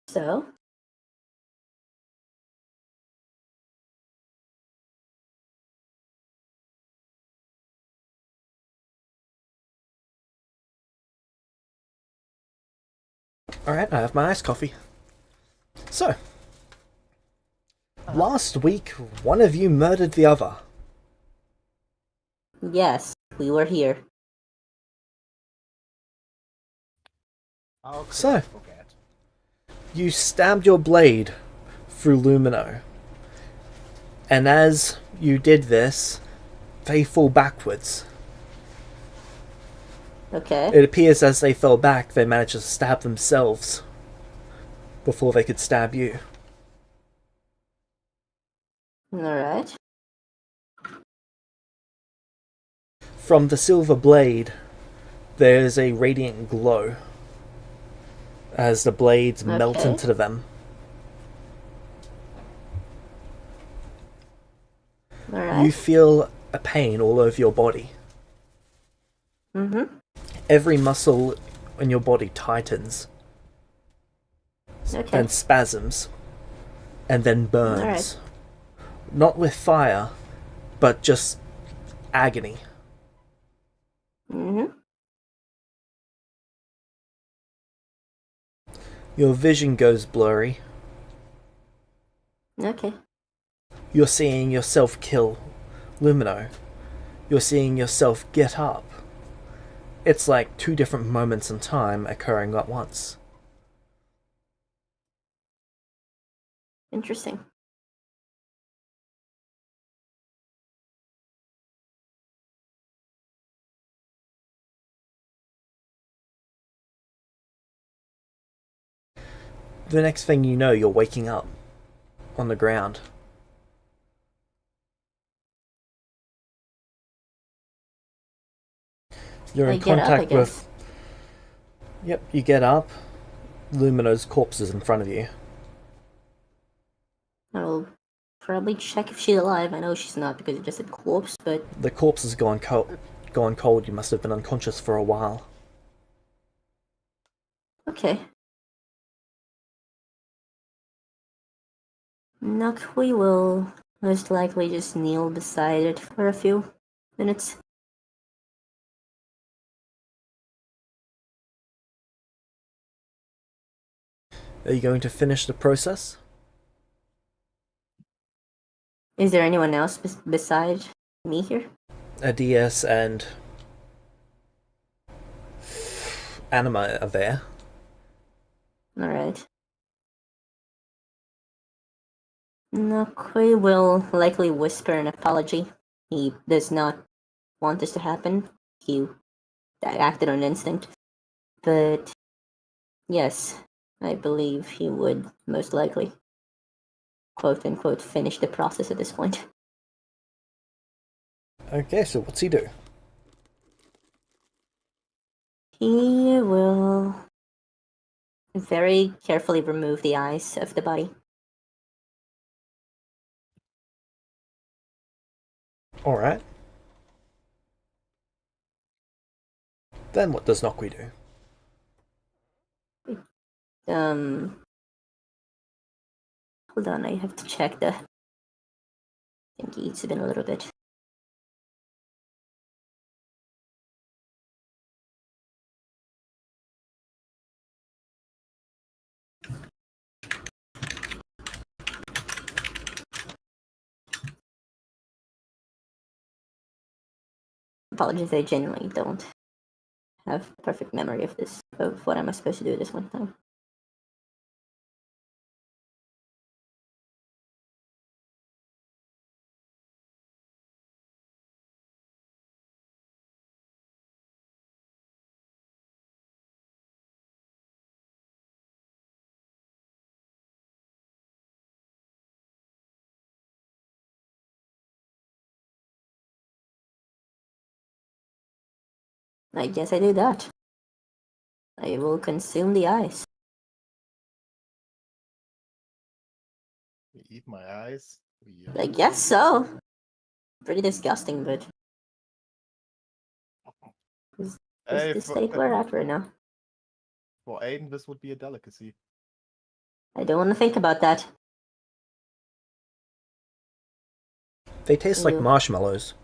So, Alright, I have my iced coffee. So, last week, one of you murdered the other. yes, we were here. So, you stabbed your blade through Lumino. And as you did this, they fall backwards. Okay. It appears as they fell back, they managed to stab themselves before they could stab you. Alright. From the silver blade, there is a radiant glow as the blades melt Okay. into them. You Alright. feel a pain all over your body. Mm-hmm. Every muscle in your body tightens Okay. and spasms and then burns. Alright. Not with fire, but just agony. Mm-hmm. Your vision goes blurry. Okay. You're seeing yourself kill Lumino. You're seeing yourself get up. It's like two different moments in time occurring at once. Interesting. The next thing you know, you're waking up on the ground. You're in I get up, I contact guess. with... Yep, you get up. Lumino's corpse is in front of you. I'll probably check if she's alive. I know she's not because it just said corpse, but The corpse is gone cold. You must have been unconscious for a while. okay. Nakui will most likely just kneel beside it for a few minutes. Are you going to finish the process? Is there anyone else beside me here? A DS and Anima are there. Alright. Nakui will likely whisper an apology. He does not want this to happen. He acted on instinct. But yes, I believe he would most likely, quote unquote, finish the process at this point. Okay, so what's he do? He will very carefully remove the eyes of the body. Alright. Then what does Nokwi do? Hold on, I have to check the thingy. It's been a little bit. Apologies, I genuinely don't have perfect memory of this, of what am I supposed to do this one time. I guess I do that. I will consume the eyes. You eat my eyes? I guess so. Pretty disgusting, but is Hey, the state we're at right now. for Aiden, this would be a delicacy. I don't want to think about that. They taste like Ew. marshmallows.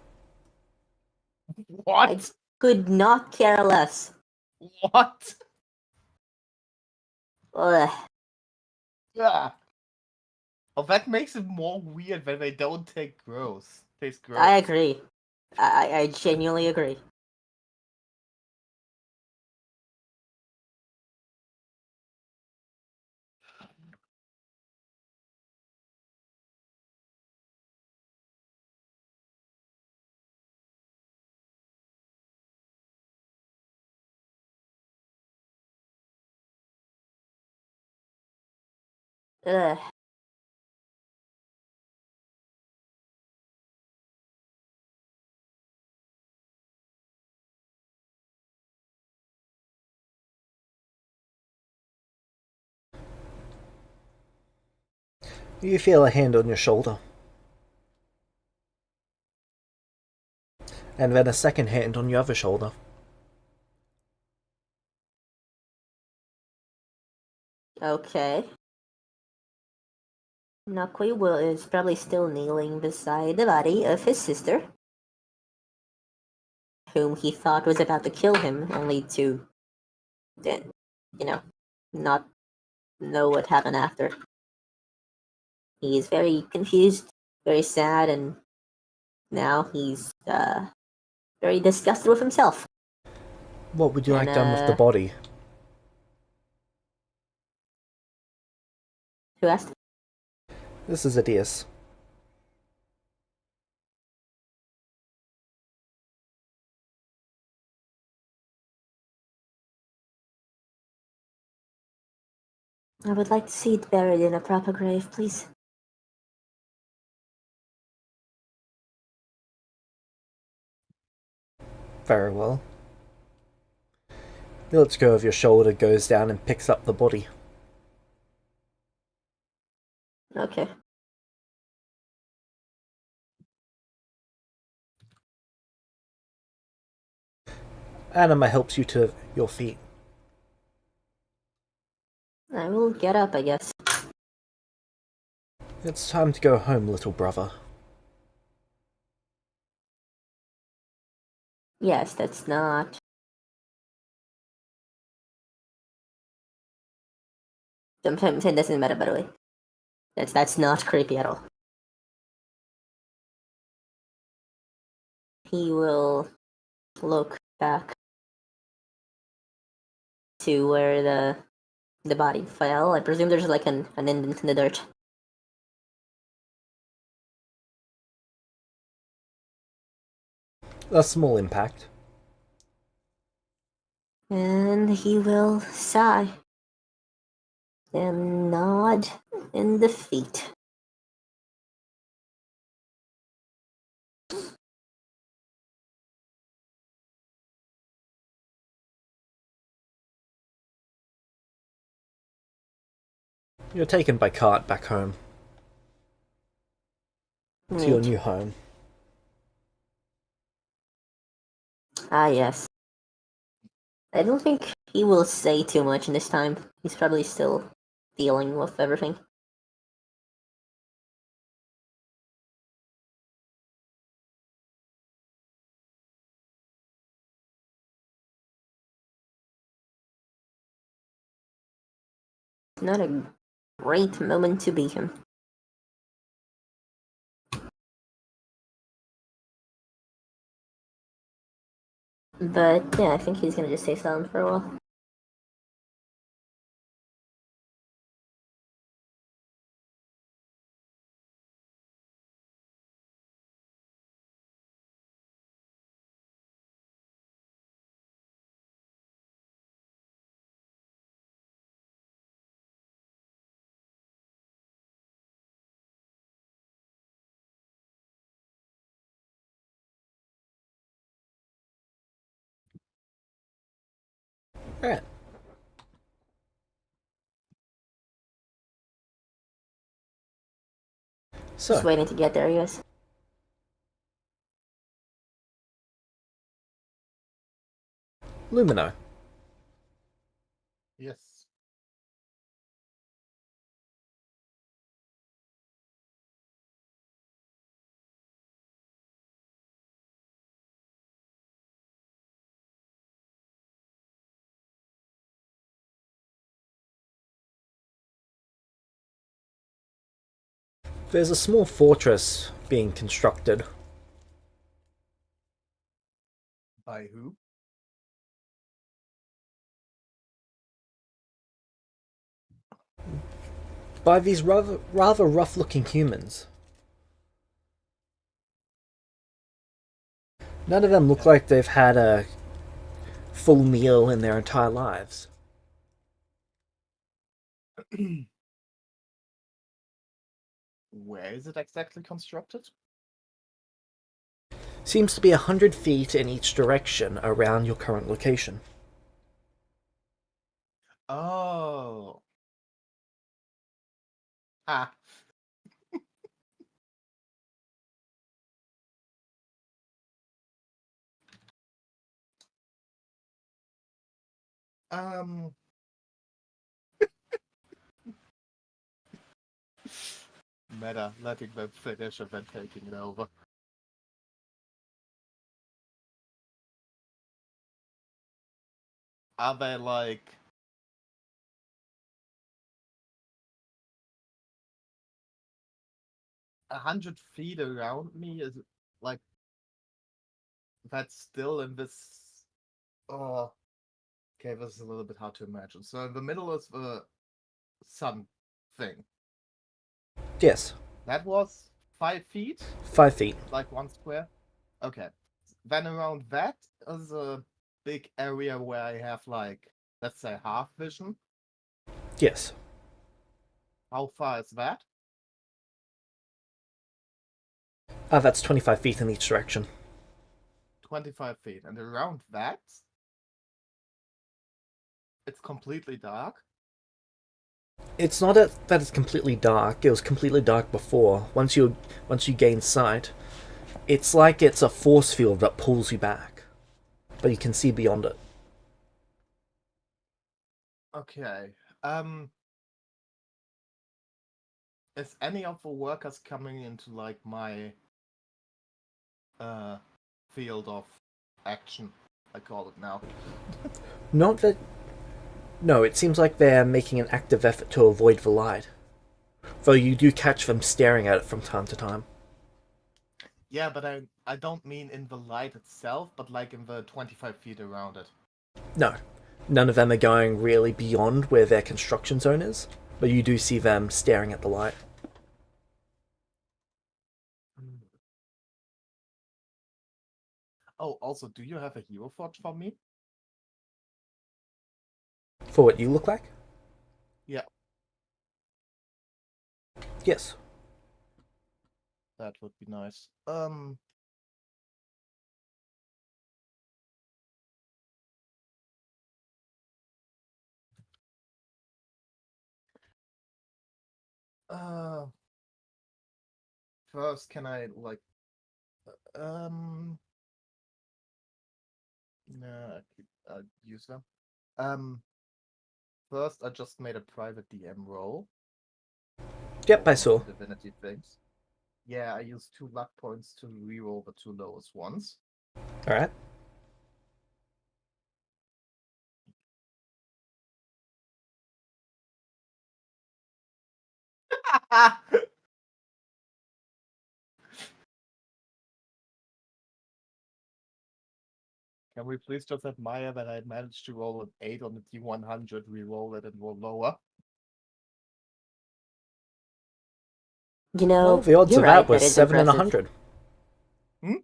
What? Could not care less. What? Ugh. Yeah. Oh, that makes it more weird when they don't taste gross. I agree. I genuinely agree. Ugh. You feel a hand on your shoulder. And then a second hand on your other shoulder. Okay. Nakui Will is probably still kneeling beside the body of his sister, whom he thought was about to kill him, only to then, not know what happened after. He is very confused, very sad, and now he's very disgusted with himself. What would you And like done with the body? who asked? This is Adias. I would like to see it buried in a proper grave, please. Very well. He lets go of your shoulder, goes down and picks up the body. Okay. Anima helps you to your feet. I will get up, I guess. It's time to go home, little brother. Yes, that's not. I'm saying doesn't matter, by the way. That's not creepy at all. He will look back to where the body fell. I presume there's like an indent in the dirt. A small impact. And he will sigh and nod in defeat. You're taken by cart back home. To your Neat. new home. Ah, yes. I don't think he will say too much in this time. He's probably still dealing with everything. Not a great moment to be him. But yeah, I think he's gonna just stay silent for a while. Alright. Just So, waiting to get there, I guess. Lumino, Yes. there's a small fortress being constructed. By who? By these rather rough-looking humans. None of them look like they've had a full meal in their entire lives. Where is it exactly constructed? Seems to be 100 feet in each direction around your current location. Oh. Ah. Um. Meta, letting them finish and then taking it over. Are they like 100 feet around me? Is it like that's still in this? Oh, okay, this is a little bit hard to imagine. So in the middle is the sun thing. Yes, That was 5 feet, 5 feet. like 1 square. Okay. Then around that is a big area where I have like, let's say, half vision. Yes. How far is that? That's 25 feet in each direction. 25 feet. And around that, it's completely dark. It's not that it's completely dark. It was completely dark before. Once you gain sight, it's like it's a force field that pulls you back, but you can see beyond it. Okay. Is any of the workers coming into like my uh field of action? I call it now. Not that. No, it seems like they're making an active effort to avoid the light, though you do catch them staring at it from time to time. Yeah, but I don't mean in the light itself, but like in the 25 feet around it. No, none of them are going really beyond where their construction zone is, but you do see them staring at the light. Oh, also, do you have a hero forge for me? For what you look like? Yeah, Yes. that would be nice. Uh, First, can I like um no, use them. Um, First, I just made a private DM roll Yep, for I one of saw. the divinity things. Yeah, I used 2 luck points to reroll the 2 lowest ones. Alright. Can we please just admire that I managed to roll an 8 on the D100, reroll it, and roll lower? You Well, know, the odds you're of right, that that was is 7 in impressive. 100. Hmm?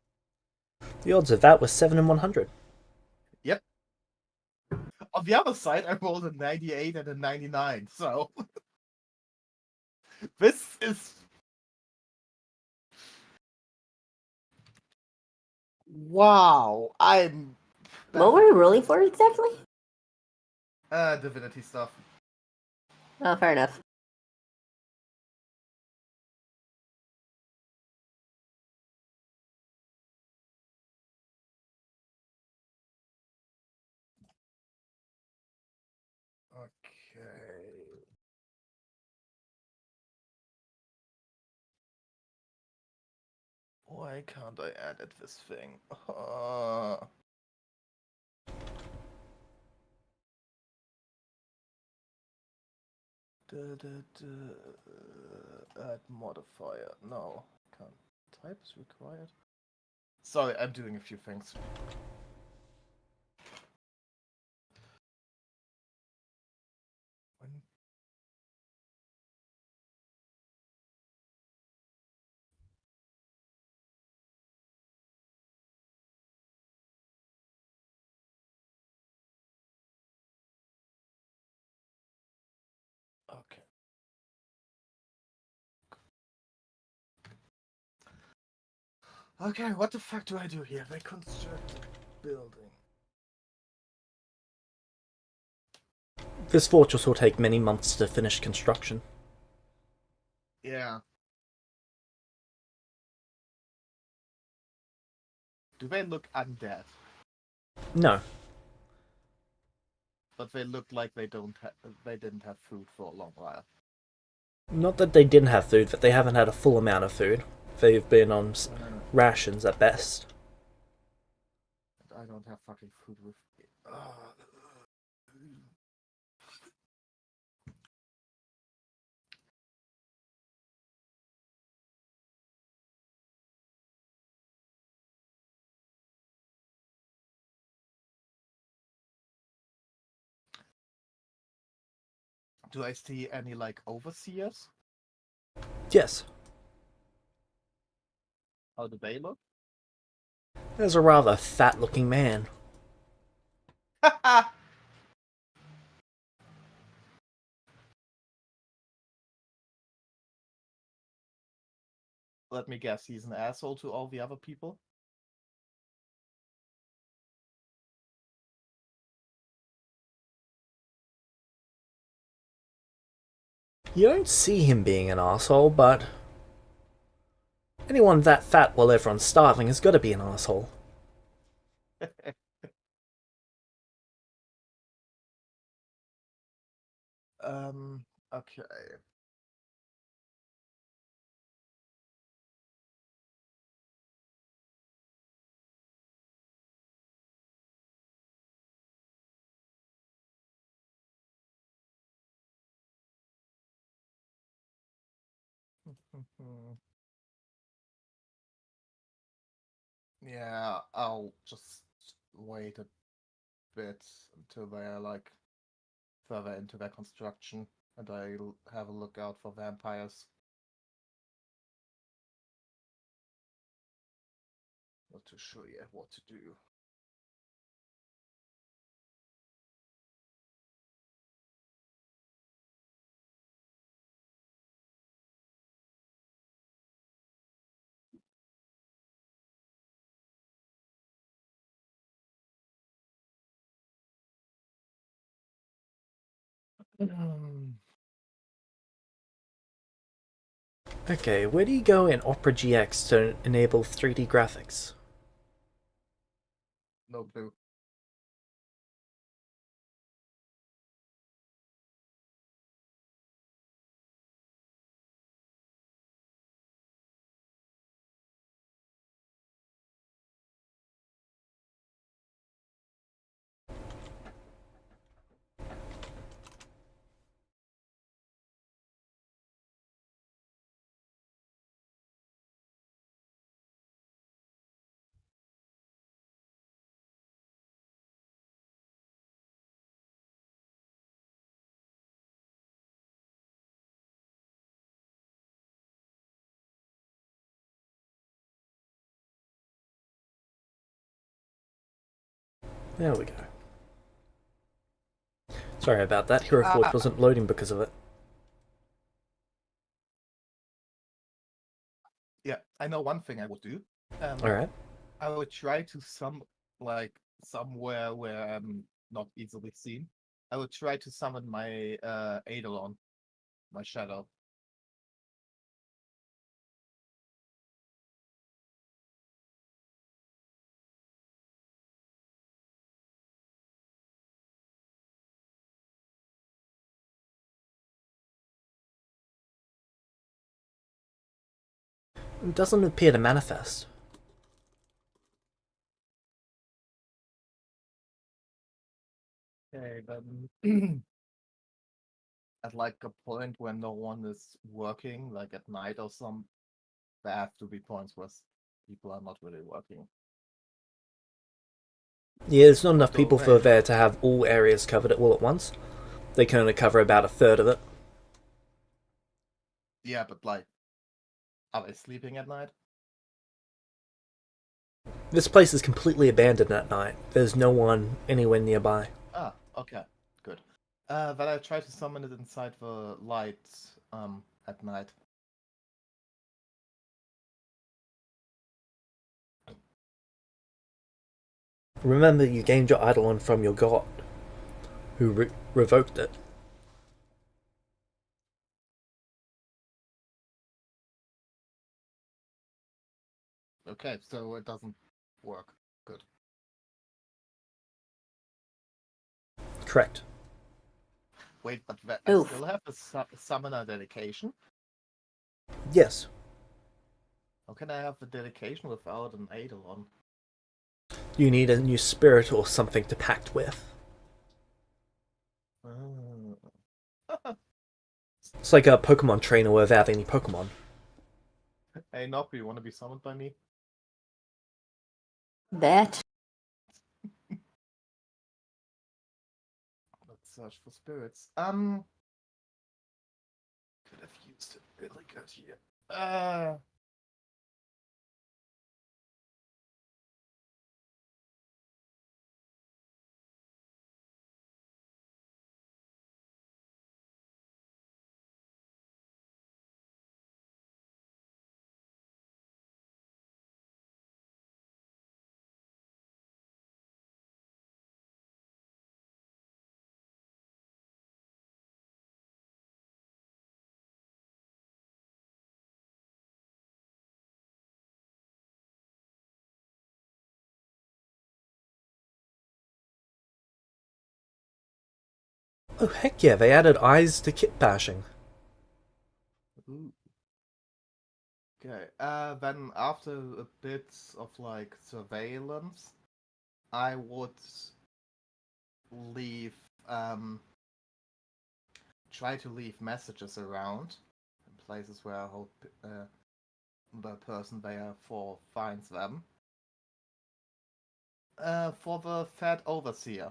The odds of that was 7 in 100. Yep. On the other side, I rolled a 98 and a 99, so this is wow. I'm What were you rolling for exactly? divinity stuff. Oh, fair enough. Okay. Why can't I edit this thing? Add modifier. No, can't. Type is required. Sorry, I'm doing a few things. When... Okay. Okay, what the fuck do I do here? They construct a building. This fortress will take many months to finish construction. Yeah. Do they look undead? No. But they look like they didn't have food for a long while. Not that they didn't have food, but they haven't had a full amount of food. They've been on rations at best. I don't have fucking food with me. Do I see any, like, overseers? Yes. How do they look? There's a rather fat-looking man. Let me guess, he's an asshole to all the other people? You don't see him being an asshole, but anyone that fat while everyone's starving has got to be an asshole. Okay. Yeah, I'll just wait a bit until they're, like, further into their construction, and I'll have a look out for vampires. Not too sure yet what to do. Okay, where do you go in Opera GX to enable 3D graphics? No clue. There we go. Sorry about that, Hero Forge wasn't loading because of it. Yeah, I know one thing I would do. Alright. I would try to somewhere where I'm not easily seen. I would try to summon my Eidolon, my shadow. It doesn't appear to manifest. Okay, then at like a point when no one is working, like at night or some, there have to be points where people are not really working. Yeah, there's not enough So people for there to have all areas covered all at once. They can only cover about a third of it. yeah, but like, are they sleeping at night? This place is completely abandoned at night. There's no one anywhere nearby. Ah, okay, good. Then I try to summon it inside the light at night. Remember, you gained your Eidolon from your god, who revoked it. Okay, so it doesn't work. Good. Correct. Wait, but I Oof. still have the summoner dedication. Yes. How can I have the dedication without an Eidolon? You need a new spirit or something to pact with. It's like a Pokemon trainer without any Pokemon. Hey, Nob, you want to be summoned by me? That. Let's search for spirits. Could have used it really good here. Oh, heck yeah, they added eyes to kit bashing. Ooh. Okay. Then after a bit of like surveillance, I would leave try to leave messages around in places where I hope the person therefore finds them. For the Fed Overseer.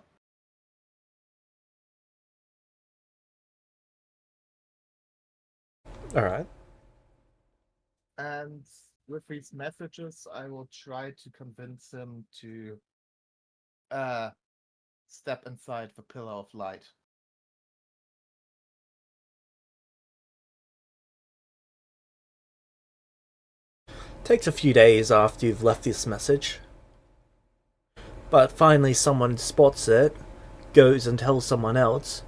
Alright. And with these messages, I will try to convince him to step inside the Pillar of Light. Takes a few days after you've left this message. But finally someone spots it, goes and tells someone else.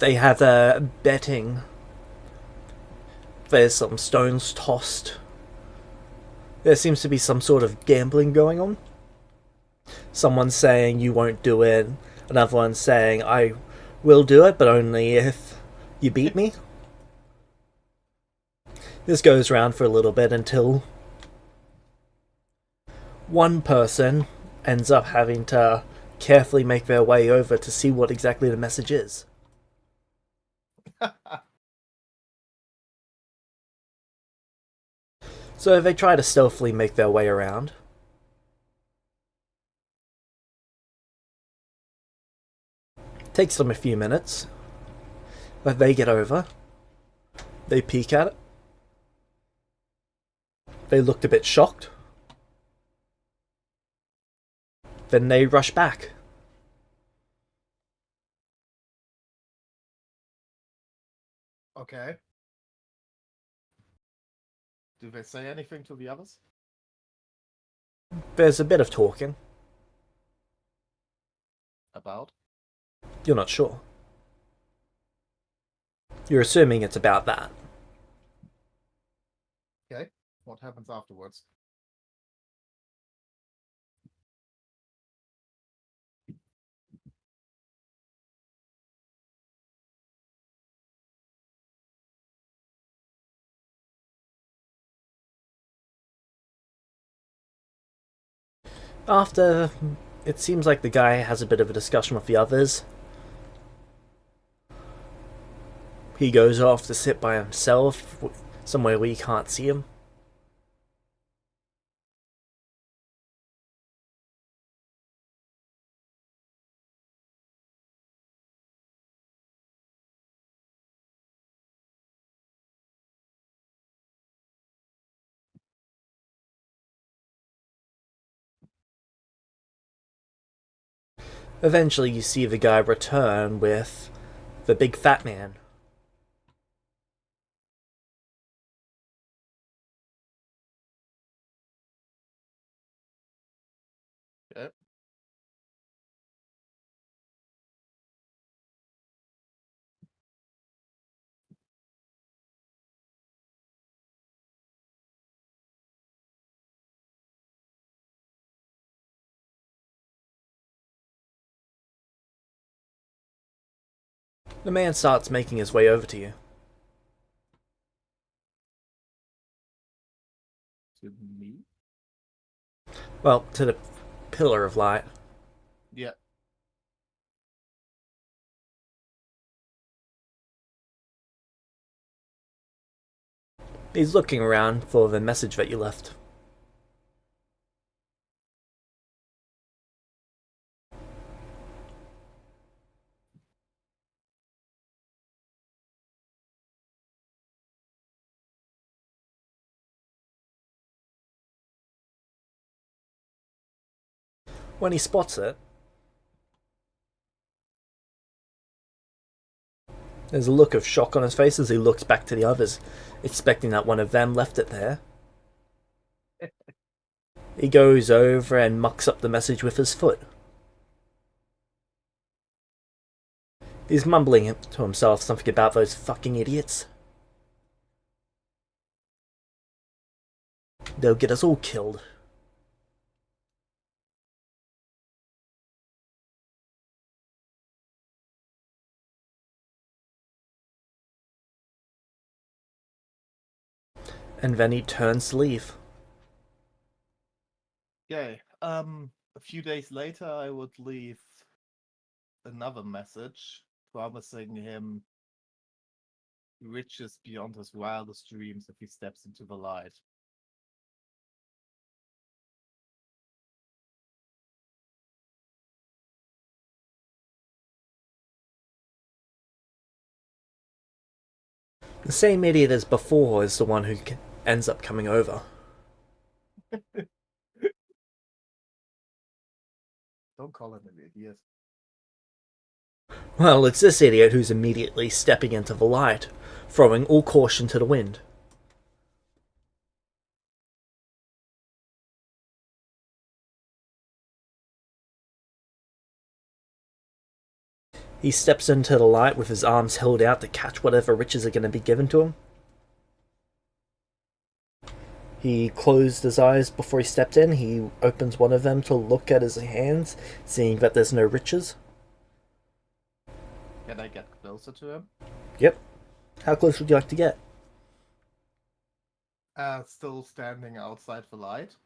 They have a betting. There's some stones tossed. There seems to be some sort of gambling going on. Someone's saying you won't do it. Another one's saying I will do it, but only if you beat me. This goes around for a little bit until one person ends up having to carefully make their way over to see what exactly the message is. So they try to stealthily make their way around. Takes them a few minutes, but they get over. They peek at it. They looked a bit shocked. Then they rush back. Okay. Do they say anything to the others? There's a bit of talking. About? You're not sure. You're assuming it's about that. Okay. What happens afterwards? After, it seems like the guy has a bit of a discussion with the others. He goes off to sit by himself, somewhere where you can't see him. Eventually, you see the guy return with the big fat man. Okay. The man starts making his way over to you. To me? Well, to the pillar of light. Yeah. He's looking around for the message that you left. When he spots it, there's a look of shock on his face as he looks back to the others, expecting that one of them left it there. He goes over and mucks up the message with his foot. He's mumbling to himself something about those fucking idiots. They'll get us all killed. And then he turns to leave. Okay. A few days later, I would leave another message promising him riches beyond his wildest dreams if he steps into the light. The same idiot as before is the one who ends up coming over. Don't call him an idiot. Well, it's this idiot who's immediately stepping into the light, throwing all caution to the wind. He steps into the light with his arms held out to catch whatever riches are going to be given to him. He closed his eyes before he stepped in. He opens one of them to look at his hands, seeing that there's no riches. Can I get closer to him? Yep. How close would you like to get? Still standing outside the light,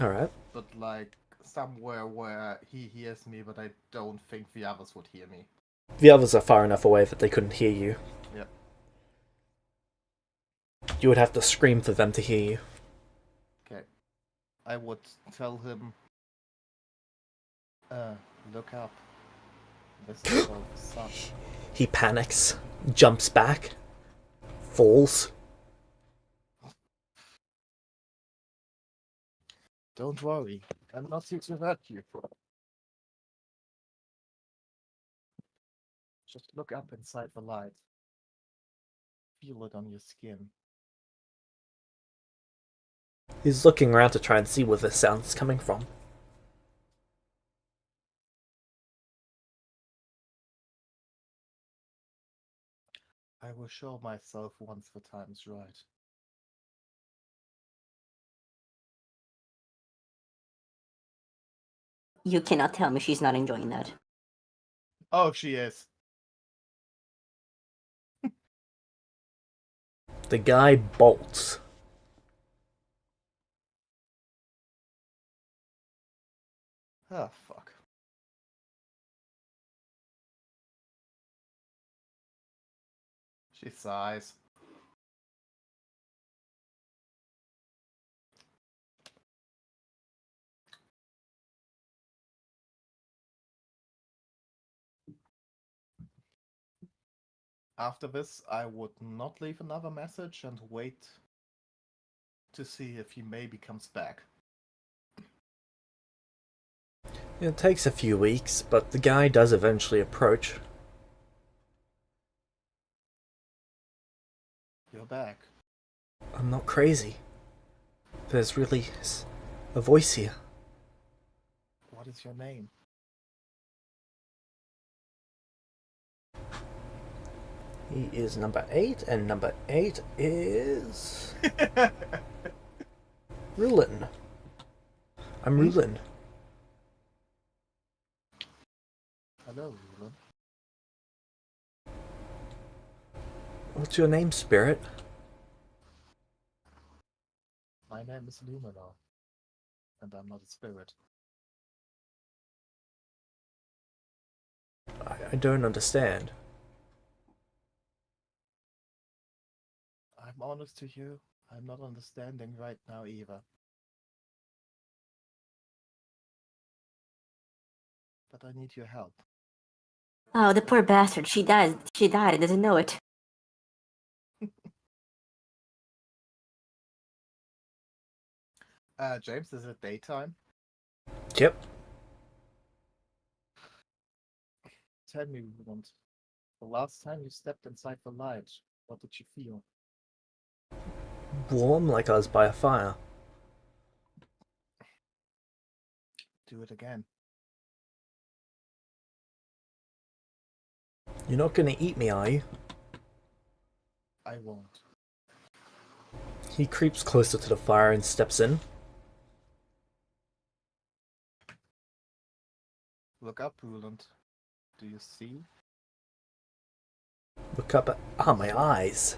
Alright. but like somewhere where he hears me, but I don't think the others would hear me. The others are far enough away that they couldn't hear you. Yep. You would have to scream for them to hear you. Okay. I would tell him, look up. This is called the sun. He panics, jumps back, falls. Don't worry, I'm not here to hurt you. Just look up inside the light. Feel it on your skin. He's looking around to try and see where the sound's coming from. I will show myself once the time's right. You cannot tell me she's not enjoying that. Oh, she is. The guy bolts. Ah, fuck. She sighs. After this, I would not leave another message and wait to see if he maybe comes back. It takes a few weeks, but the guy does eventually approach. You're back. I'm not crazy. There's really a voice here. What is your name? He is number 8, and number 8 is... Rulin. I'm Rulin. Hello, Ruben. What's your name, Spirit? My name is Luminor, and I'm not a spirit. I don't understand. I'm honest to you, I'm not understanding right now either. But I need your help. Oh, the poor bastard. She died. She died and doesn't know it. James, is it daytime? Yep. Tell me, Ruben, the last time you stepped inside the light, what did you feel? Warm like I was by a fire. Do it again. You're not gonna eat me, are you? I won't. He creeps closer to the fire and steps in. Look up, Ruland. Do you see? Look up at... Ah, my eyes.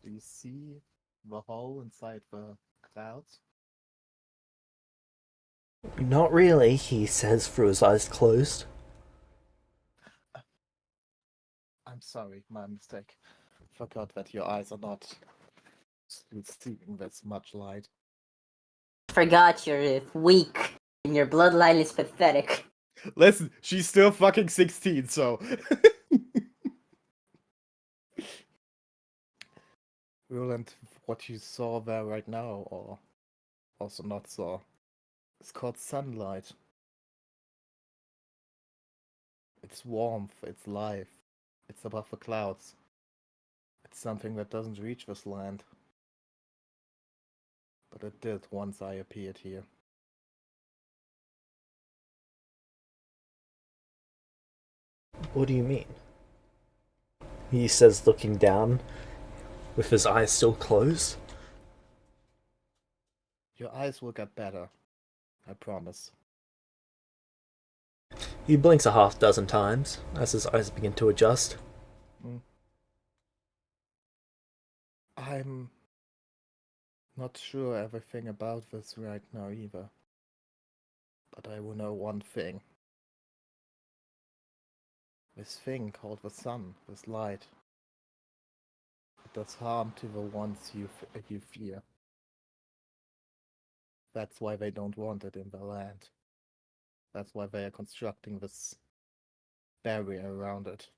Do you see the hole inside the clouds? Not really, he says through his eyes closed. I'm sorry, my mistake. Forgot that your eyes are not seeing this much light. Forgot you're weak and your bloodline is pathetic. Listen, she's still fucking 16, so. Roland, what you saw there right now, or also not saw, is called sunlight. It's warmth, it's life, it's above the clouds. It's something that doesn't reach this land. But it did once I appeared here. What do you mean? He says, looking down, with his eyes still closed. Your eyes will get better, I promise. He blinks a half dozen times as his eyes begin to adjust. I'm not sure everything about this right now either. But I will know one thing. This thing called the sun, this light, it does harm to the ones you fear. That's why they don't want it in the land. That's why they are constructing this barrier around it.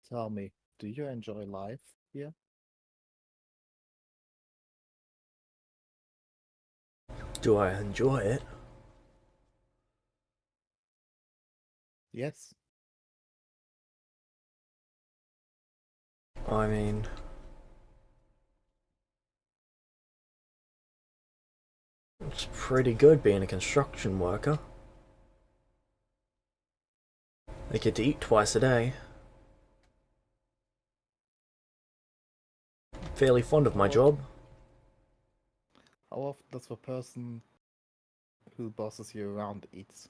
Tell me, do you enjoy life here? Do I enjoy it? Yes. I mean... It's pretty good being a construction worker. I get to eat twice a day. Fairly fond of my job. How often does the person who bosses you around eat?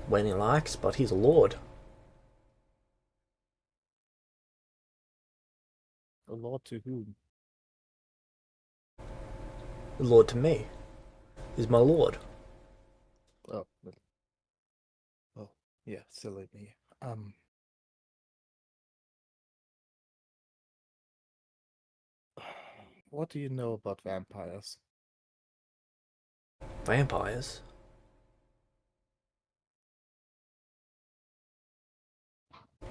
When he likes, but he's a lord. A lord to whom? The lord to me is my lord. Oh, oh, yeah, silly me. What do you know about vampires? Vampires?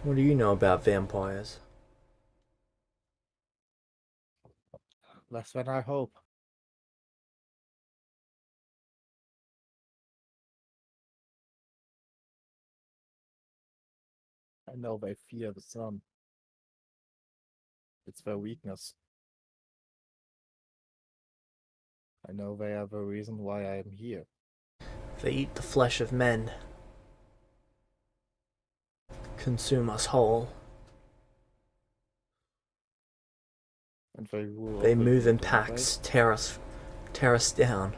What do you know about vampires? Less than I hope. I know they fear the sun. It's their weakness. I know they are the reason why I am here. They eat the flesh of men, consume us whole. And they rule They over move you, in don't packs, tear us down.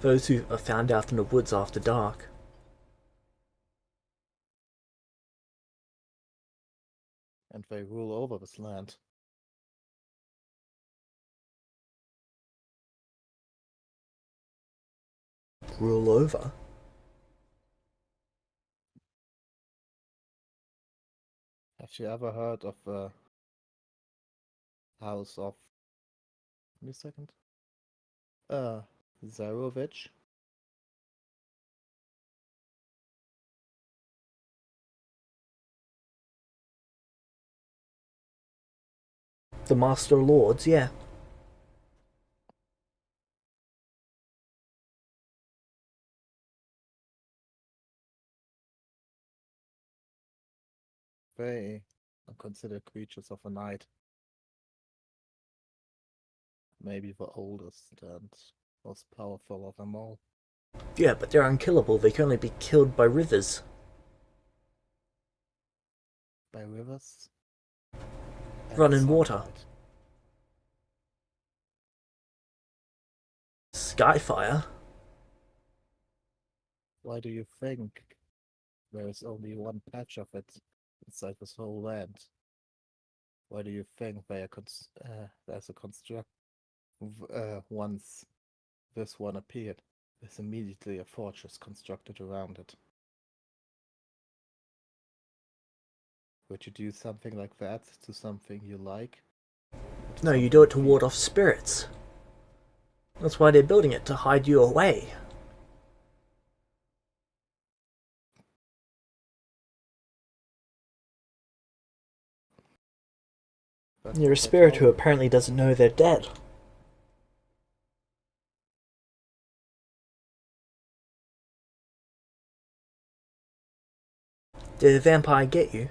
Those who are found out in the woods after dark. and they rule over this land. Rule over. Have you ever heard of the house of... Give me a second. Zarovich? The Master Lords, yeah. They are considered creatures of the night. Maybe the oldest and most powerful of them all. Yeah, but they're unkillable. They can only be killed by rivers. By rivers and Running water. sunlight. Skyfire? Why do you think there is only one patch of it inside this whole land? Why do you think they are there's a construct? Once this one appeared, there's immediately a fortress constructed around it. Would you do something like that to something you like? No, you do it to ward off spirits. That's why they're building it, to hide you away. But You're a that's spirit who all. apparently doesn't know they're dead. Did the vampire get you?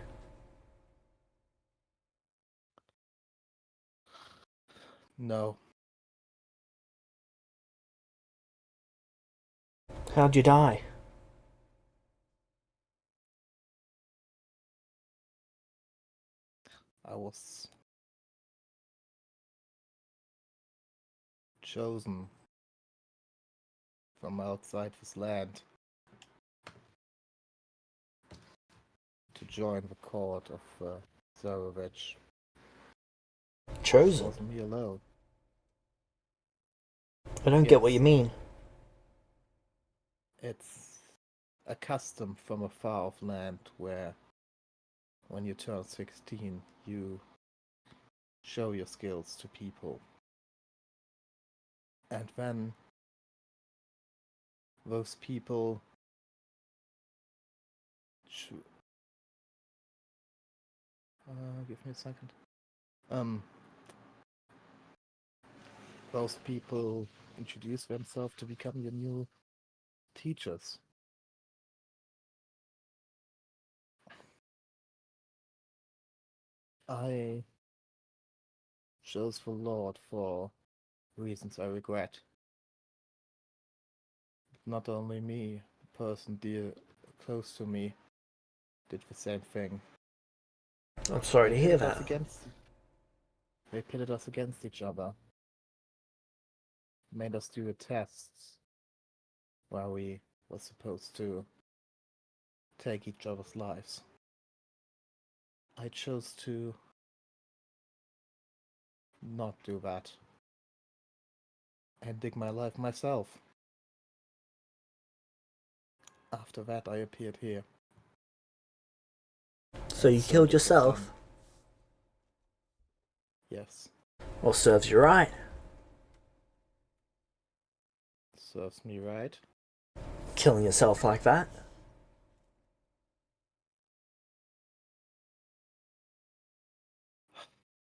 No, How'd you die? I was chosen from outside this land to join the court of Zarovich. It Chosen? wasn't me alone. I don't get what you Yes. mean. It's a custom from a far off land where, when you turn 16, you show your skills to people. And then those people give me a second. Those people introduce themselves to become your new teachers. I chose the Lord for reasons I regret. Not only me, the person dear close to me did the same thing. I'm sorry They to hear pitted us that. against they pitted us against each other. Made us do a test where we were supposed to take each other's lives. I chose to not do that. Ending my life myself. After that, I appeared here. So you killed yourself? Yes. Well, serves you right. Serves me right. Killing yourself like that.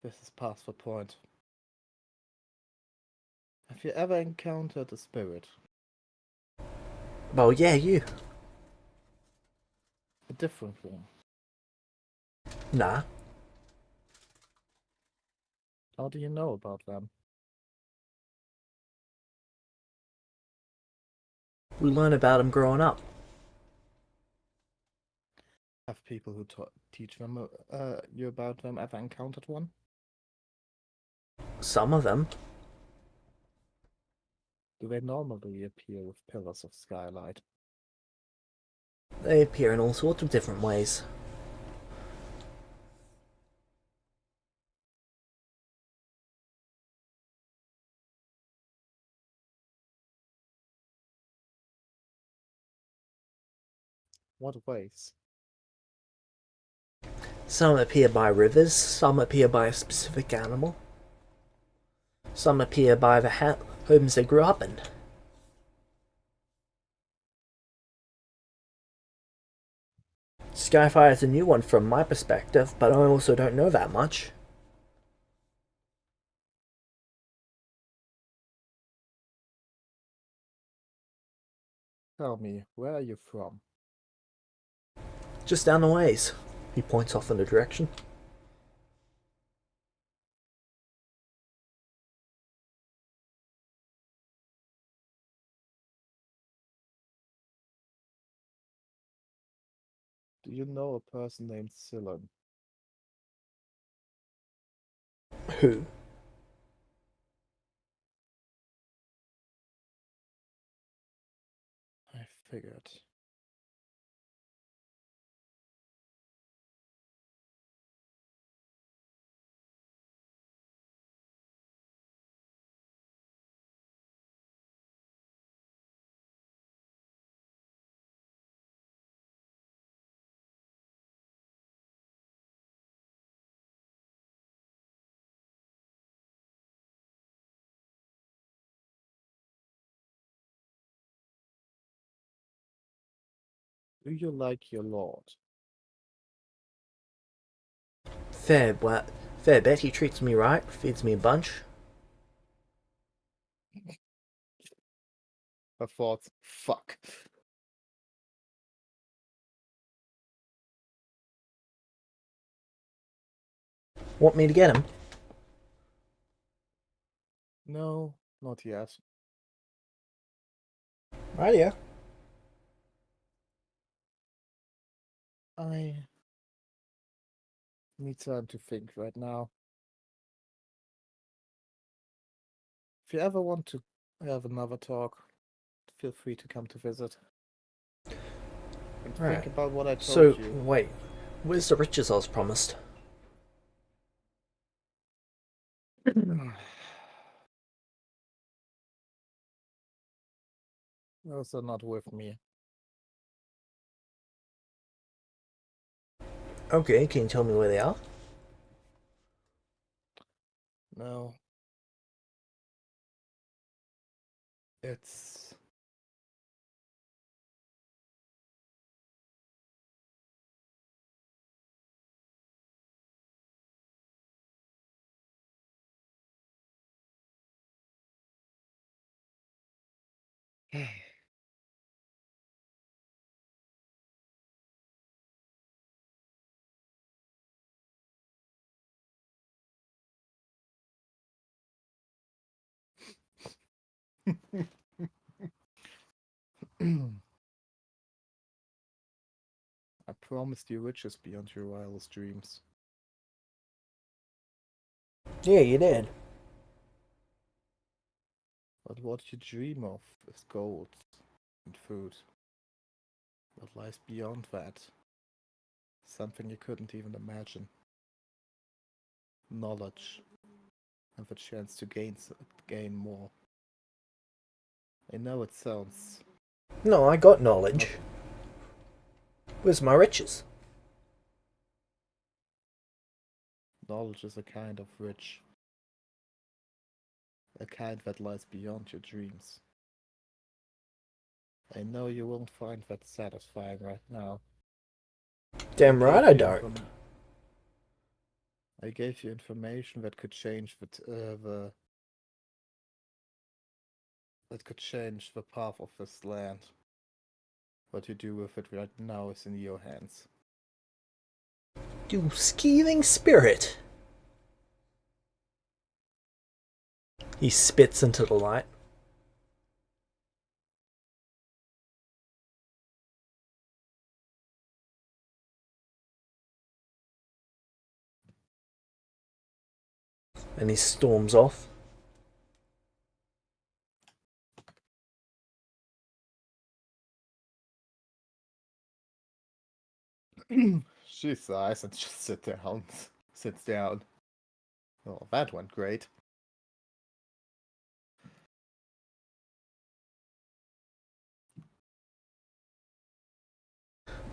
This is past the point. Have you ever encountered a spirit? Well, yeah, you. A different one? Nah. How do you know about them? We learned about them growing up. Have people who teach them you about them ever encountered one? Some of them. Do they normally appear with pillars of skylight? They appear in all sorts of different ways. What ways? Some appear by rivers, some appear by a specific animal. Some appear by the homes they grew up in. Skyfire is a new one from my perspective, but I also don't know that much. Tell me, where are you from? Just down the ways. He points off in the direction. Do you know a person named Sillon? Who? I figured. Do you like your lord? Fair bet he treats me right, feeds me a bunch. I thought, fuck. Want me to get him? No, not yet. Right, yeah. I need time to think right now. If you ever want to have another talk, feel free to come to visit. And Right. think about what I So, told you. wait. Where's the riches I was promised? Those are not with me. Okay, can you tell me where they are? No. It's I promised you riches beyond your wildest dreams. Yeah, you did. But what you dream of is gold and food. What lies beyond that? Something you couldn't even imagine. Knowledge. have a chance to gain more. I know it sounds. No, I got knowledge. Where's my riches? Knowledge is a kind of rich. A kind that lies beyond your dreams. I know you won't find that satisfying right now. Damn right I don't. I gave you information that could change that could change the path of this land. What you do with it right now is in your hands. You scheming spirit. He spits into the light. And he storms off. She sighs and just sits down. Oh, that went great.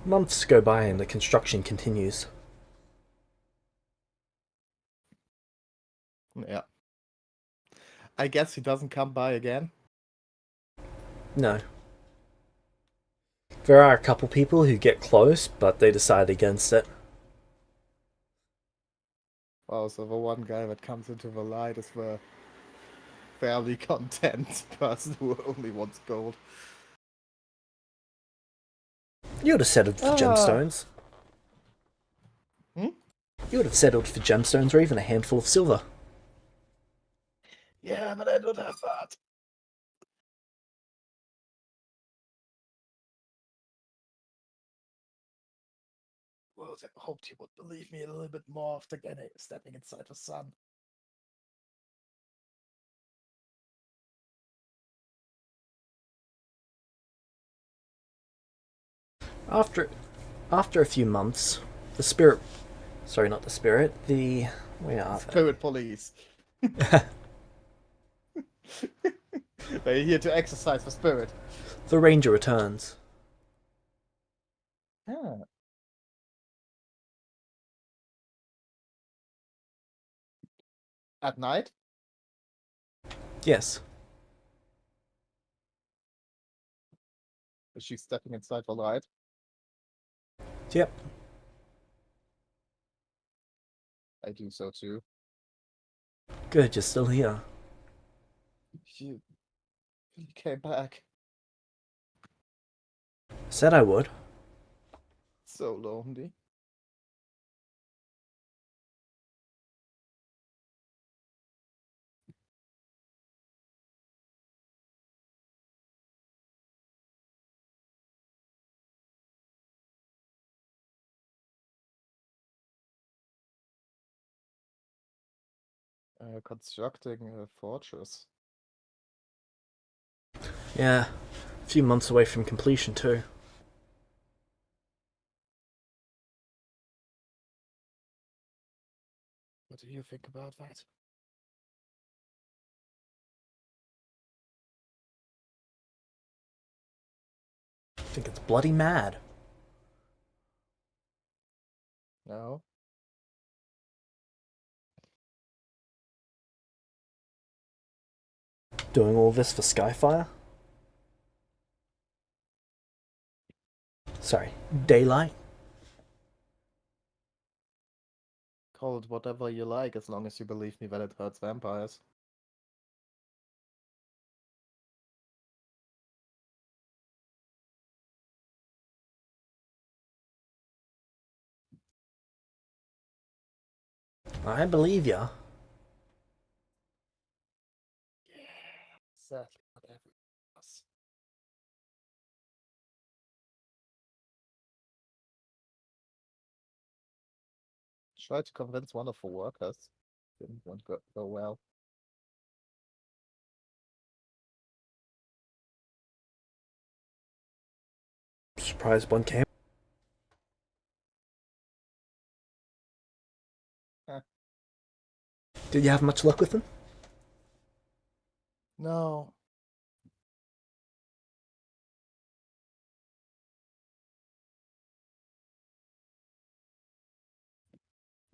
Months go by and the construction continues. Yeah. I guess he doesn't come by again. No. There are a couple people who get close, but they decide against it. Oh, so the one guy that comes into the light is the fairly content person who only wants gold. You would have settled for gemstones. Hmm? You would have settled for gemstones or even a handful of silver. Yeah, but I don't have that. Well, I hoped you would believe me a little bit more after stepping inside the sun. After a few months, the spirit... Sorry, not the spirit. The... Where are they? Spirit police. They're here to exercise the spirit. The ranger returns. Ah. At night? Yes. Is she stepping inside the light? Yep. I do so too. Good, you're still here. You came back. Said I would. So lonely. Constructing a fortress. Yeah. A few months away from completion, too. What do you think about that? I think it's bloody mad. No? Doing all this for Skyfire? Sorry, daylight? Call it whatever you like, as long as you believe me that it hurts vampires. I believe ya. Exactly whatever it was. Tried to convince one of the workers. Didn't want to go well. Surprised one came. Did you have much luck with them? No.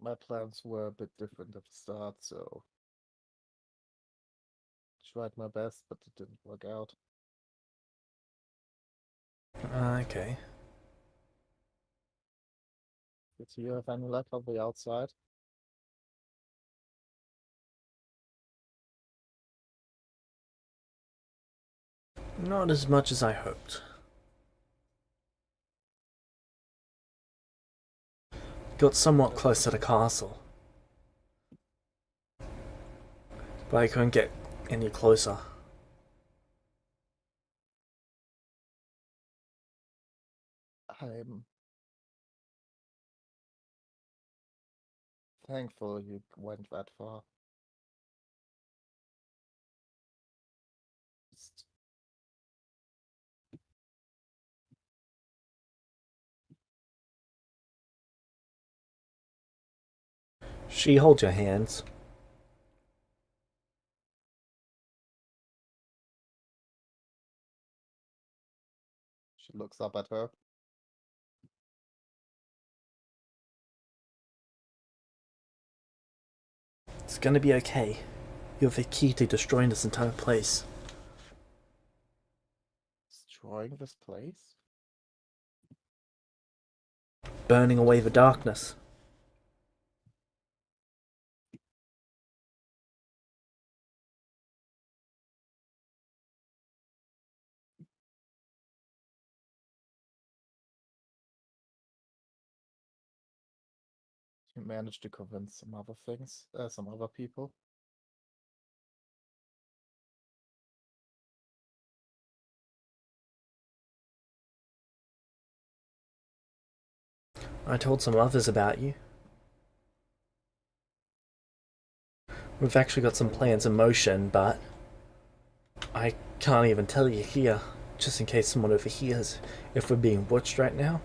My plans were a bit different at the start, so tried my best, but it didn't work out. Okay. Did you have any luck on the outside? Not as much as I hoped. Got somewhat close to the castle, but I couldn't get any closer. I'm thankful you went that far. Just She holds your hands. She looks up at her. It's gonna be okay. You have the key to destroying this entire place. Destroying this place? Burning away the darkness. You managed to convince some other things, some other people. I told some others about you. We've actually got some plans in motion, but I can't even tell you here, just in case someone overhears if we're being watched right now.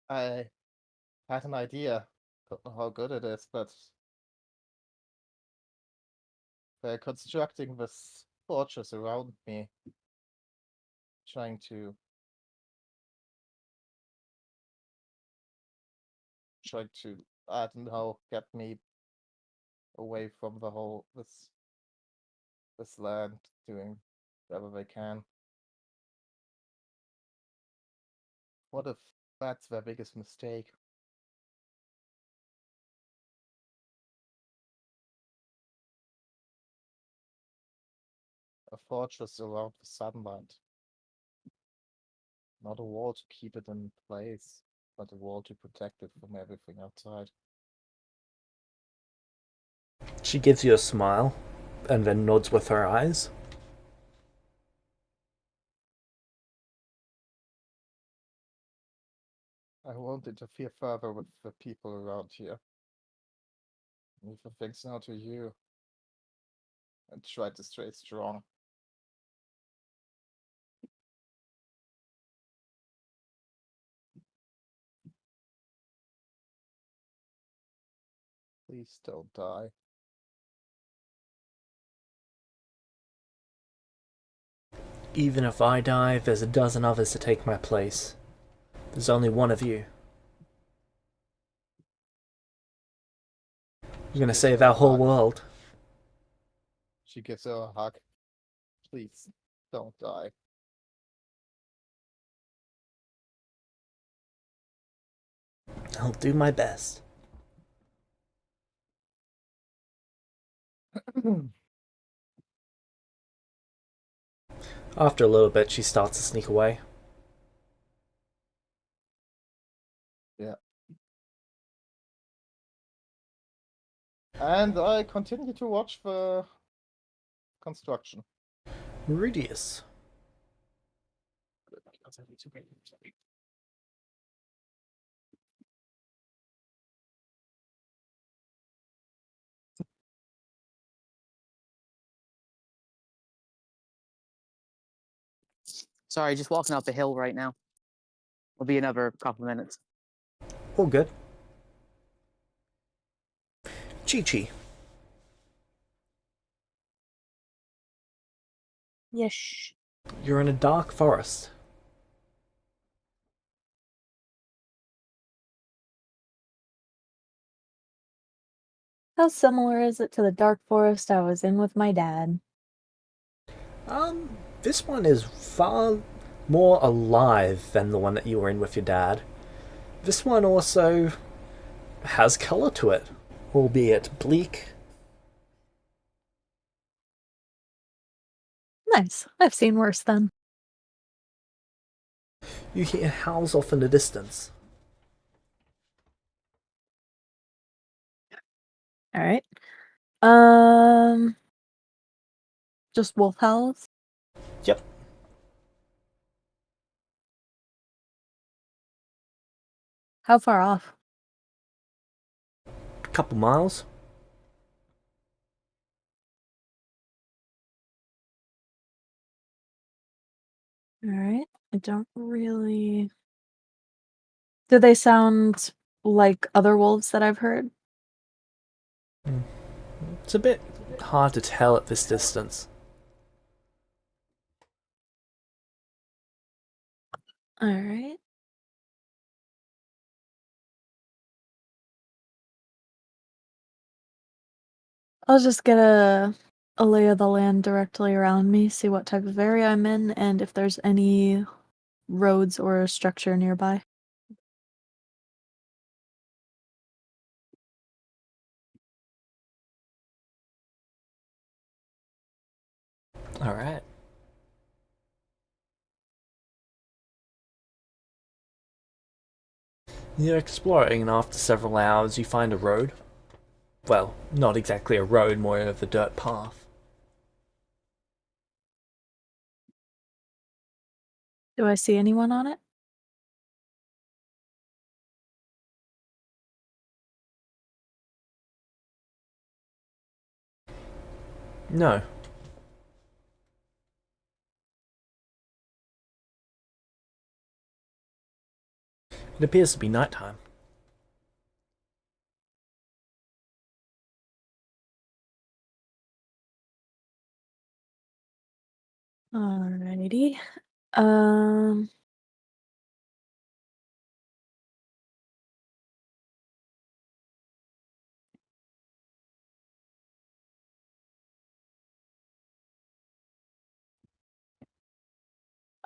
I had an idea. Don't know how good it is, but they're constructing this fortress around me, trying to I don't know, get me away from the whole this land, doing whatever they can. What if that's their biggest mistake? A fortress around the sunlight, not a wall to keep it in place, but a wall to protect it from everything outside. She gives you a smile, and then nods with her eyes. I won't interfere further with the people around here. Leave the things now to you, and try to stay strong. Please don't die. Even if I die, there's a dozen others to take my place. There's only one of you. You're gonna save our whole world. She gives her a hug. Please don't die. I'll do my best. After a little bit, she starts to sneak away. Yeah. And I continue to watch the construction. Rudius. Sorry, just walking up the hill right now. It'll be another couple minutes. All good. Chi-Chi, Yes. you're in a dark forest. How similar is it to the dark forest I was in with my dad? This one is far more alive than the one that you were in with your dad. This one also has color to it, albeit bleak. Nice. I've seen worse then. You hear howls off in the distance. All right. Just wolf howls. Yep. How far off? Couple miles. All right. I don't really. Do they sound like other wolves that I've heard? It's a bit hard to tell at this distance. All right. I'll just get a lay of the land directly around me, see what type of area I'm in, and if there's any roads or structure nearby. Alright. You're exploring, and after several hours, you find a road. Well, not exactly a road, more of a dirt path. Do I see anyone on it? No. It appears to be nighttime. Alrighty. Um.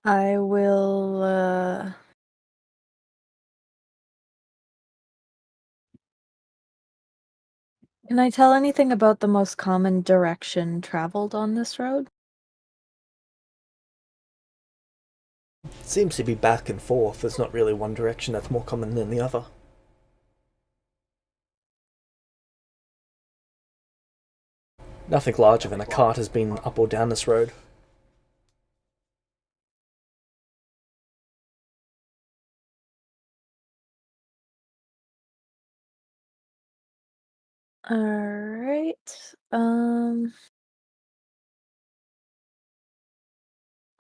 I will. Can I tell anything about the most common direction traveled on this road? Seems to be back and forth. There's not really one direction that's more common than the other. Nothing larger than a cart has been up or down this road. Alright.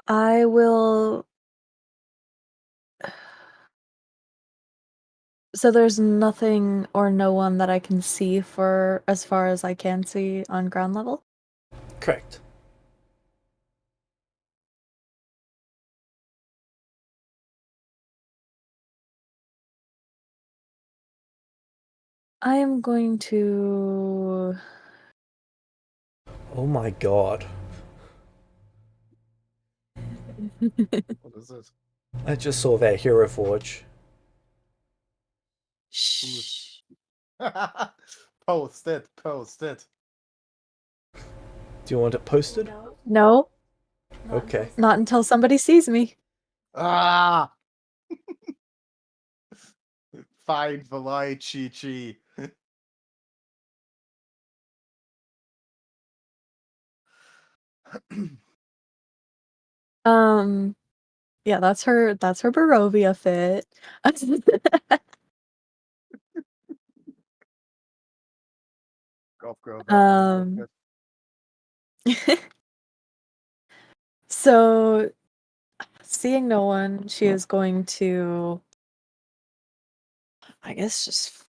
I will. So there's nothing or no one that I can see for as far as I can see on ground level? Correct. I am going to. Oh my god. What is it? I just saw their Hero Forge. Shh. Post it, post it. Do you want it posted? No, Okay. not until somebody sees me. Ah! Find the light, Chi-Chi. Yeah, that's her Barovia fit. Golf girl. Um, So, seeing no one, she is going to I guess just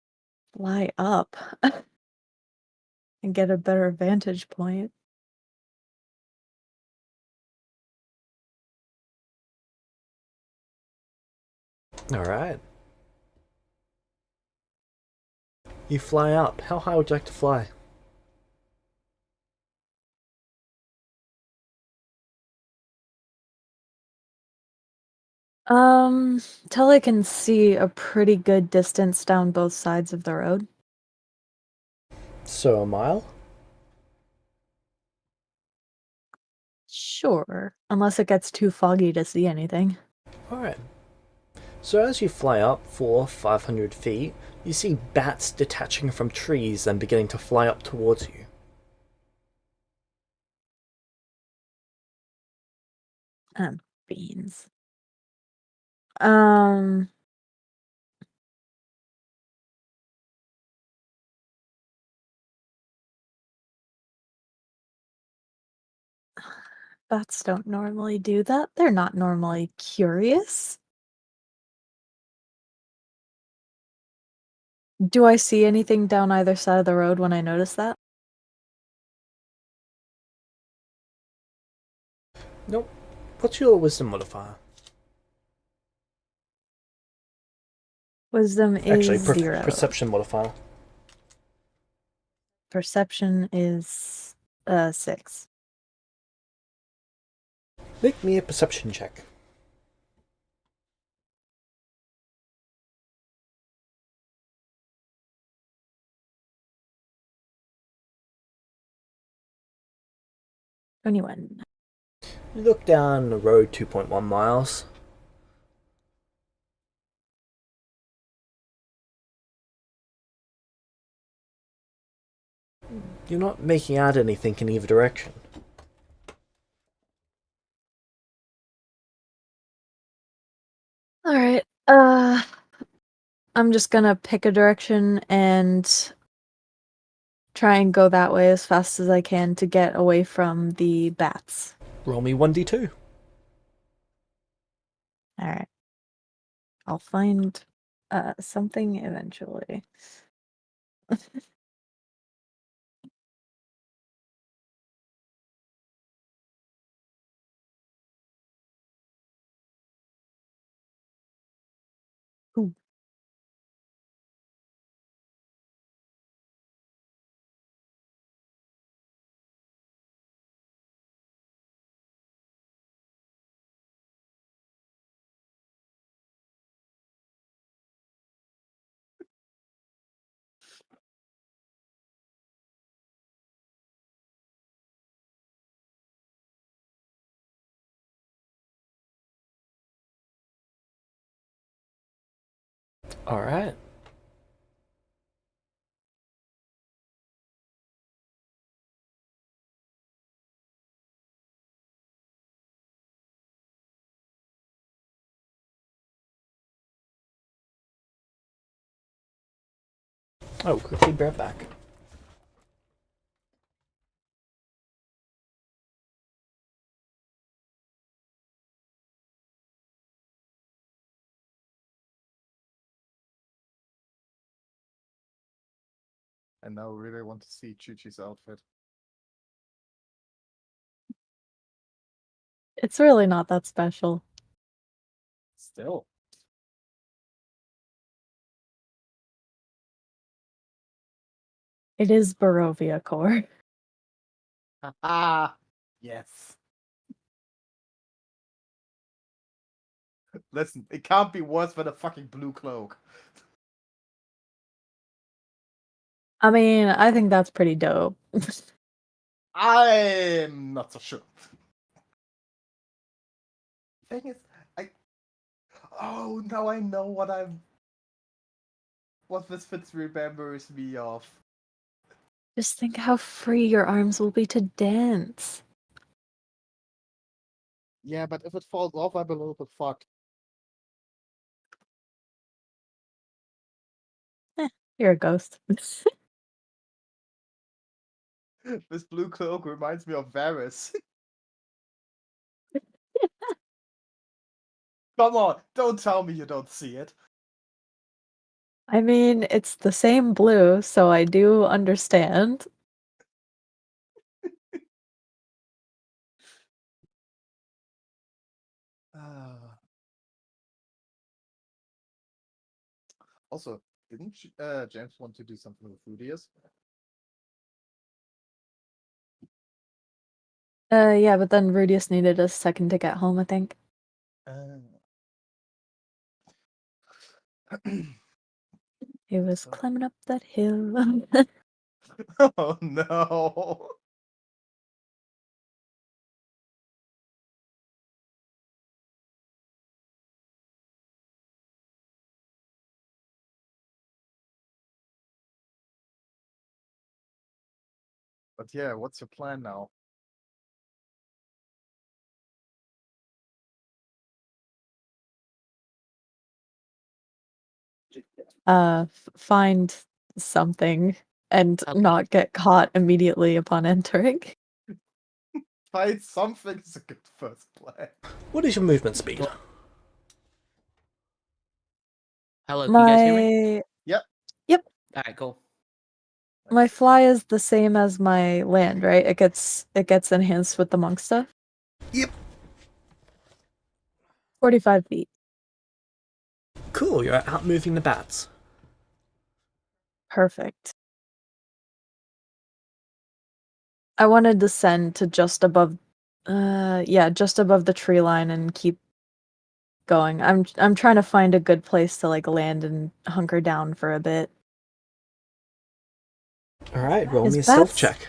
fly up and get a better vantage point. Alright. You fly up. How high would you like to fly? Till I can see a pretty good distance down both sides of the road. So a mile? Sure, unless it gets too foggy to see anything. Alright. So as you fly up 500 feet, you see bats detaching from trees and beginning to fly up towards you. Beans. Um, Bats don't normally do that. They're not normally curious. Do I see anything down either side of the road when I notice that? Nope. What's your wisdom modifier? Wisdom is Actually, 0. perception modifier. Perception is 6. Make me a perception check. Anyone? You look down the road 2.1 miles. You're not making out anything in either direction. All right. I'm just gonna pick a direction and try and go that way as fast as I can to get away from the bats. Roll me 1d2. All right. I'll find something eventually. Ooh. Alright. Oh, quickly be right back. And now I really want to see Chi-Chi's outfit. It's really not that special. Still. It is Barovia core. Ah, yes. Listen, it can't be worse than a fucking blue cloak. I mean, I think that's pretty dope. I'm not so sure. Thing is, now I know what this fits remembers me of. Just think how free your arms will be to dance. Yeah, but if it falls off, I'm a little bit fucked. You're a ghost. This blue cloak reminds me of Varys. Come on, don't tell me you don't see it. I mean, it's the same blue, so I do understand. Uh, also, didn't James want to do something with Rudius? Yeah, but then Rudius needed a second to get home, I think. He was So- climbing up that hill. Oh no! But yeah, what's your plan now? Find something and Okay. not get caught immediately upon entering. Find something is a good first plan. What is your movement speed? Hello, can you guys hear me? My Yep. Alright, cool. my fly is the same as my land, right? It gets enhanced with the monk stuff. Yep. 45 feet. Cool, you're out moving the bats. Perfect. I want to descend to just above just above the tree line and keep going. I'm trying to find a good place to like land and hunker down for a bit. Alright, roll Is me a stealth bats- check.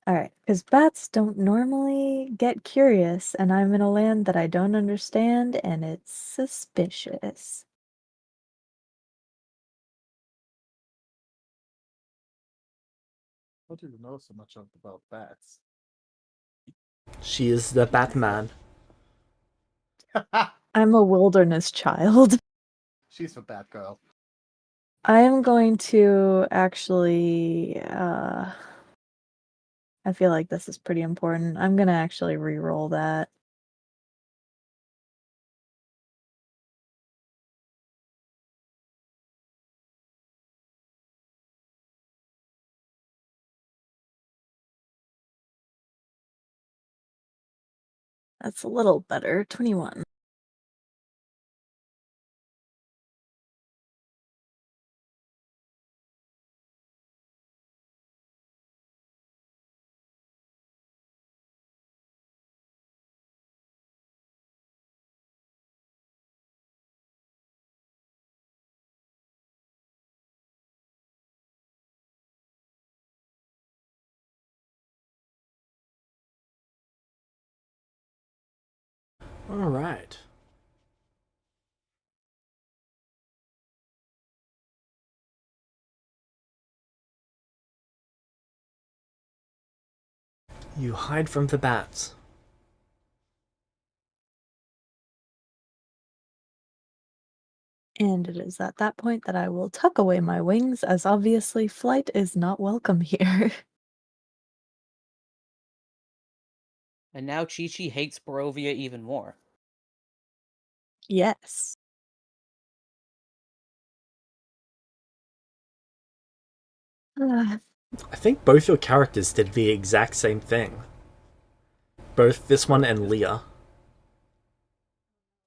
Alright, because bats don't normally get curious, and I'm in a land that I don't understand, and it's suspicious. How do you know so much about bats? She is the Batman. I'm a wilderness child. She's the bad girl. I am going to actually, I feel like this is pretty important. I'm gonna actually re-roll that. That's a little better. 21. Alright. You hide from the bats. And it is at that point that I will tuck away my wings, as obviously flight is not welcome here. And now Chi-Chi hates Barovia even more. Yes. Ah, I think both your characters did the exact same thing. Both this one and Leah.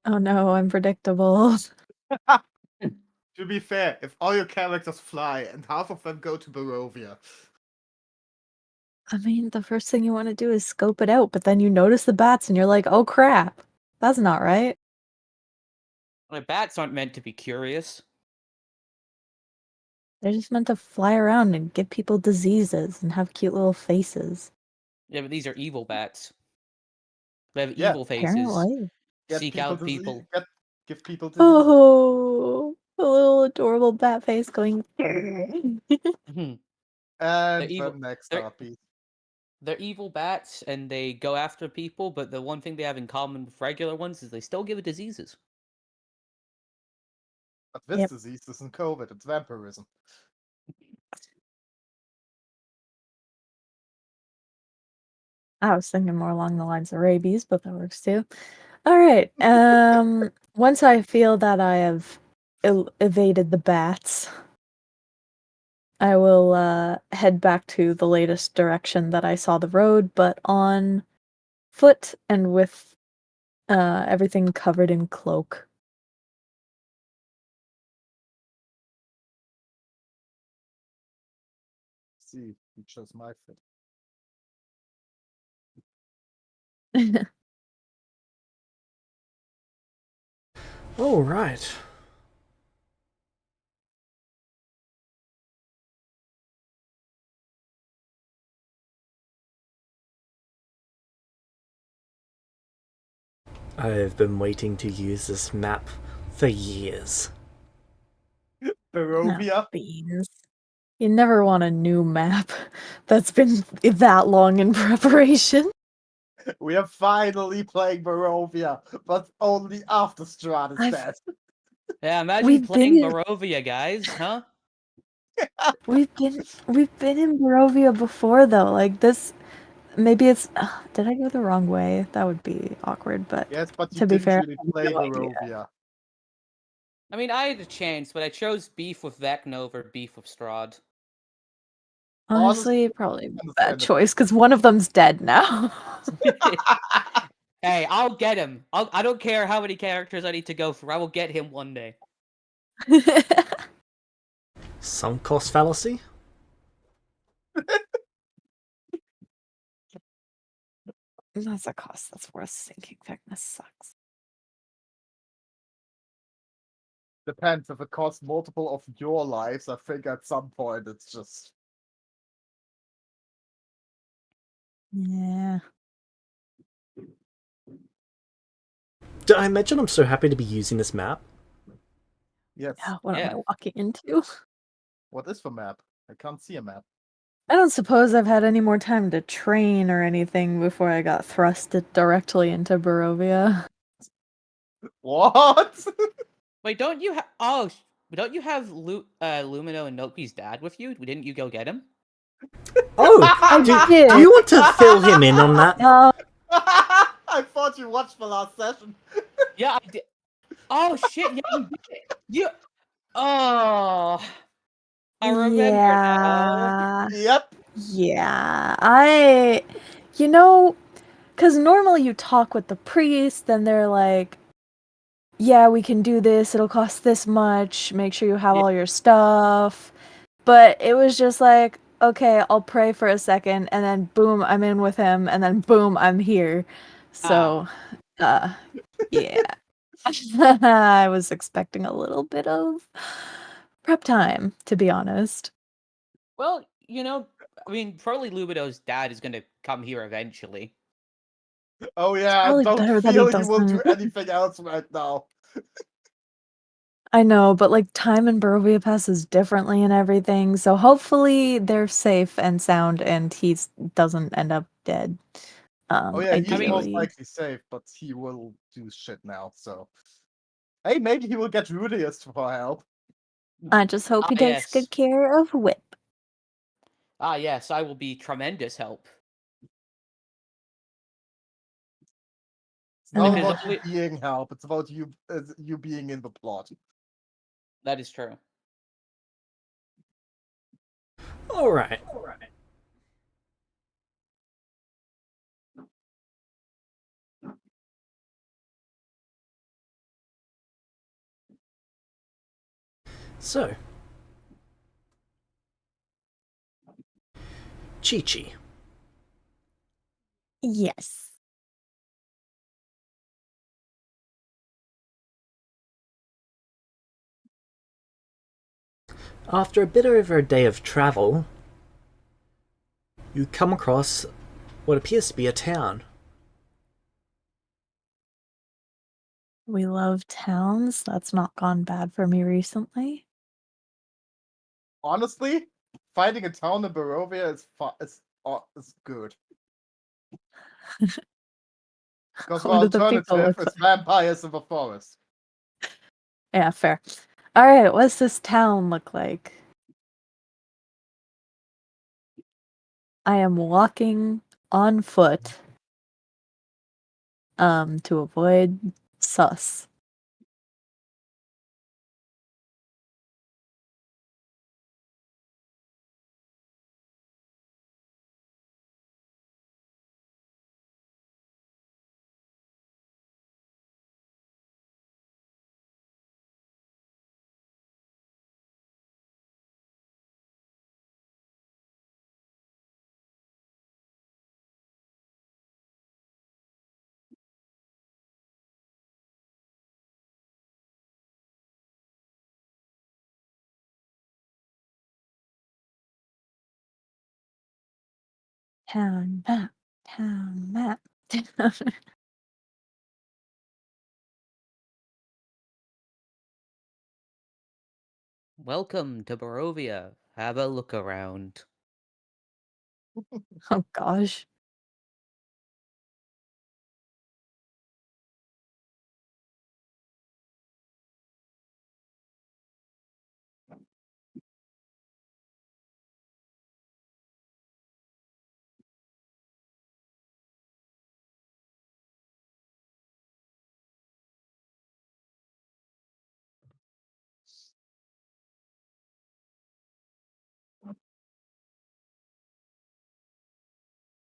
oh no, I'm predictable. To be fair, if all your characters fly and half of them go to Barovia, I mean, the first thing you want to do is scope it out, but then you notice the bats and you're like, oh crap, that's not right. The bats aren't meant to be curious. They're just meant to fly around and give people diseases and have cute little faces. Yeah, but these are evil bats. They have Yeah, evil faces. Apparently. get Seek people out disease, people. give people disease. Oh, a little adorable bat face going. Mhm. And They're evil. the next They're- harpies. They're evil bats, and they go after people, but the one thing they have in common with regular ones is they still give diseases. But this Yep. disease isn't COVID, it's vampirism. I was thinking more along the lines of rabies, but that works too. All right. Once I feel that I have evaded the bats, I will head back to the latest direction that I saw the road, but on foot and with everything covered in cloak. See, you chose my fit. All right. I've been waiting to use this map for years. Barovia. Beans. You never want a new map that's been that long in preparation. We are finally playing Barovia, but only after Strahd is I've- dead. Yeah, imagine We've playing been- Barovia, guys, huh? We've been in Barovia before though. Like this, maybe it's. Did I go the wrong way? That would be awkward. But Yes, but you to be didn't fair, really I have play no idea. Barovia. I mean, I had a chance, but I chose beef with Vecna over beef with Strahd. Honestly, Honestly, probably a bad understandable. choice because one of them's dead now. Hey, I'll get him. I don't care how many characters I need to go through. I will get him one day. Sunk cost fallacy? That's a cost that's worth sinking. Vecna sucks. Depends if it costs multiple of your lives. I think at some point it's just Yeah. Did I mention I'm so happy to be using this map? yes. What am Yeah. I walking into? What is the map? I can't see a map. I don't suppose I've had any more time to train or anything before I got thrusted directly into Barovia. What? Wait, don't you have? Don't you have Lumino and Noki's dad with you? Didn't you go get him? Oh, do did. you want to fill him in on that? No, I thought you watched the last session. Yeah, I did. Oh shit! Yeah, you did. You. Oh, I remember now. Yep. Yeah, because normally you talk with the priest, then they're like, yeah, we can do this, it'll cost this much, make sure you have Yeah. all your stuff. But it was just like, okay, I'll pray for a second, and then boom, I'm in with him, and then boom, I'm here. So, yeah. I was expecting a little bit of prep time, to be honest. Well, I mean, probably Lumino's dad is gonna come here eventually. Oh yeah, I probably don't better that he feel he will do doesn't. anything else right now. I know, but like time in Barovia passes differently and everything, so hopefully they're safe and sound and he doesn't end up dead. Oh yeah, he's most Ideally. likely safe, but he will do shit now, so. Hey, maybe he will get Rudius for help. I just hope he takes Yes. good care of Whip. Yes, I will be tremendous help. It's not Uh, about you being help, it's about you being in the plot. That is true. All right. So, Chi-Chi. Yes. After a bit over a day of travel, you come across what appears to be a town. We love towns. That's not gone bad for me recently. Honestly, fighting a town in Barovia is good. Because the What do the people alternative look is vampires in the forest. Yeah, fair. Alright, what's this town look like? I am walking on foot to avoid sus. Town map. Town map. Welcome to Barovia. Have a look around. Oh gosh.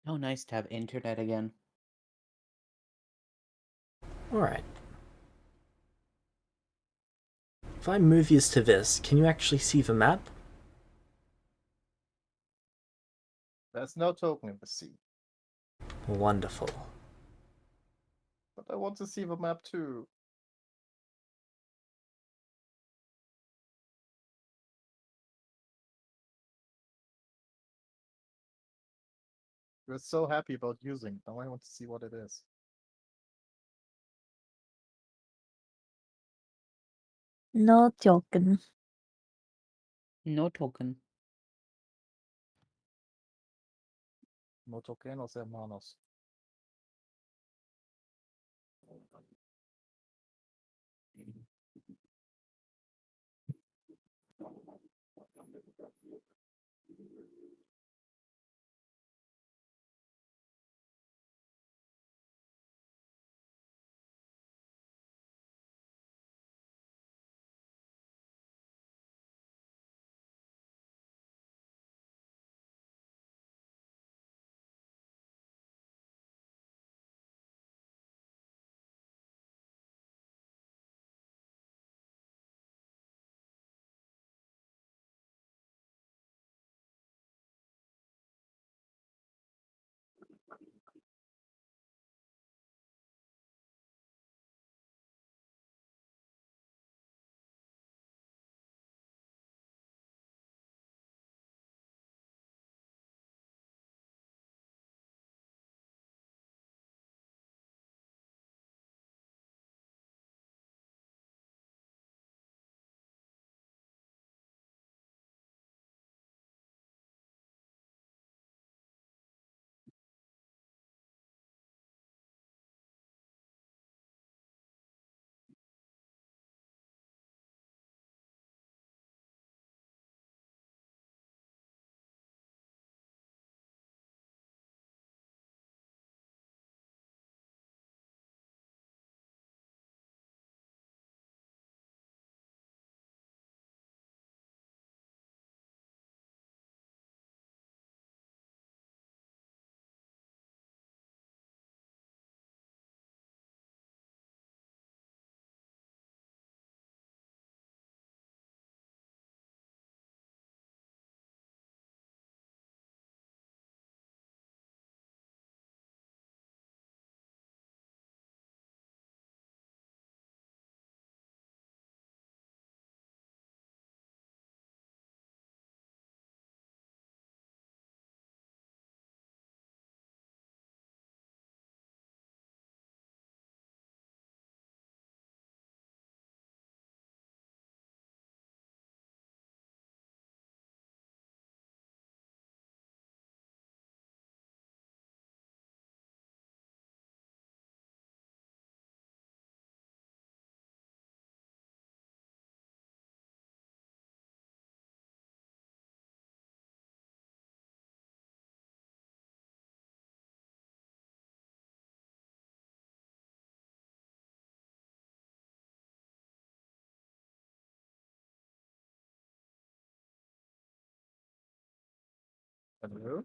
Oh, nice to have internet again. Alright. If I move you to this, can you actually see the map? There's no token in the sea, Wonderful. but I want to see the map too. We're so happy about using it. Now I want to see what it is. No token. No token. No tokenos hermanos. Hello?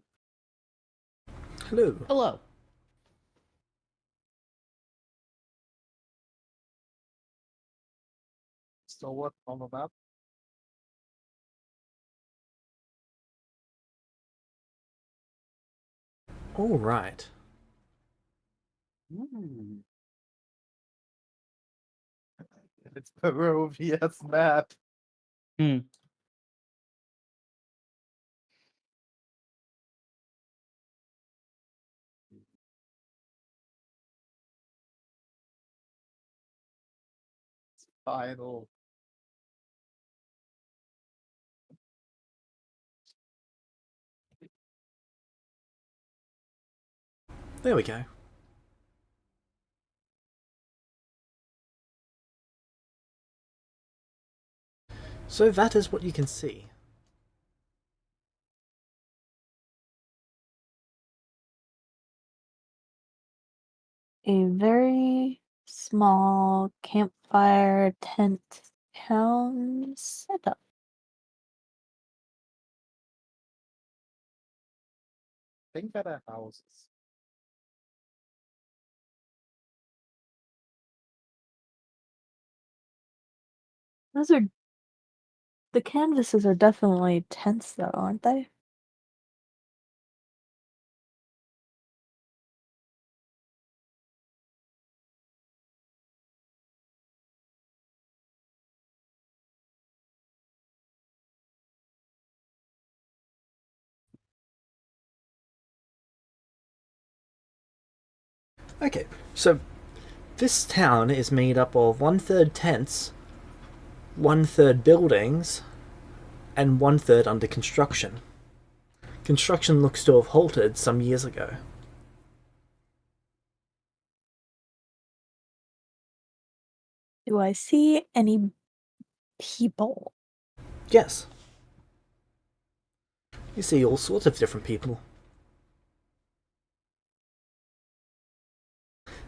Hello. Hello. Still working on the map? Alright. Ooh. It's Barovia's map. Hmm. Final. There we go. So that is what you can see. A very small campfire tent town setup. Think that are houses. Those are the canvases are definitely tents though, aren't they? Okay, so this town is made up of 1/3 tents, 1/3 buildings, and 1/3 under construction. Construction looks to have halted some years ago. Do I see any people? Yes. You see all sorts of different people.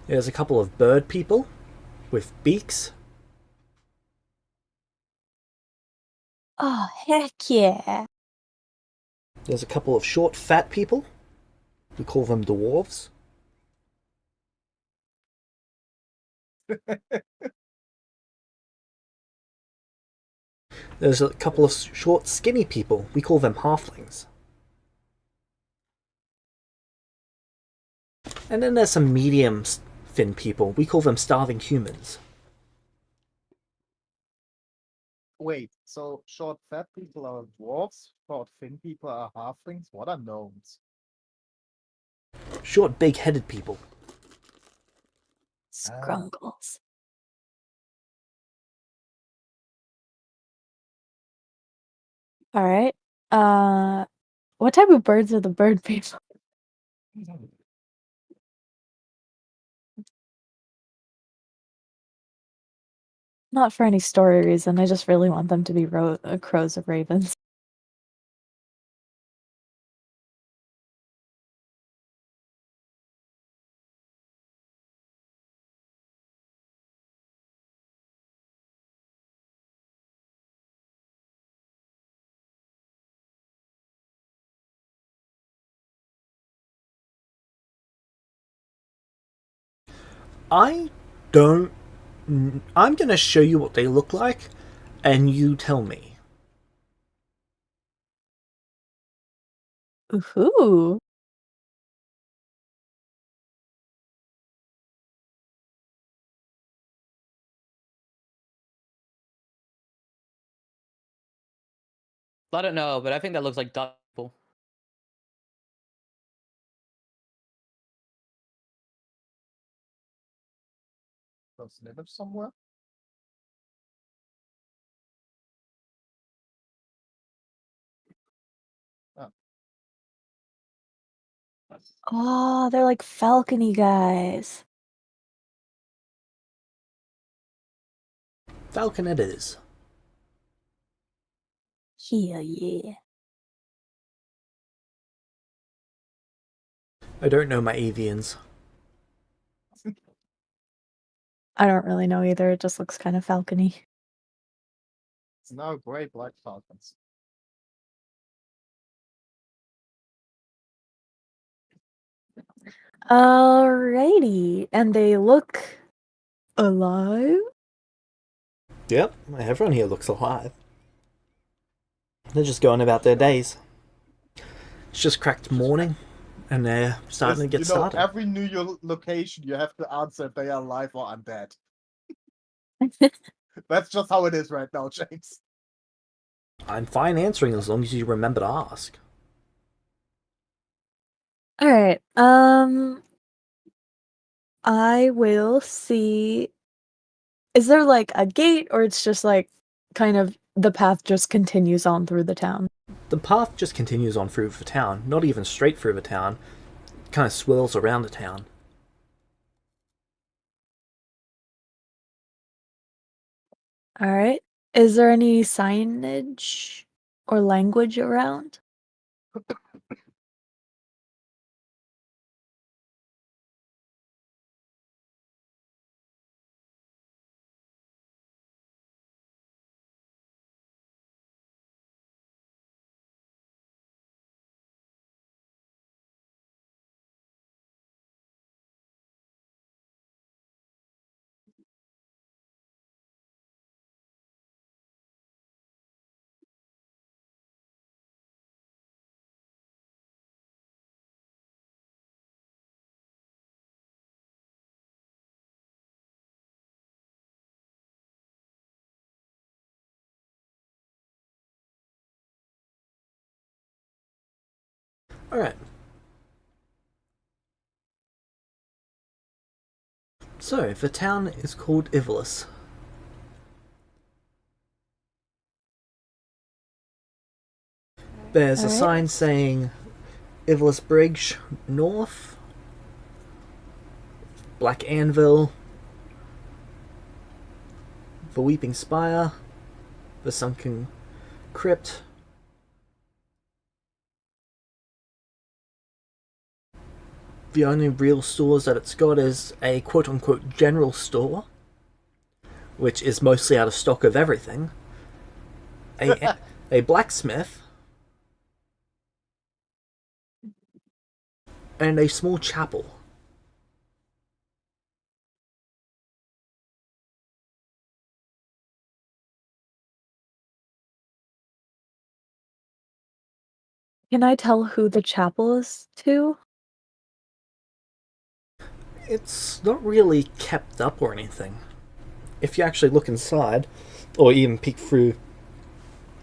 There's a couple of bird people with beaks. Oh, heck yeah. There's a couple of short, fat people. We call them dwarves. There's a couple of short, skinny people. We call them halflings. And then there's some medium thin people. We call them starving humans. Wait, so short fat people are dwarves, short thin people are halflings? What are gnomes? Short, big-headed people. Scrungles. All right. What type of birds are the bird people? Not for any story reason. I just really want them to be crows of ravens. I don't. I'm gonna show you what they look like, and you tell me. Ooh. I don't know, but I think that looks like duck people. Does it live somewhere? Oh, they're like falcony guys. Falcon it is. Hell yeah. I don't know my avians. I don't really know either. It just looks kind of falcony. It's now gray black falcons. Alrighty. And they look alive? Yep, everyone here looks alive. They're just going about their days. It's just cracked morning, and they're starting to get started. Every new location, you have to answer if they are alive or undead. That's just how it is right now, James. I'm fine answering as long as you remember to ask. Alright, I will see Is there like a gate, or it's just like kind of the path just continues on through the town? The path just continues on through the town, not even straight through the town. It kind of swirls around the town. All right. Is there any signage or language around? Alright. So, the town is called Ivolus. There's a Alright. sign saying Ivolus Bridge North, Black Anvil, the Weeping Spire, the Sunken Crypt. The only real stores that it's got is a quote-unquote general store, which is mostly out of stock of everything, a blacksmith, and a small chapel. Can I tell who the chapel is to? It's not really kept up or anything. If you actually look inside, or even peek through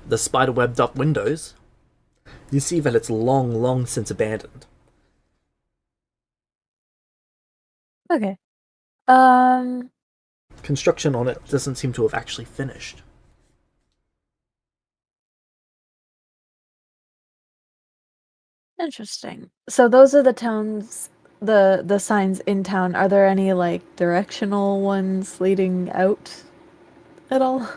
the spider-webbed up windows, you see that it's long since abandoned. Okay. Construction on it doesn't seem to have actually finished. Interesting. So those are the towns, the signs in town. Are there any like directional ones leading out at all?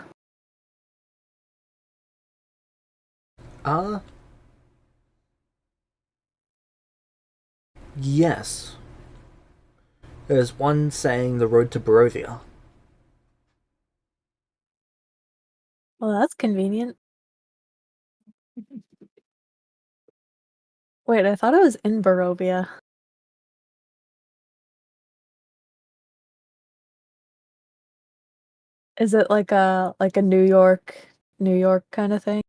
Yes. There's one saying the road to Barovia. Well, that's convenient. Wait, I thought it was in Barovia. Is it like a New York kind of thing?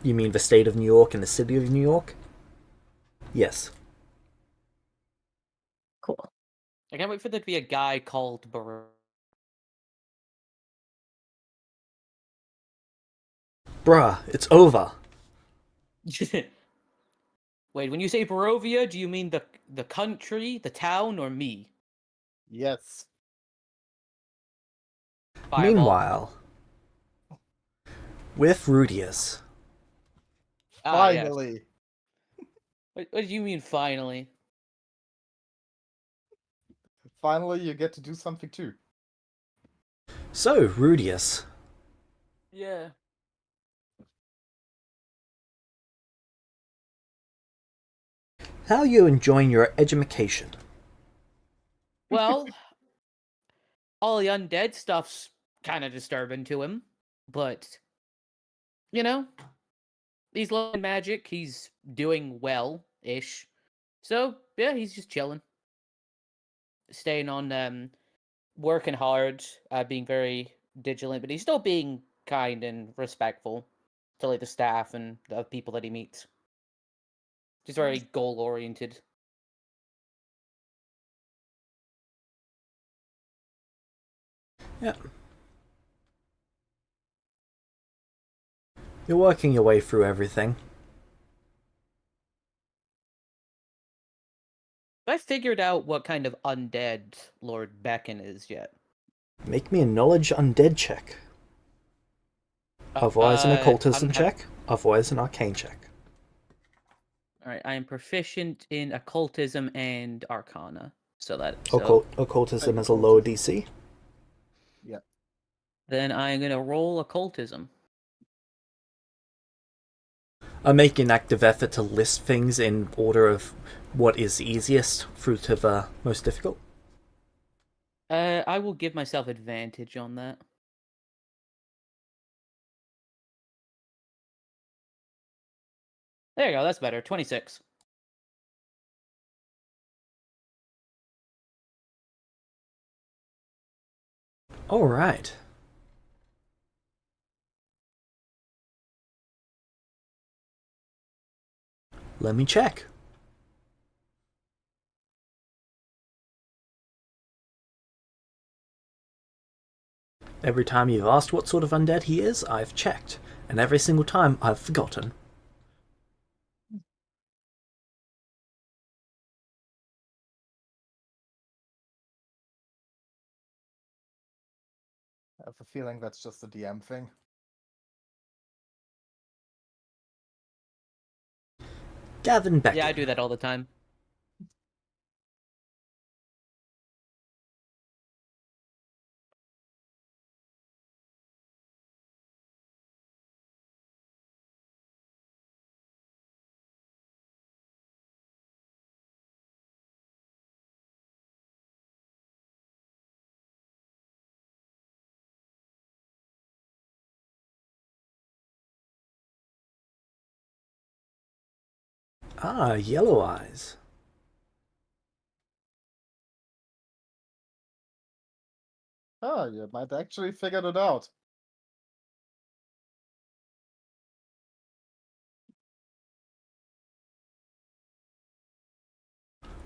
You mean the state of New York and the city of New York? Yes. Cool. I can't wait for there to be a guy called Bruh, it's over. Wait, when you say Barovia, do you mean the country, the town, or me? Yes. Fireball. Meanwhile, with Rudius, Ah, yes. Finally. What do you mean, finally? Finally, you get to do something too. so Rudius, Yeah. how are you enjoying your education? Well, all the undead stuff's kind of disturbing to him, but you know, he's learning magic. He's doing well-ish. So yeah, he's just chilling, staying on, working hard, being very vigilant, but he's still being kind and respectful to like the staff and the people that he meets. Just very goal-oriented. Yeah. You're working your way through everything. I figured out what kind of undead Lord Beckon is yet? Make me a knowledge undead check. Otherwise an occultism check. Otherwise an arcane check. Alright, I am proficient in occultism and arcana. So that Occultism is a lower DC. Yeah. then I'm gonna roll occultism. I'm making an active effort to list things in order of what is easiest through to the most difficult. I will give myself advantage on that. There you go, that's better. 26. Alright. Let me check. Every time you've asked what sort of undead he is, I've checked. And every single time, I've forgotten. I have a feeling that's just a DM thing. Gavin Beckett. Yeah, I do that all the time. Ah, Yellow Eyes. Oh, you might actually figured it out.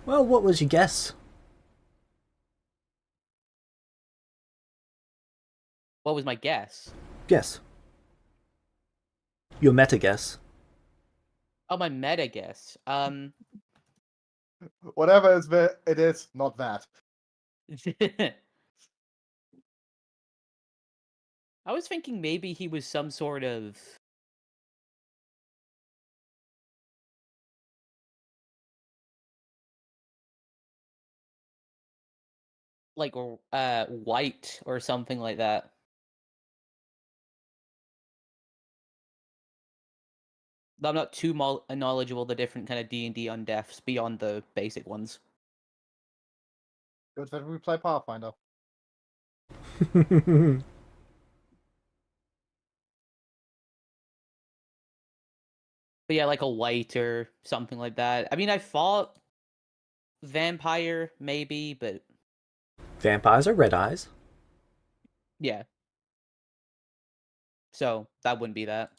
Well, what was your guess? What was my guess? Yes. Your meta guess. Oh, my meta guess. Whatever it is, not that. I was thinking maybe he was some sort of like white or something like that. I'm not too knowledgeable the different kind of D&D undeaths beyond the basic ones. Good that we play Pathfinder. But yeah, like a white or something like that. I mean, I fought vampire maybe, but Vampires are red eyes. yeah. So that wouldn't be that.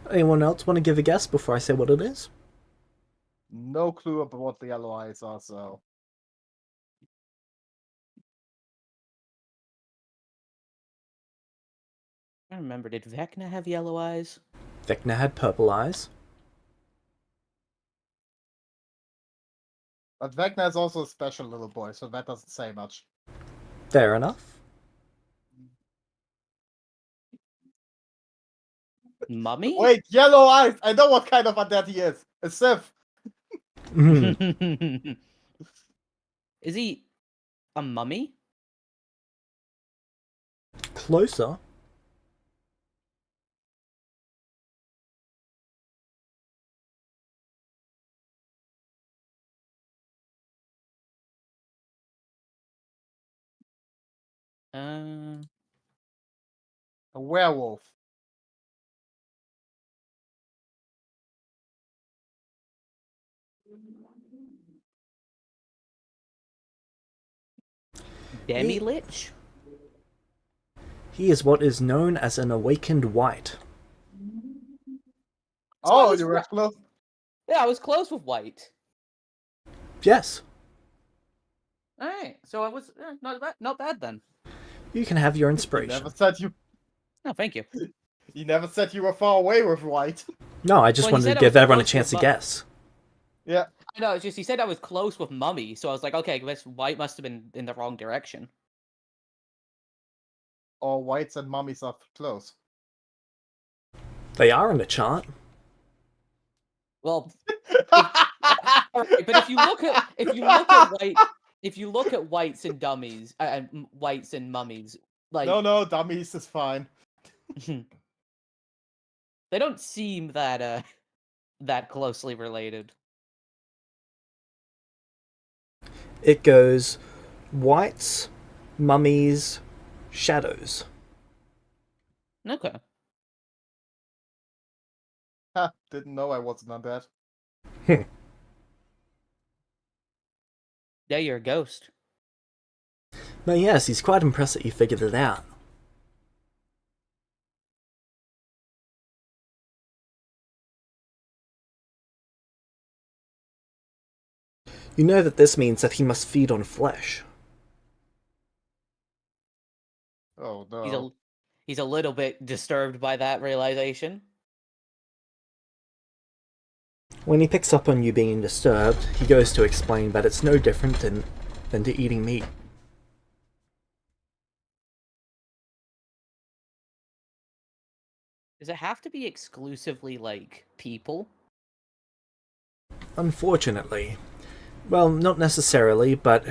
Anyone else want to give a guess before I say what it is? No clue about what the yellow eyes are, so. I don't remember. Did Vecna have yellow eyes? Vecna had purple eyes. But Vecna is also a special little boy, so that doesn't say much. Fair enough. Mummy? Wait, yellow eyes! I know what kind of undead he is! A Sith! Mhm. Is he a mummy? Closer. Uh, A werewolf. Demi-Lich? He is what is known as an awakened wight. Oh, was you were close. Yeah, I was close with white. Yes, Alright, so I was not bad then. you can have your You inspiration. never said you. Oh, thank you. You never said you were far away with white. No, I just Well, he wanted said to I was give everyone a close chance to with guess. Yeah. No, it's just he said I was close with Mummy, so I was like, okay, I guess White must have been in the wrong direction. Or whites and mummies are close. They are in the chart. Well, alright, but if you look at whites and dummies, whites and mummies, like No, dummies is fine. they don't seem that that closely related. It goes whites, mummies, shadows. Okay. Ha, didn't know I wasn't on that. Yeah, you're a ghost. But yes, he's quite impressed that you figured it out. You know that this means that he must feed on flesh. Oh no. He's a little bit disturbed by that realization. When he picks up on you being disturbed, he goes to explain that it's no different than to eating meat. Does it have to be exclusively like people? Unfortunately. Well, not necessarily, but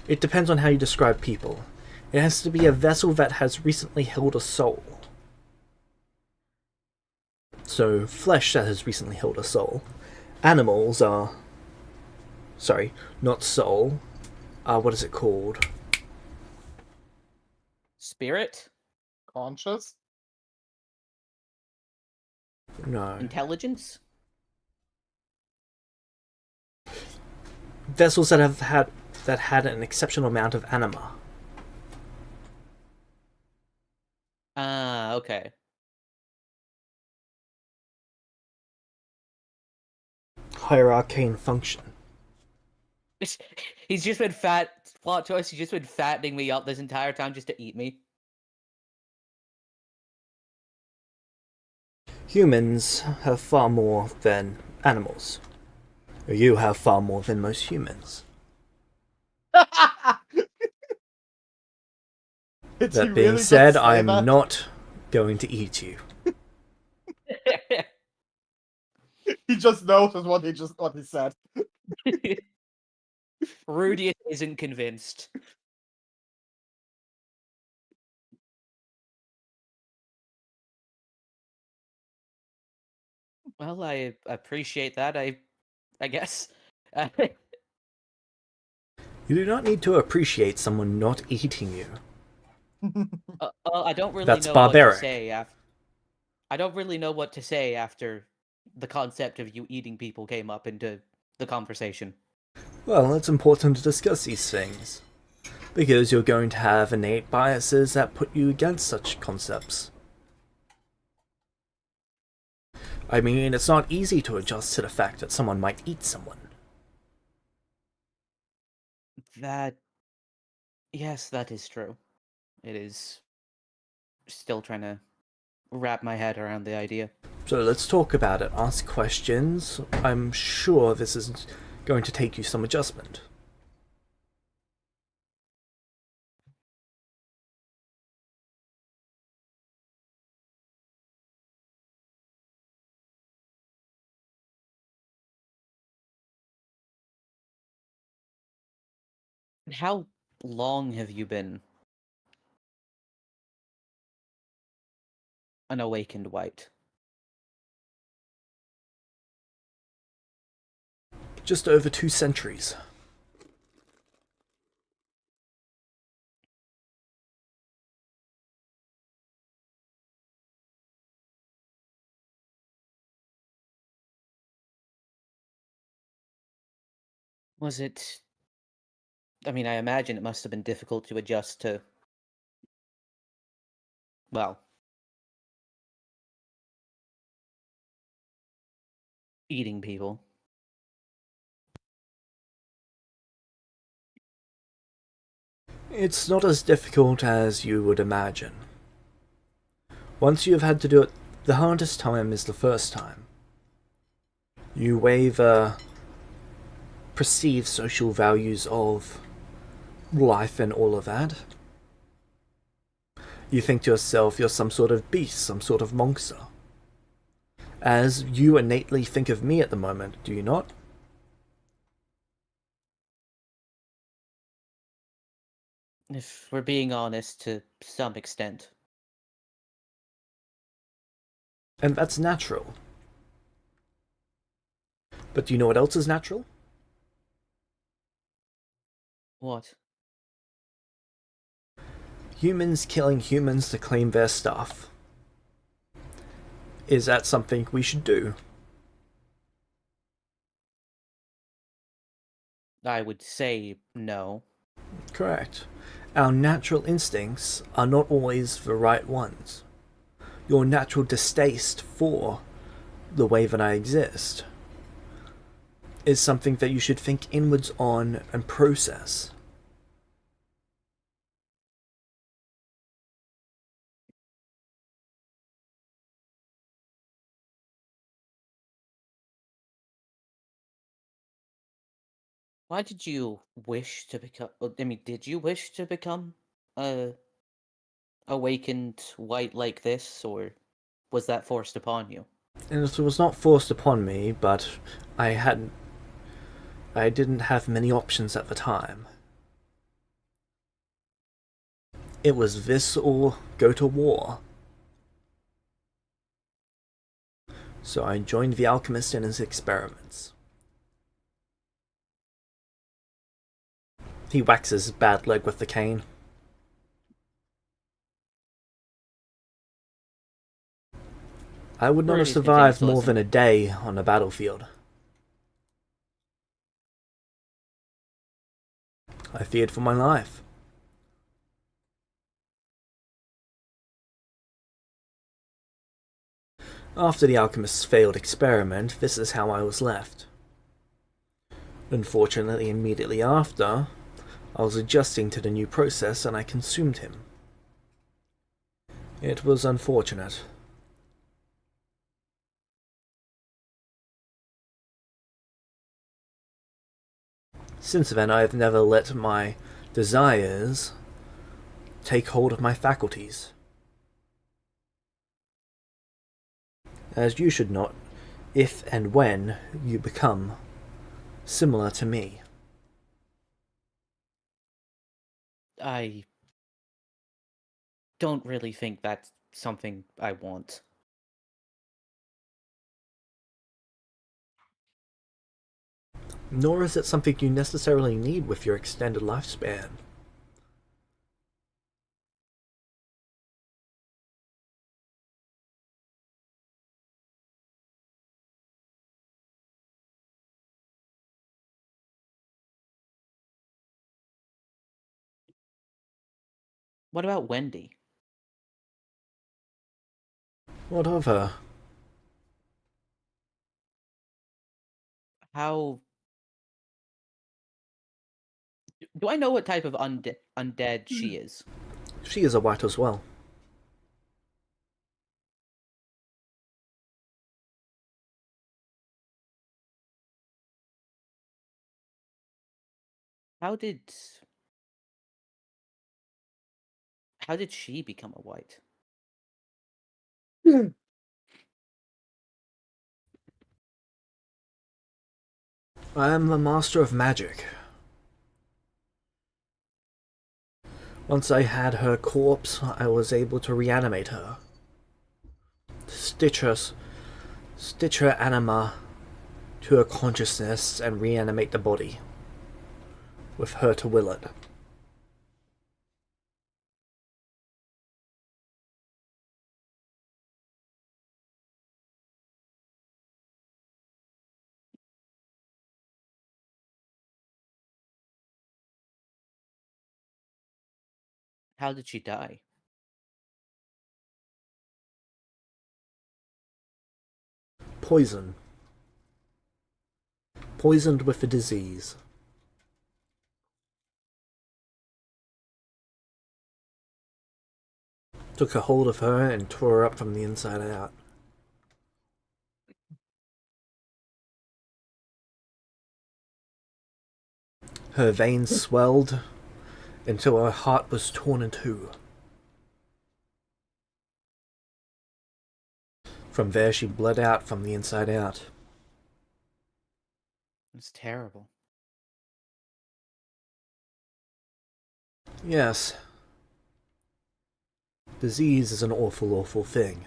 it depends on how you describe people. It has to be a vessel that has recently held a soul. So, flesh that has recently held a soul. Animals are... Sorry, not soul. What is it called? Spirit? Conscious? No. Intelligence? Vessels that had an exceptional amount of anima. Ah, okay. Hierarchane function. He's just been plot choice, he's just been fattening me up this entire time just to eat me. Humans have far more than animals. You have far more than most humans. Did That you being really just said, say I'm that? not going to eat you. He just noticed what he said. Rudy isn't convinced. Well, I appreciate that. I guess. You do not need to appreciate someone not eating you. I don't really That's know barbaric. what to say. I don't really know what to say after the concept of you eating people came up into the conversation. Well, it's important to discuss these things. Because you're going to have innate biases that put you against such concepts. I mean, it's not easy to adjust to the fact that someone might eat someone. Yes, that is true. It is still trying to wrap my head around the idea. So let's talk about it. Ask questions. I'm sure this is going to take you some adjustment. How long have you been an awakened white? Just over 2 centuries. Was it... I mean, I imagine it must have been difficult to adjust to... well... eating people. It's not as difficult as you would imagine. Once you have had to do it, the hardest time is the first time. You waive perceived social values of life and all of that. You think to yourself you're some sort of beast, some sort of monster. As you innately think of me at the moment, do you not? If we're being honest, to some extent. And that's natural. But do you know what else is natural? What? Humans killing humans to claim their stuff. Is that something we should do? I would say no. Correct. Our natural instincts are not always the right ones. Your natural distaste for the way that I exist is something that you should think inwards on and process. Why did you wish to become? I mean, did you wish to become a awakened white like this, or was that forced upon you? And it was not forced upon me, but I didn't have many options at the time. It was this or go to war. So I joined the alchemist in his experiments. He waxes his bad leg with the cane. I would not have Please survived continue to more listen. than a day on a battlefield. I feared for my life. After the alchemist's failed experiment, this is how I was left. Unfortunately, immediately after, I was adjusting to the new process and I consumed him. It was unfortunate. Since then, I have never let my desires take hold of my faculties. As you should not, if and when you become similar to me. I don't really think that's something I want. Nor is it something you necessarily need with your extended lifespan. What about Wendy? What of her? How do I know what type of undead she is? She is a white as well. How did how did she become a white? I am a master of magic. Once I had her corpse, I was able to reanimate her. Stitch her anima to her consciousness and reanimate the body, with her to will it. How did she die? Poison. Poisoned with a disease. took a hold of her and tore her up from the inside out. Her veins swelled until her heart was torn in two. From there, she bled out from the inside out. It's terrible. Yes. Disease is an awful, awful thing.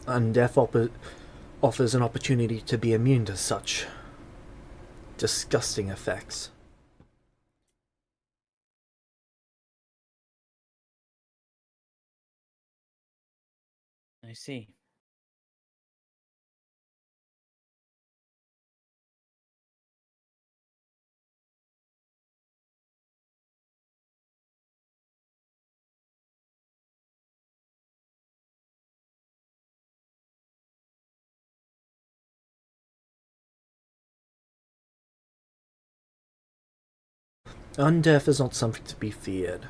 Undeath offers an opportunity to be immune to such disgusting effects. I see. Undeath is not something to be feared.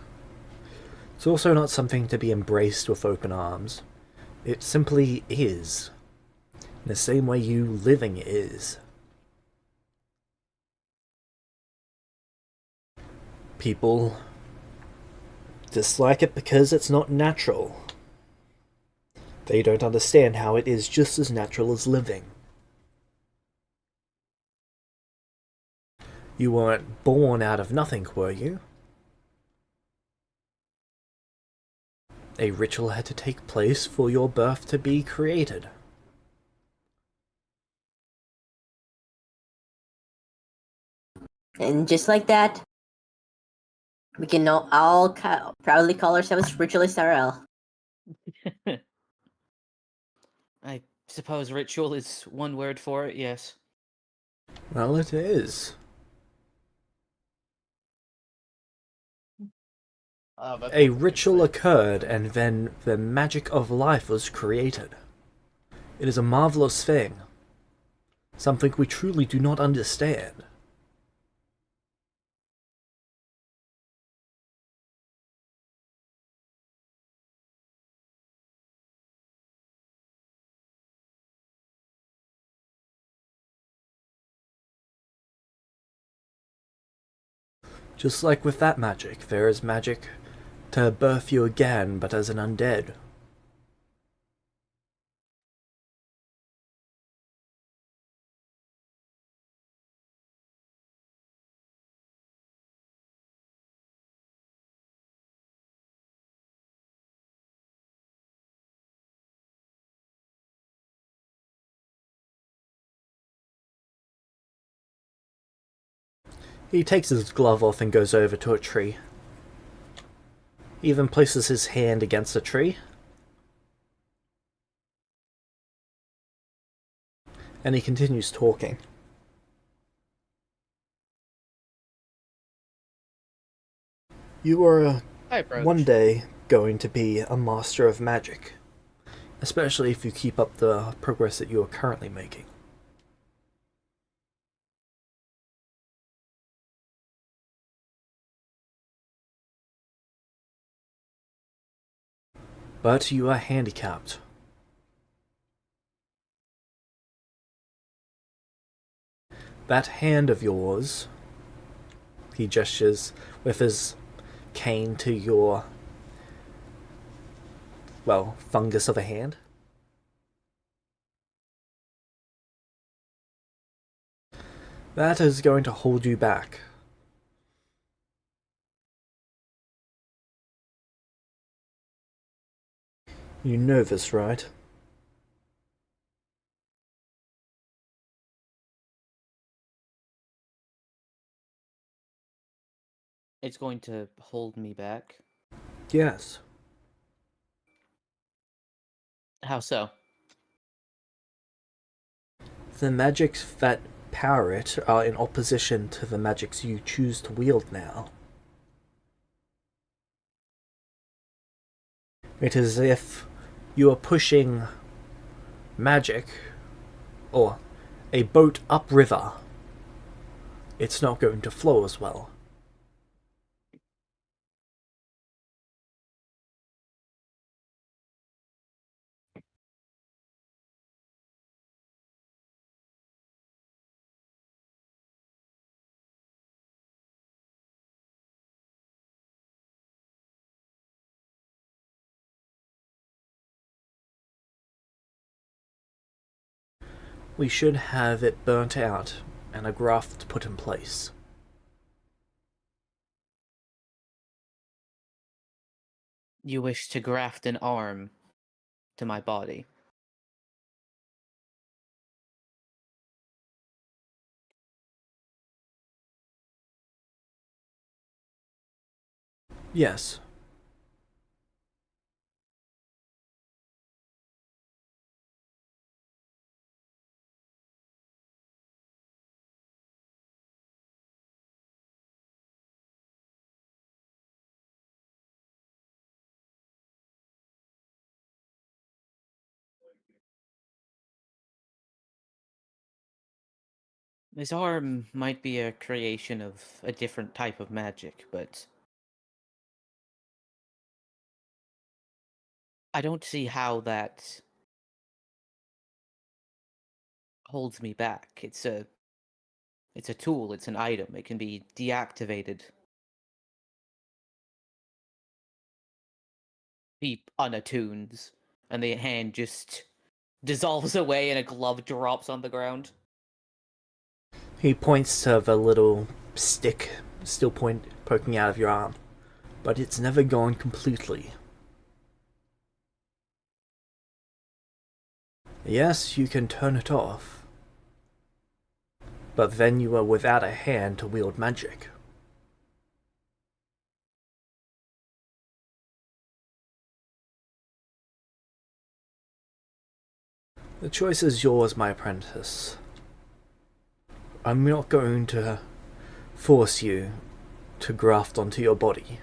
It's also not something to be embraced with open arms. It simply is. In the same way you living is. People dislike it because it's not natural. They don't understand how it is just as natural as living. You weren't born out of nothing, were you? A ritual had to take place for your birth to be created. And just like that, we can all proudly call ourselves Ritualist RL. I suppose ritual is one word for it, yes. Well, it is. A ritual occurred, and then the magic of life was created. It is a marvelous thing. Something we truly do not understand. Just like with that magic, there is magic to birth you again, but as an undead. He takes his glove off and goes over to a tree. He even places his hand against a tree. And he continues talking. You are one day going to be a master of magic, especially if you keep up the progress that you are currently making. But you are handicapped. That hand of yours, he gestures with his cane to your, well, fungus of a hand. That is going to hold you back. You know this, right? It's going to hold me back. Yes. How so? The magics that power it are in opposition to the magics you choose to wield now. It is as if you are pushing magic, or a boat upriver, it's not going to flow as well. We should have it burnt out and a graft put in place. You wish to graft an arm to my body. Yes. This arm might be a creation of a different type of magic, but I don't see how that holds me back. It's a tool, it's an item. It can be deactivated. Be unattuned, and the hand just dissolves away and a glove drops on the ground. He points to the little stick still poking out of your arm, but it's never gone completely. Yes, you can turn it off, but then you are without a hand to wield magic. The choice is yours, my apprentice. I'm not going to force you to graft onto your body.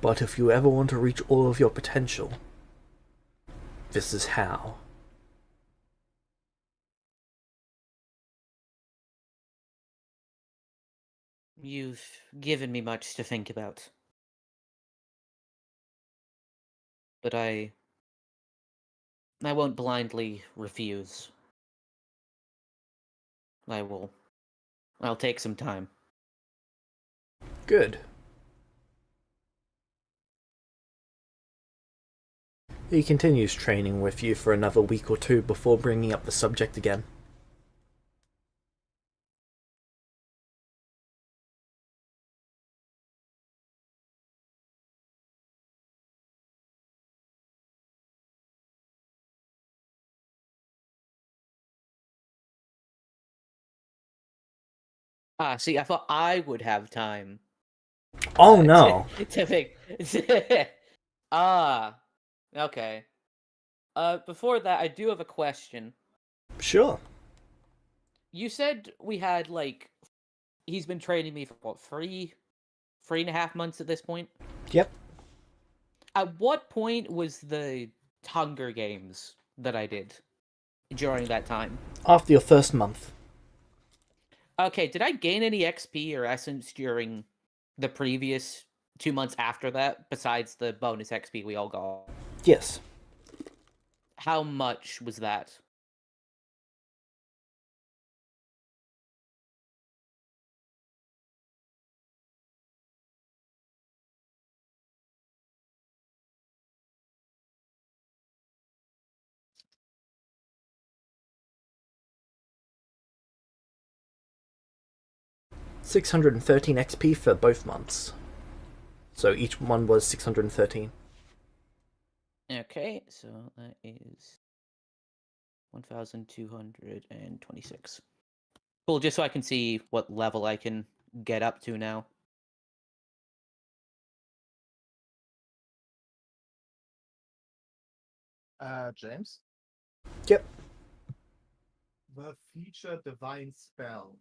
But if you ever want to reach all of your potential, this is how. You've given me much to think about. But I won't blindly refuse. I'll take some time. Good. He continues training with you for another week or two before bringing up the subject again. See, I thought I would have time. Oh no! To make. Okay. Before that, I do have a question. Sure. You said we had he's been training me for what, 3.5 months at this point? Yep. At what point was the Hunger Games that I did during that time? After your first month. Okay, did I gain any XP or essence during the previous 2 months after that, besides the bonus XP we all got? Yes. How much was that? $613 XP for both months. So each one was 613. Okay, so that is 1,226. Cool, just so I can see what level I can get up to now. James? Yep. The feature Divine Spell.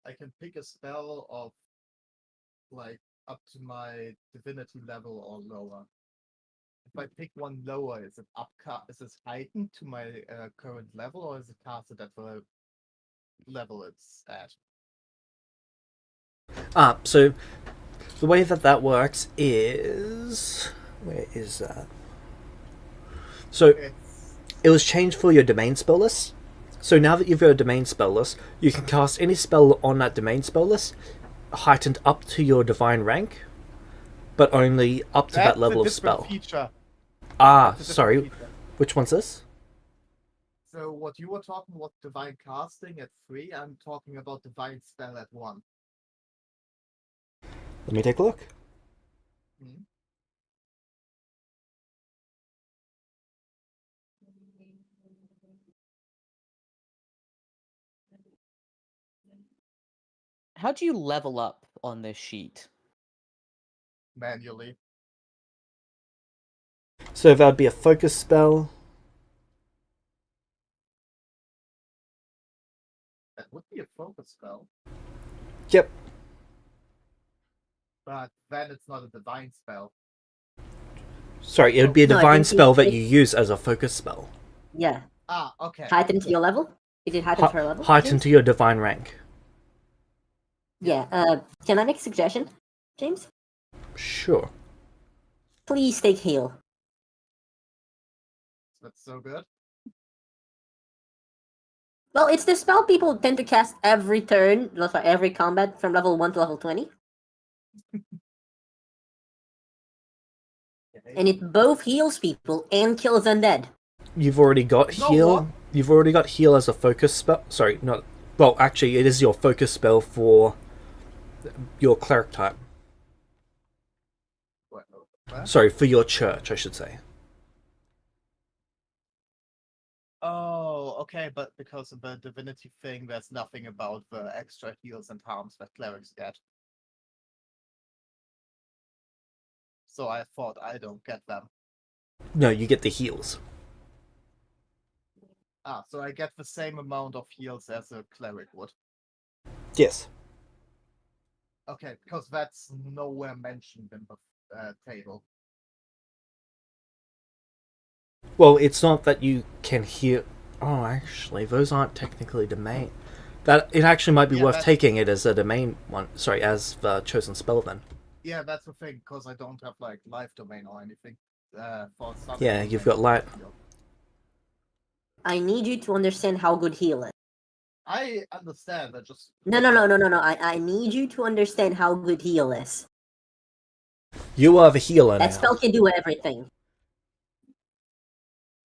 I can pick a spell of up to my divinity level or lower. if I pick one lower, is it is it heightened to my current level, or is it casted at the level it's at? So the way that works is, where is that? So It's it was changed for your domain spell list. So now that you've got a domain spell list, you can cast any spell on that domain spell list, heightened up to your divine rank, but only up to that's that level a of different spell. feature. Ah, That's a different sorry. feature. Which one's this? So what you were talking about divine casting at 3, I'm talking about divine spell at 1. Let me take a look. Hmm? How do you level up on this sheet? Manually. So that would be a focus spell. That would be a focus spell, Yep. but then it's not a divine spell. Sorry, it would be a No, I divine think spell that it- you use as a focus spell. Yeah. Ah, okay. Heightened to your level? Is it heightened to her level? Heightened James? to your divine rank. Yeah. Can I make a suggestion, James? Sure. Please take heal. That's so good. Well, it's the spell people tend to cast every turn, sorry, every combat from level 1 to level 20. Okay. And it both heals people and kills undead. You've already got You know heal. what? You've already got heal as a focus spell. Sorry, not. Well, actually, it is your focus spell for your cleric type. What? Sorry, for your church, I should say. Oh, okay, but because of the divinity thing, there's nothing about the extra heals and harms that clerics get. So I thought I don't get them. No, you get the heals. Ah, so I get the same amount of heals as a cleric would. Yes. Okay, because that's nowhere mentioned in the table. Well, it's not that you can heal. Oh, actually, those aren't technically domain. That it actually might be Yeah, worth that's- taking it as a domain one. Sorry, as the chosen spell then. Yeah, that's the thing, because I don't have like life domain or anything. For some Yeah, you've got light. I need you to understand how good heal is. I understand. I just No. I need you to understand how good heal is. You are the healer That now. spell can do everything.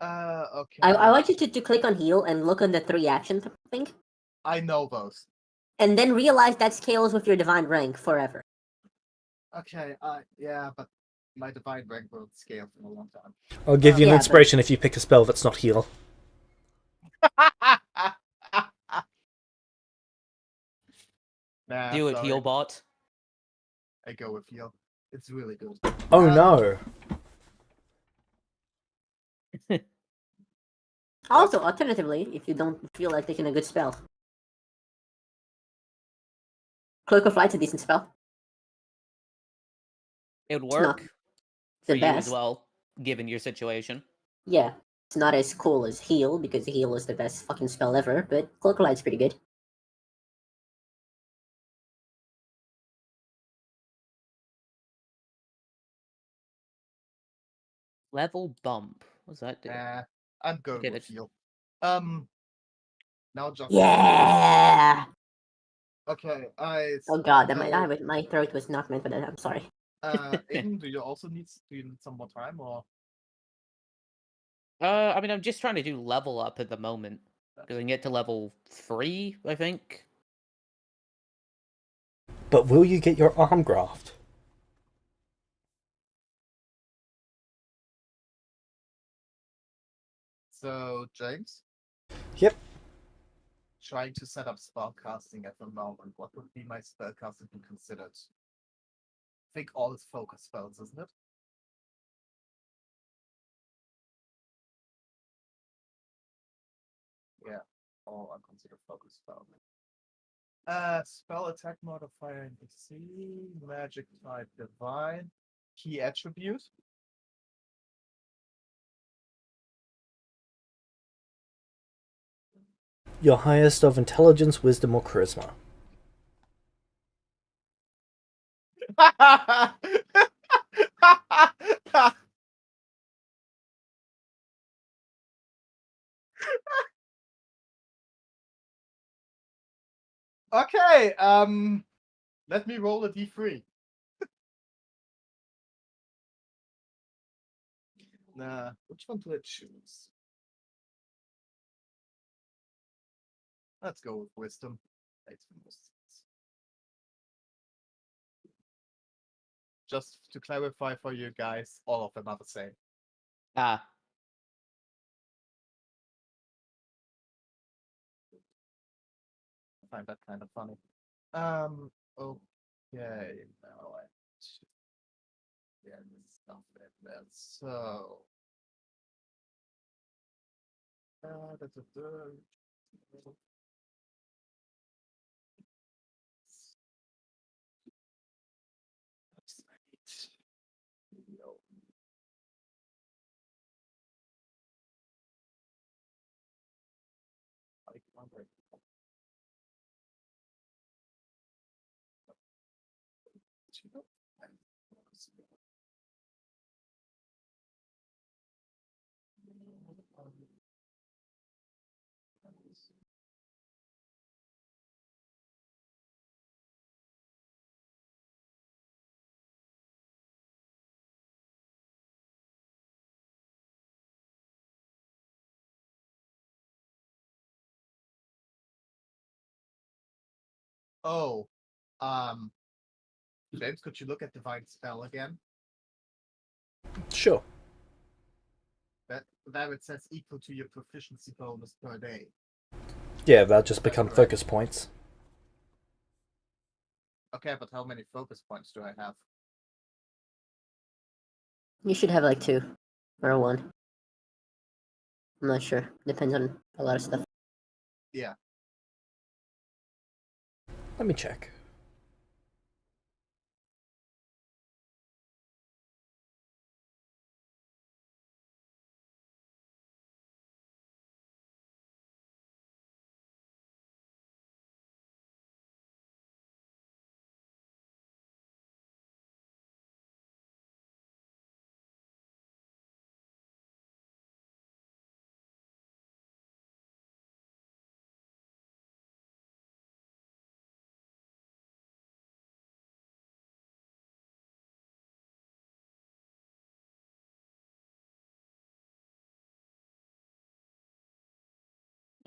Okay. I want you to click on heal and look on the 3 action thing. I know those. And then realize that scales with your divine rank forever. Okay. Yeah, but my divine rank will scale for a long time. I'll give you an Yeah, but- inspiration if you pick a spell that's not heal. Nah, Do it, sorry. Healbot. I go with heal. It's really good. Oh no. Also, alternatively, if you don't feel like taking a good spell, Cloak of Light's a decent spell. It would It's not work the for you as best. well, given your situation. Yeah, it's not as cool as heal because heal is the best fucking spell ever, but Cloak of Light's pretty good. Level bump. What's that do? I'm good Okay, with that's- heal. Now just Yeah. Okay. Oh god, so, my throat was not meant for that. I'm sorry. Aiden, do you need some more time or? I mean, I'm just trying to do level up at the moment. Because I can get to level 3, I think. But will you get your arm graft? So James, Yep. trying to set up spellcasting at the moment. What would be my spellcasting be considered? I think all is focus spells, isn't it? Yeah, all are considered focus spells. Spell attack modifier NPC, magic type divine, key attribute. Your highest of intelligence, wisdom, or charisma. Okay, let me roll a d3. Nah, which one do I choose? Let's go with wisdom. Makes the most sense. Just to clarify for you guys, all of them are the same. Ah, I find that kind of funny. Okay, now I should get this stuff in there. So, da, da, da. No. Like, wondering. Oh, um, James, could you look at Divine Spell again? Sure. That there it says equal to your proficiency bonus per day. Yeah, that'll just become correct? focus points. Okay, but how many focus points do I have? You should have like 2 or 1. I'm not sure. Depends on a lot of stuff. Yeah. Let me check.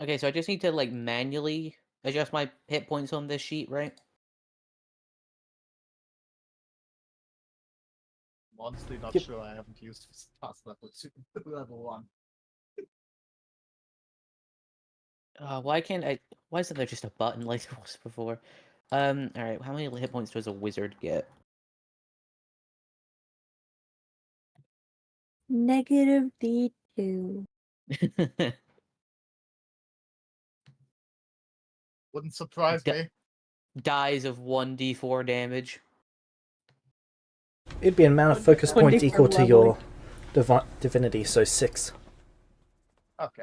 okay. So I just need to like manually adjust my hit points on this sheet, right? I'm honestly not Yep. sure. I haven't used this past level 2, level 1. Why can't I? Why isn't there just a button like there was before? All right. How many hit points does a wizard get? Negative D2. Wouldn't surprise D- me. Dies of 1d4 damage. It'd be an amount of focus When points they equal come to your divinity, so 6. Okay.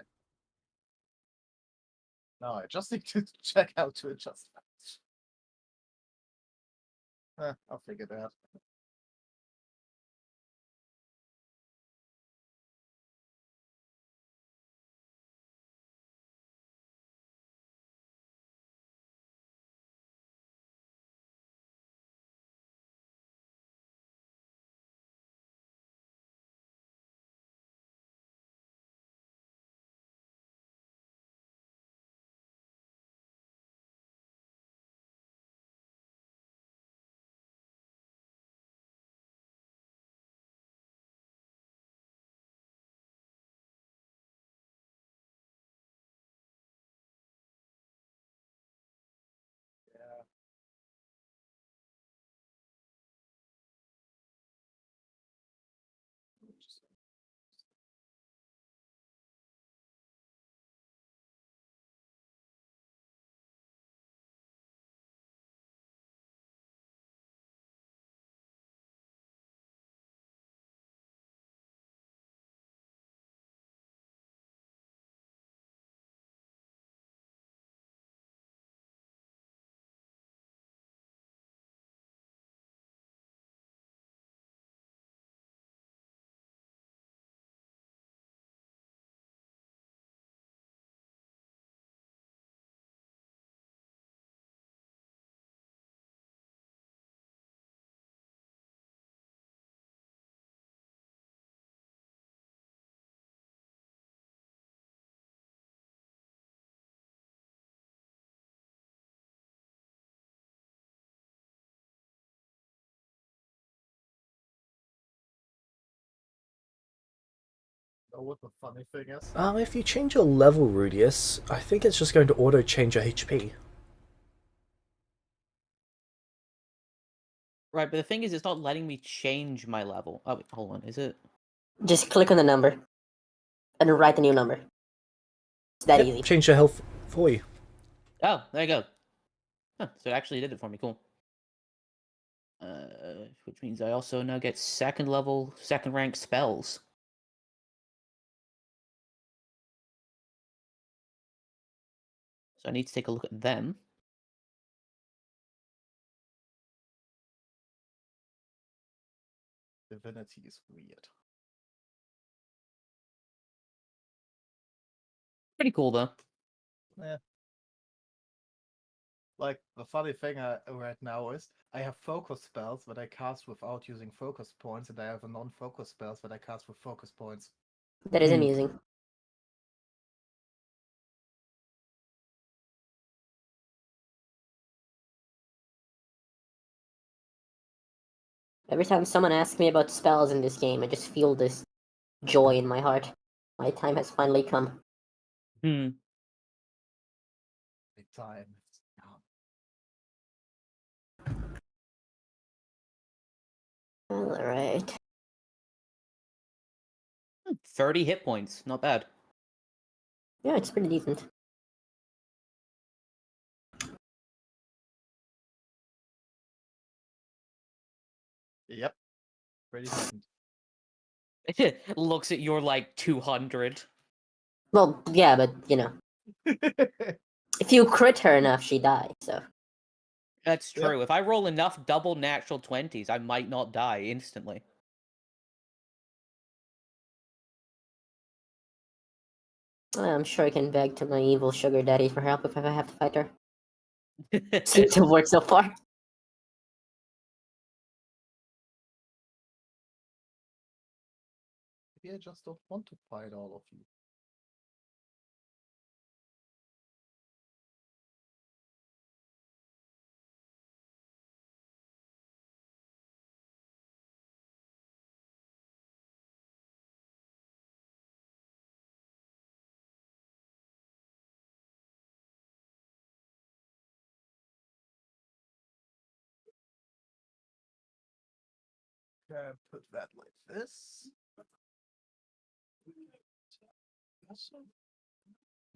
No, I just need to check how to adjust that. I'll figure that out. Oh, what the funny thing is? If you change your level, Rudius, I think it's just going to auto-change your HP. Right, but the thing is, it's not letting me change my level. Oh, wait, hold on, is it? Just click on the number and write the new number. It's that easy. Change your health for you. Oh, there you go. Huh, so it actually did it for me, cool. Which means I also now get second rank spells. So I need to take a look at them. Divinity is weird. Pretty cool, though. Yeah. Like, the funny thing right now is, I have focus spells that I cast without using focus points, and I have a non-focus spells that I cast with focus points. That is amusing. Every time someone asks me about spells in this game, I just feel this joy in my heart. My time has finally come. Hmm. Big time. Alright. 30 hit points, not bad. Yeah, it's pretty decent. Yep. Pretty decent. It looks at your, like, 200. Well, yeah, but, you know. If you crit her enough, she dies, so. That's Yep. true. If I roll enough double natural 20s, I might not die instantly. I'm sure I can beg to my evil sugar daddy for help if I have to fight her. Seems to work so far. Maybe I just don't want to fight all of you. Okay, put that like this. Yeah.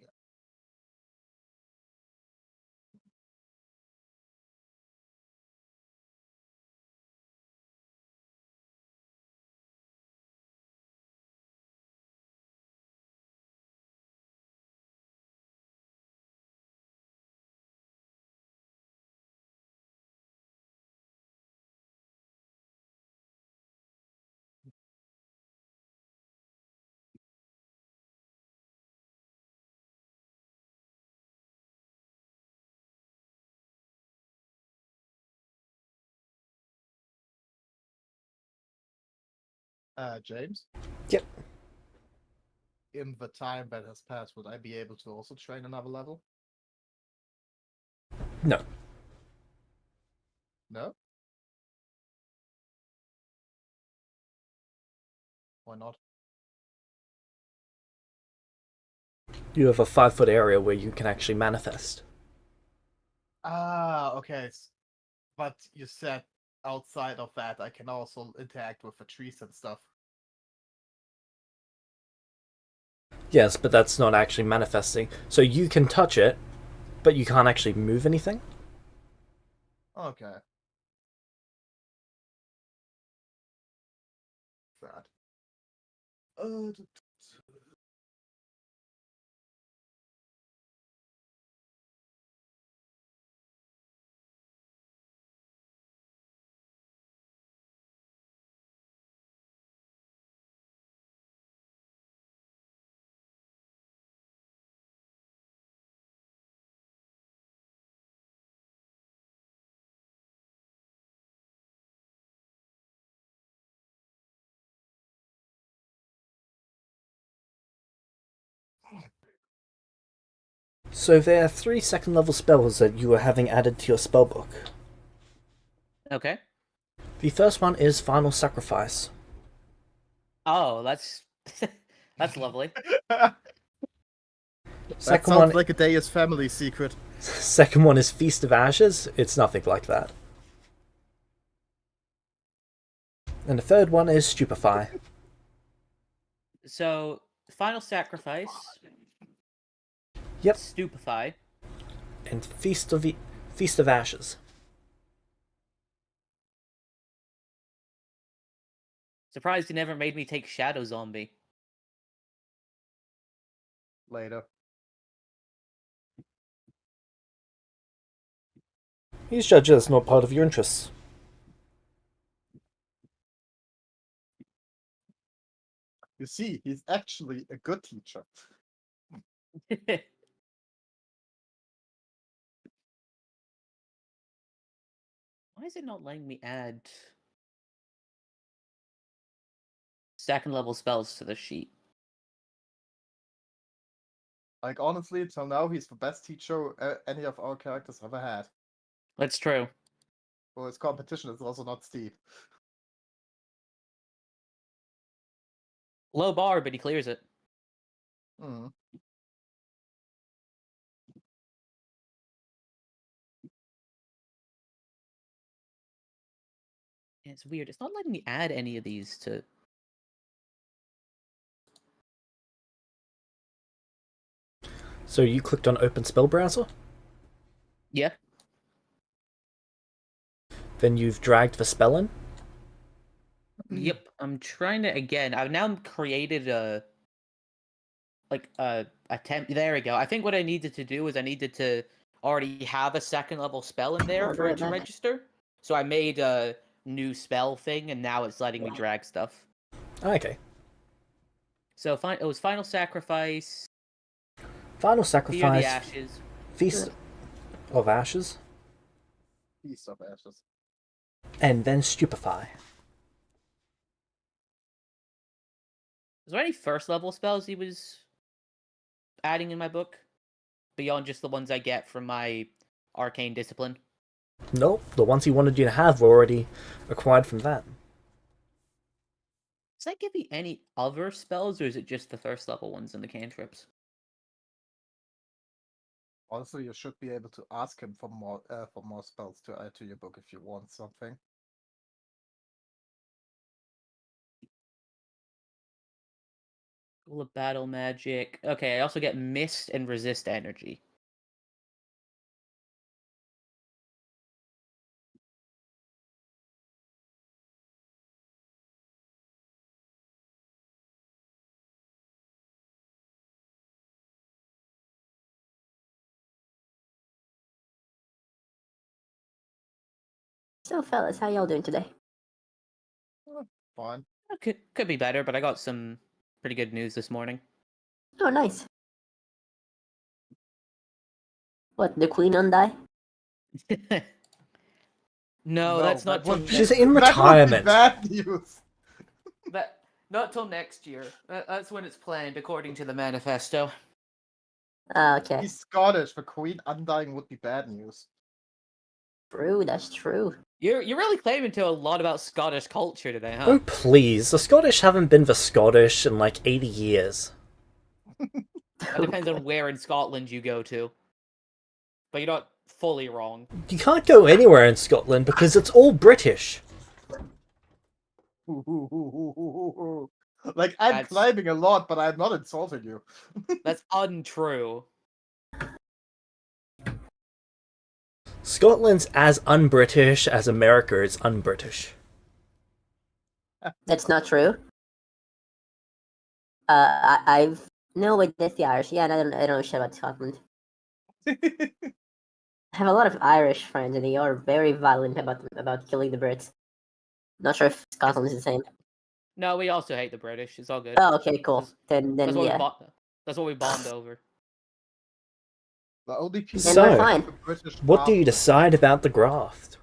James? Yep. In the time that has passed, would I be able to also train another level? No. No? Why not? You have a 5-foot area where you can actually manifest. Ah, okay. But you said outside of that, I can also interact with the trees and stuff. Yes, but that's not actually manifesting. So you can touch it, but you can't actually move anything? Okay. Sad. So there are 3 second level spells that you are having added to your spellbook. Okay. The first one is Final Sacrifice. Oh, that's That's lovely. That Second sounds one, like a Deus family secret. second one is Feast of Ashes. It's nothing like that. And the third one is Stupefy. So, Final Sacrifice. Yep. Stupefy. And Feast of Ashes. Surprised you never made me take Shadow Zombie. Later. He's judged as not part of your interests. You see, he's actually a good teacher. Why is it not letting me add second level spells to the sheet? Like, honestly, till now, he's the best teacher any of our characters ever had. That's true. Well, his competition is also not steep. Low bar, but he clears it. Hmm. It's weird. It's not letting me add any of these to. So you clicked on Open Spell Browser? Yeah. Then you've dragged the spell in? Yep. I'm trying to again. I've now created a attempt. There we go. I think what I needed to do is I needed to already have a second level spell in there for it to register. So I made a new spell thing, and now it's letting me drag stuff. Okay. So it was Final Sacrifice, Final Fear the Sacrifice, Ashes. Feast of Ashes, Feast of Ashes. and then Stupefy. Was there any first level spells he was adding in my book? Beyond just the ones I get from my arcane discipline? Nope, the ones he wanted you to have were already acquired from that. Does that give me any other spells, or is it just the first level ones and the cantrips? Also, you should be able to ask him for more spells to add to your book if you want something. School of Battle Magic. Okay, I also get Mist and Resist Energy. So, fellas, how y'all doing today? Fine. Could be better, but I got some pretty good news this morning. Oh, nice. What, the queen undie? No, that's not till would be- She's in that would be retirement. bad news. not till next year. That's when it's planned, according to the manifesto. Okay. He's Scottish. The Queen undying would be bad news. True, that's true. You're really claiming to a lot about Scottish culture today, huh? Oh please, the Scottish haven't been the Scottish in like 80 years. That depends on where in Scotland you go to. But you're not fully wrong. You can't go anywhere in Scotland because it's all British. Like, I'm That's- climbing a lot, but I'm not insulting you. That's untrue. Scotland's as un-British as America is un-British. That's not true. I've no with the Irish. Yeah, and I don't know shit about Scotland. I have a lot of Irish friends, and they are very violent about killing the Brits. Not sure if Scotland is the same. No, we also hate the British. It's all good. Oh, okay, cool. Then That's what yeah. that's what we bond over. The only people So, we're fine. the British What do you army- decide about the graft?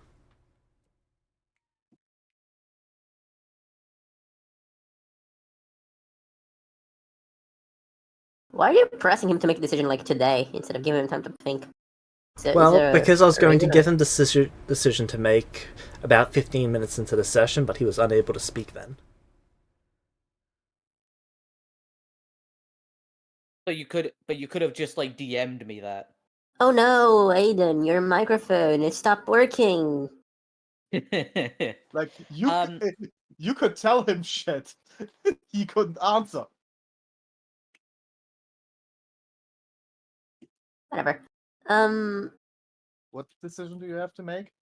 Why are you pressing him to make a decision like today instead of giving him time to think? Is Well, there because I was a going to reason, give or- him the decision to make about 15 minutes into the session, but he was unable to speak then. But you could have just like DM'd me that. Oh no, Aiden, your microphone, it stopped working. Like you, Um, you could tell him shit. He couldn't answer. Whatever. What decision do you have to make?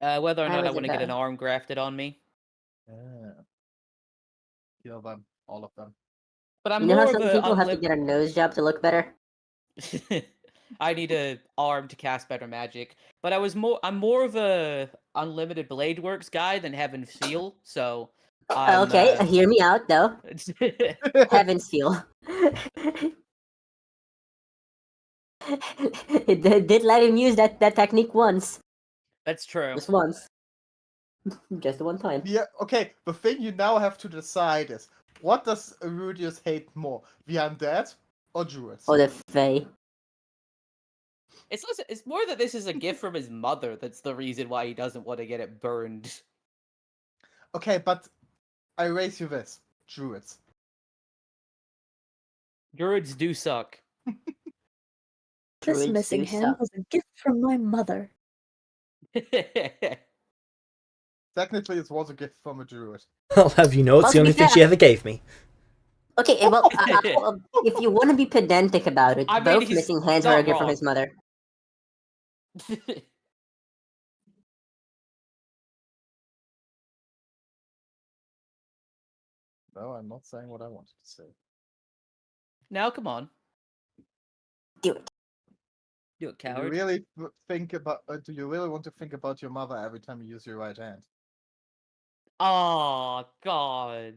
whether or How not I is it want to get an bad? arm grafted on me. Yeah. Kill them, all of them. But I'm You know how more of some a people have to get a nose job to look better? I need a arm to cast better magic. But I'm more of a unlimited blade works guy than heaven seal. So I'm Okay, hear me out though. That's Heaven's feel. It did let him use that technique once. That's true. Just once. Just one time. Yeah, okay, the thing you now have to decide is, what does Rudius hate more? The undead or druids? Oh, the Fae. It's more that this is a gift from his mother that's the reason why he doesn't want to get it burned. Okay, but I raise you this. Druids. Druids do suck. This Druids missing do hand suck. was a gift from my mother. Technically, it was a gift from a druid. I'll have you know, it's Well, the to only be thing she fair- ever gave me. Okay, well, if you want to be pedantic about it, I mean, both he's missing hands were a not gift from wrong. his mother. No, I'm not saying what I wanted to say. Now, come on. Do it. Do it, Do you coward. really think about? Do you really want to think about your mother every time you use your right hand? Oh, God.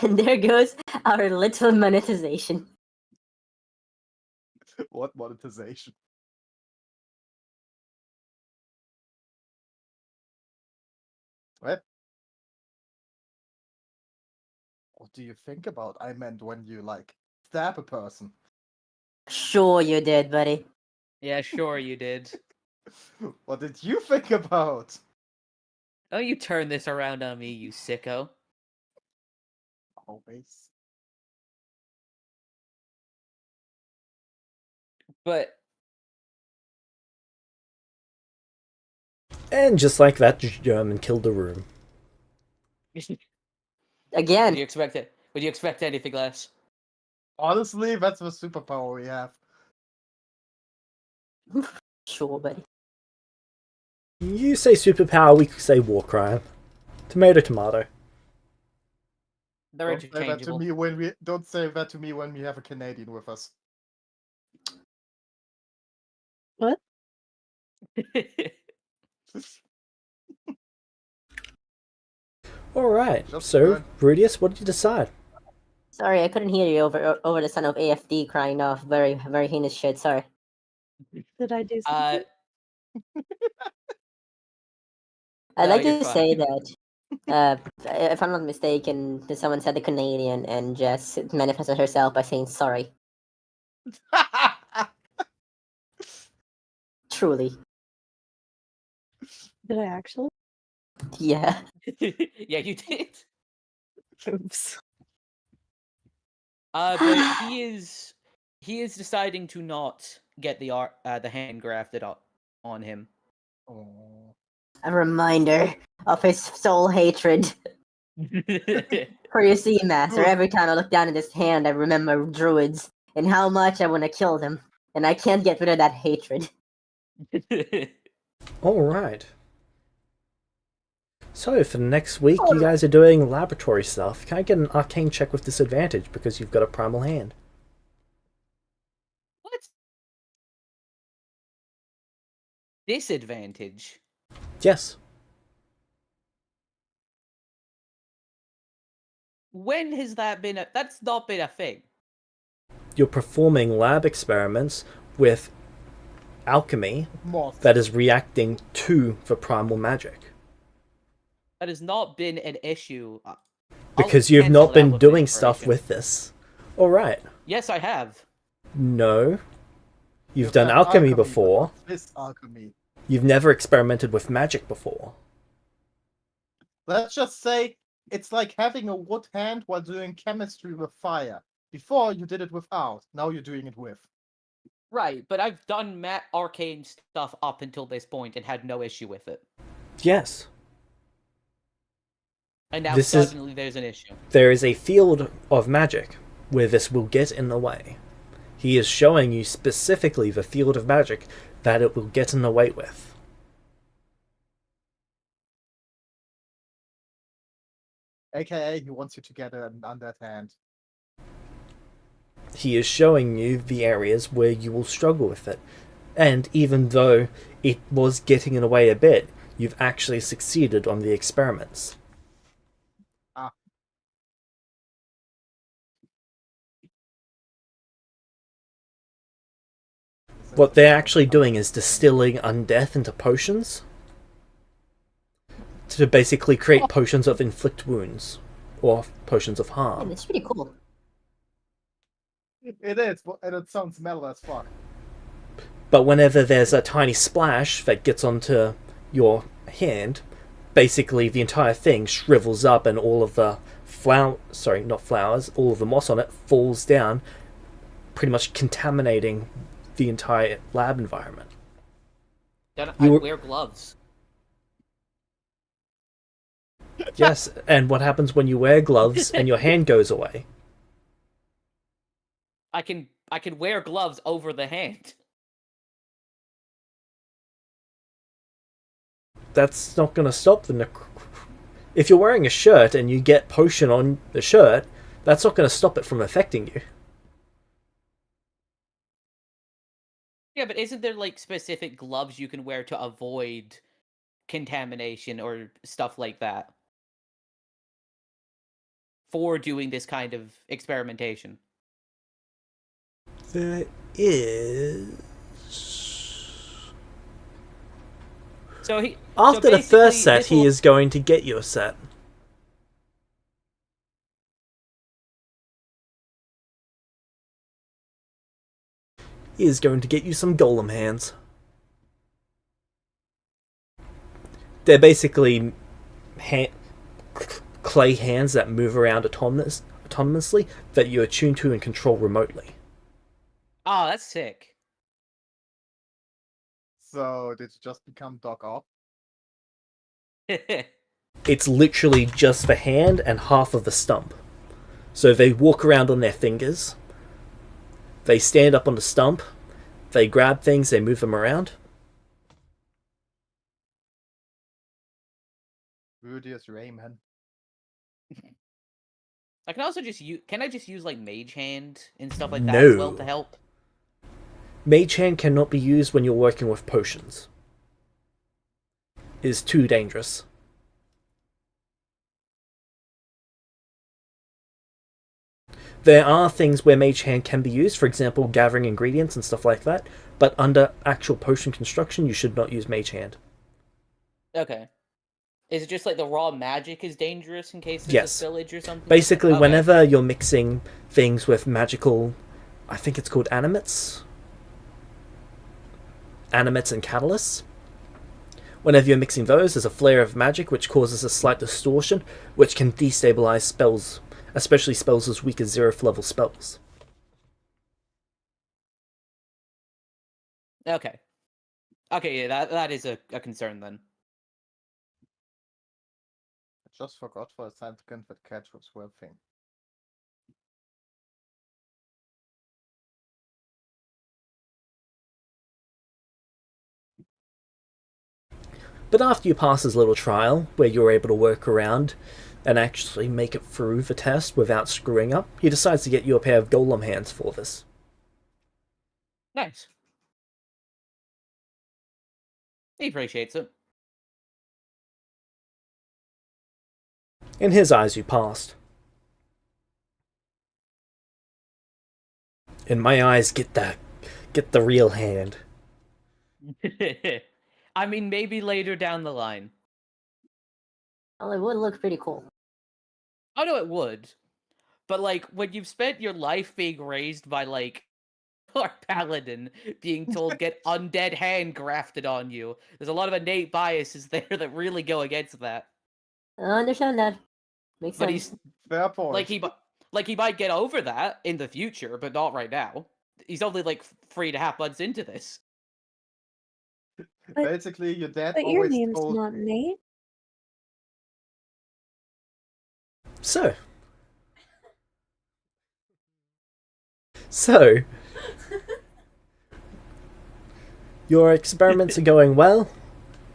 And there goes our little monetization. What monetization? What? What do you think about? I meant when you like stab a person. Sure you did, buddy. Yeah, sure you did. What did you think about? Don't you turn this around on me, you sicko. Always. But And just like that, German killed the room. would Again. you expect it? Would you expect anything less? Honestly, that's the superpower we have. Sure, buddy. You say superpower, we say war crime. Tomato, tomato. They're Don't say that to interchangeable. me when we don't say that to me when we have a Canadian with us. What? Alright, Just so, fine. Rudius, what did you decide? Sorry, I couldn't hear you over the sound of AFD crying off. Very, very heinous shit. Sorry. Did I do something? I'd No, like you're to say fine. that, if I'm not mistaken, someone said the Canadian and Jess manifested herself by saying sorry. Truly. Did I actually? Yeah. Yeah, you did. Oops. But he is deciding to not get the hand grafted on him. Oh. A reminder of his soul hatred for your sea master. Every time I look down at his hand, I remember druids and how much I want to kill them. And I can't get rid of that hatred. Alright. So, for the next week, you guys are doing laboratory stuff. Can I get an arcane check with disadvantage because you've got a primal hand? What? Disadvantage? Yes. When has that been that's not been a thing. You're performing lab experiments with alchemy Moth. that is reacting to the primal magic. That has not been an issue. Because I'll you've cancel not that been with doing stuff inspiration. with this. Alright. Yes, I have. No. You've done alchemy before. This alchemy. You've never experimented with magic before. Let's just say It's like having a wood hand while doing chemistry with fire. Before you did it without, now you're doing it with. Right, but I've done arcane stuff up until this point and had no issue with it. Yes. And now This is- suddenly there's an issue. There is a field of magic where this will get in the way. He is showing you specifically the field of magic that it will get in the way with. AKA, he wants you to get an undead hand. He is showing you the areas where you will struggle with it. And even though it was getting in the way a bit, you've actually succeeded on the experiments. What they're actually doing is distilling undeath into potions to basically create potions of inflict wounds or potions of Yeah, harm. that's pretty cool. It is, and it sounds metal as fuck. But whenever there's a tiny splash that gets onto your hand, basically the entire thing shrivels up and all of the all of the moss on it falls down, pretty much contaminating the entire lab environment. Then You I were- wear gloves. Yes, and what happens when you wear gloves and your hand goes away? I can wear gloves over the hand. That's not going to stop the if you're wearing a shirt and you get potion on the shirt, that's not going to stop it from affecting you. Yeah, but isn't there like specific gloves you can wear to avoid contamination or stuff like that for doing this kind of experimentation? There is. So After the basically, first set, this he will- is going to get you a set. He is going to get you some golem hands. They're basically clay hands that move around autonomously that you attune to and control remotely. Oh, that's sick. So, did you just become Doc Ock? It's literally just the hand and half of the stump. So they walk around on their fingers. They stand up on the stump. They grab things, they move them around. Rudius Rayman. I can also just use. Can I just use like Mage Hand and stuff like that as well No. to help? Mage Hand cannot be used when you're working with potions. It is too dangerous. There are things where Mage Hand can be used, for example, gathering ingredients and stuff like that, but under actual potion construction, you should not use Mage Hand. Okay. Is it just like the raw magic is dangerous in case there's Yes. a spillage or something? Basically, Okay. whenever you're mixing things with magical, I think it's called animates and catalysts. Whenever you're mixing those, there's a flare of magic which causes a slight distortion, which can destabilize spells, especially spells as weak as 0th level spells. Okay. Okay, yeah, that is a concern then. I just forgot for a second that catch was working. But after you pass his little trial, where you're able to work around and actually make it through the test without screwing up, he decides to get you a pair of golem hands for this. Nice. He appreciates it. In his eyes, you passed. In my eyes, get the real hand. I mean, maybe later down the line. Well, it would look pretty cool. Oh no, it would. But like when you've spent your life being raised by like our paladin being told get undead hand grafted on you, there's a lot of innate biases there that really go against that. I understand that. Makes But sense. he's Fair point. like he might get over that in the future, but not right now. He's only like 3.5 months into this. But- Basically, your dad But your always name's told. not Nate. So, your experiments are going well,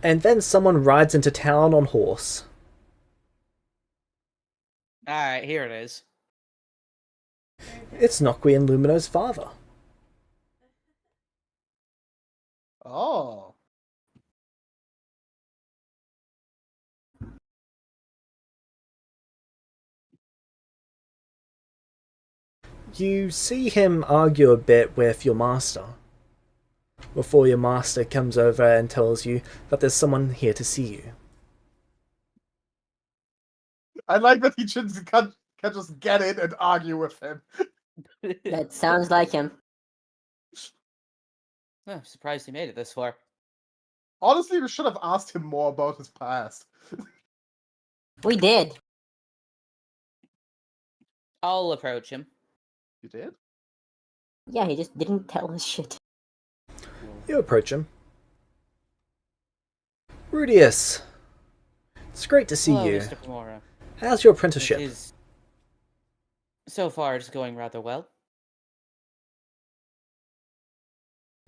and then someone rides into town on horse. Alright, here it is. It's Nokwi and Lumino's father. Oh. You see him argue a bit with your master before your master comes over and tells you that there's someone here to see you. I like that he just can just get in and argue with him. That sounds like him. Oh, I'm surprised he made it this far. Honestly, we should have asked him more about his past. We did. I'll approach him. You did? Yeah, he just didn't tell us shit. You approach him. Rudius, it's great to see Hello, you. Mr. Pomora. How's your It apprenticeship? is... So far, it's going rather well.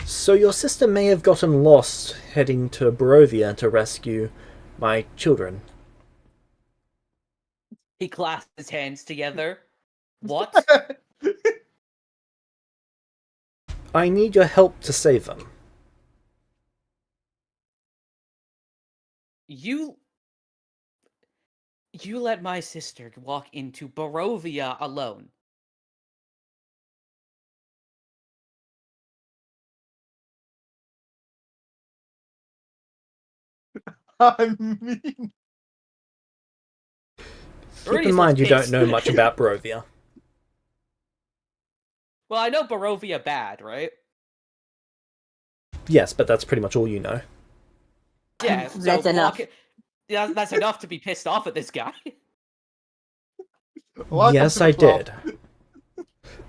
So your sister may have gotten lost heading to Barovia to rescue my children. He clasped his hands together. What? I need your help to save them. You let my sister walk into Barovia alone. I mean, Keep in mind you don't know much about Barovia. Well, I know Barovia bad, right? Yes, but that's pretty much all you know. Yeah, so That's enough. Yeah, that's enough to be pissed off at this guy. welcome Yes, to the I club. did.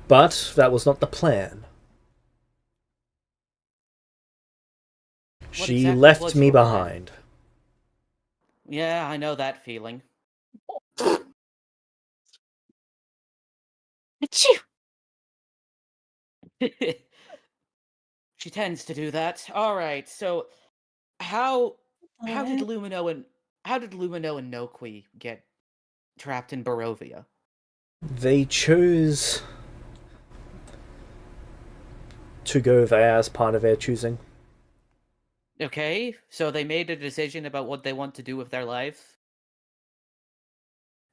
But that was not the plan. She exactly left was me your plan? behind. Yeah, I know that feeling. Achoo! She tends to do that. All right, so how did What? Lumino and Noqui get trapped in Barovia? They chose to go there as part of their choosing. Okay, so they made a decision about what they want to do with their life.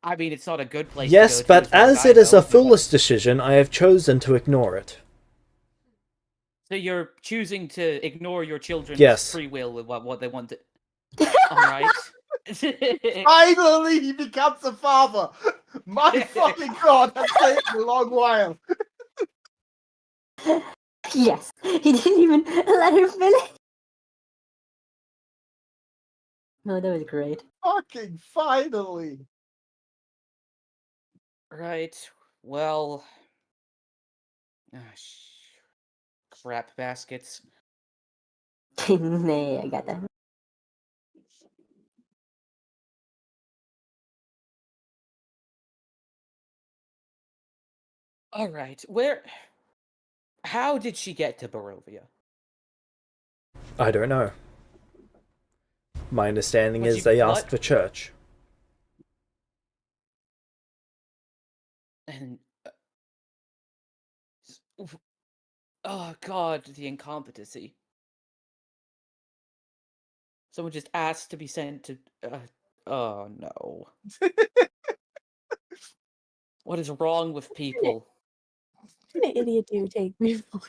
I mean, it's not a good place Yes, to go but to, far as I it is know, a foolish decision, I have chosen to ignore it. So you're choosing to ignore your children's Yes. free will with what they want to... Alright. Finally, he becomes a father. My fucking god, that's taken a long while. Yes, he didn't even let her finish. No, that was great. Fucking finally. Right, well... Ah, crap baskets. Nah, I got that. Alright, how did she get to Barovia? I don't know. My understanding But is you- they what? asked for church. And... oh god, the incompetency. Someone just asked to be sent to... oh no. What is wrong with people? What kind of idiot do you take me for?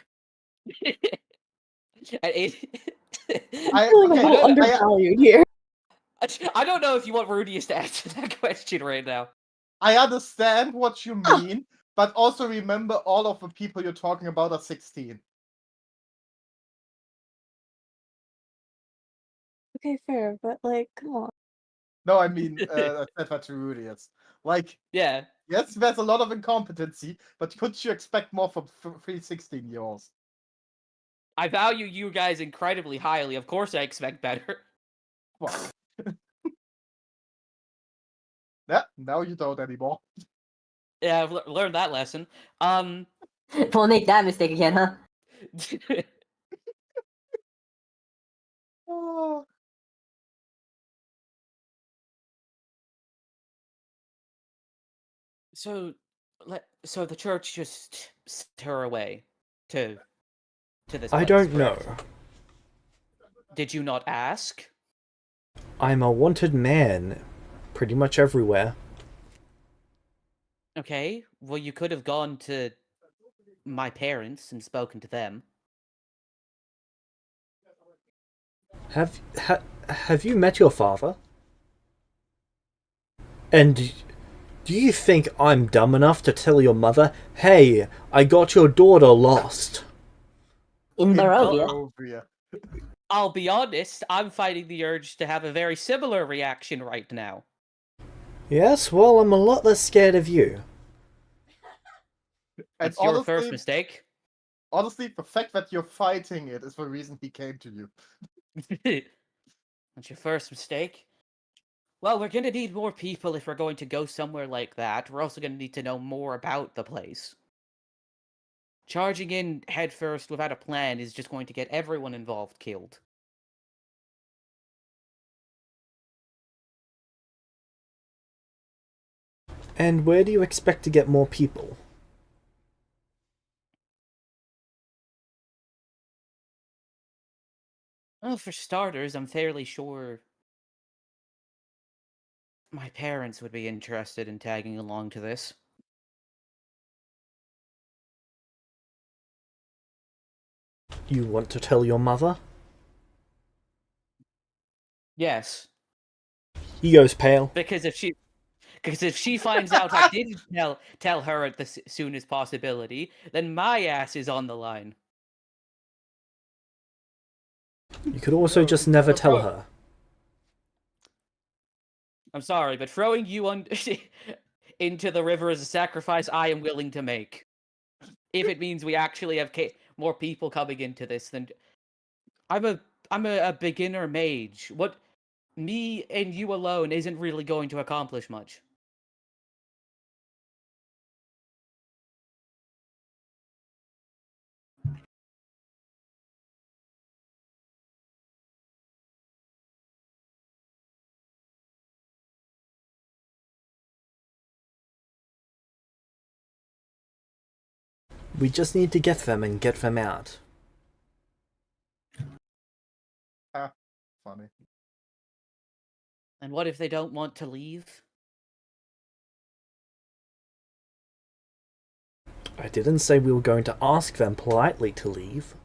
I I- feel like okay, a little I- undervalued here. I don't know if you want Rudius to answer that question right now. I understand what you mean, but also remember all of the people you're talking about are 16. Okay, fair, but like, come on. No, I mean, I said that to Rudius. Like, Yeah. yes, there's a lot of incompetency, but could you expect more from 3 16-year-olds? I value you guys incredibly highly. Of course I expect better. Well, yeah, now you don't anymore. Yeah, I've learned that lesson. Won't make that mistake again, huh? Oh, So the church just sent her away to this I place, don't correct? know. Did you not ask? I'm a wanted man pretty much everywhere. Okay, well you could have gone to my parents and spoken to them. Have you met your father? And do you think I'm dumb enough to tell your mother, hey, I got your daughter lost? In in Barovia. Barovia. I'll be honest, I'm fighting the urge to have a very similar reaction right now. Yes, well, I'm a lot less scared of you. And That's your first mistake. honestly, the fact that you're fighting it is the reason he came to you. That's your first mistake. Well, we're gonna need more people if we're going to go somewhere like that. We're also gonna need to know more about the place. Charging in headfirst without a plan is just going to get everyone involved killed. And where do you expect to get more people? Well, for starters, I'm fairly sure my parents would be interested in tagging along to this. You want to tell your mother? Yes, He goes pale. because if she finds out I didn't tell her at the soonest possibility, then my ass is on the line. You could also just never tell her. I'm sorry, but throwing you into the river is a sacrifice I am willing to make. If it means we actually have more people coming into this, then I'm a beginner mage. What me and you alone isn't really going to accomplish much. We just need to get them and get them out. Funny. And what if they don't want to leave? I didn't say we were going to ask them politely to leave.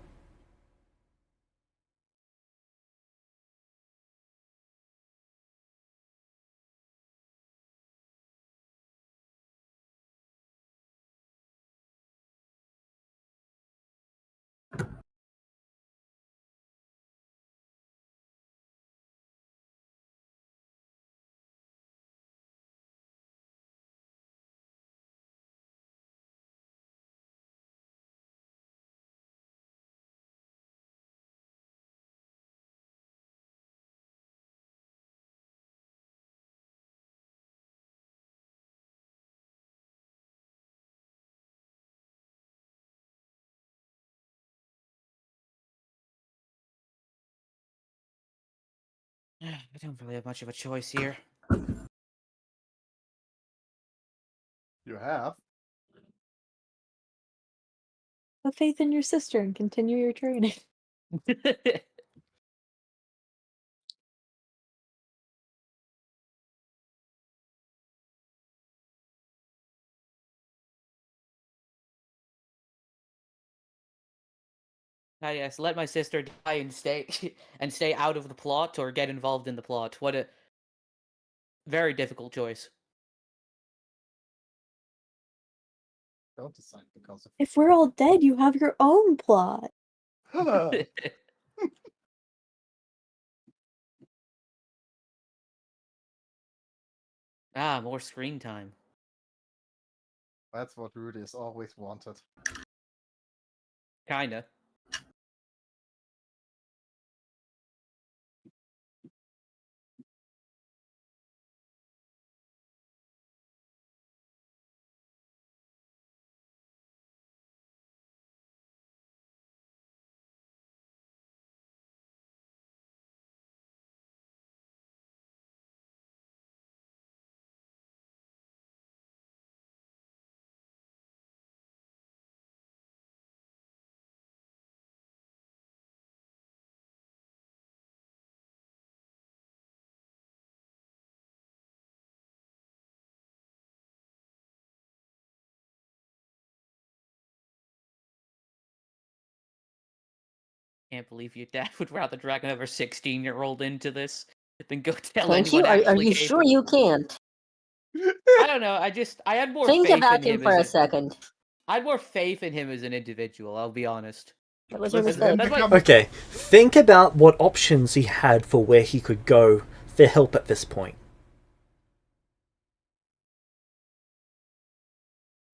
I don't really have much of a choice here. You have. Have faith in your sister and continue your training. Yes, let my sister die and stay and stay out of the plot, or get involved in the plot. What a very difficult choice. Don't decide because of. If we're all dead, you have your own plot. Ah, more screen time. That's what Rudy has always wanted. Kinda. Can't believe your dad would rather drag another 16-year-old into this than go tell Thank you. anyone Are actually you sure capable. you can't? I don't know. I had more Think faith about in him him for as a second. I had more faith in him as an individual. I'll be honest. That was your Listen, mistake. That's like Okay, think about what options he had for where he could go for help at this point.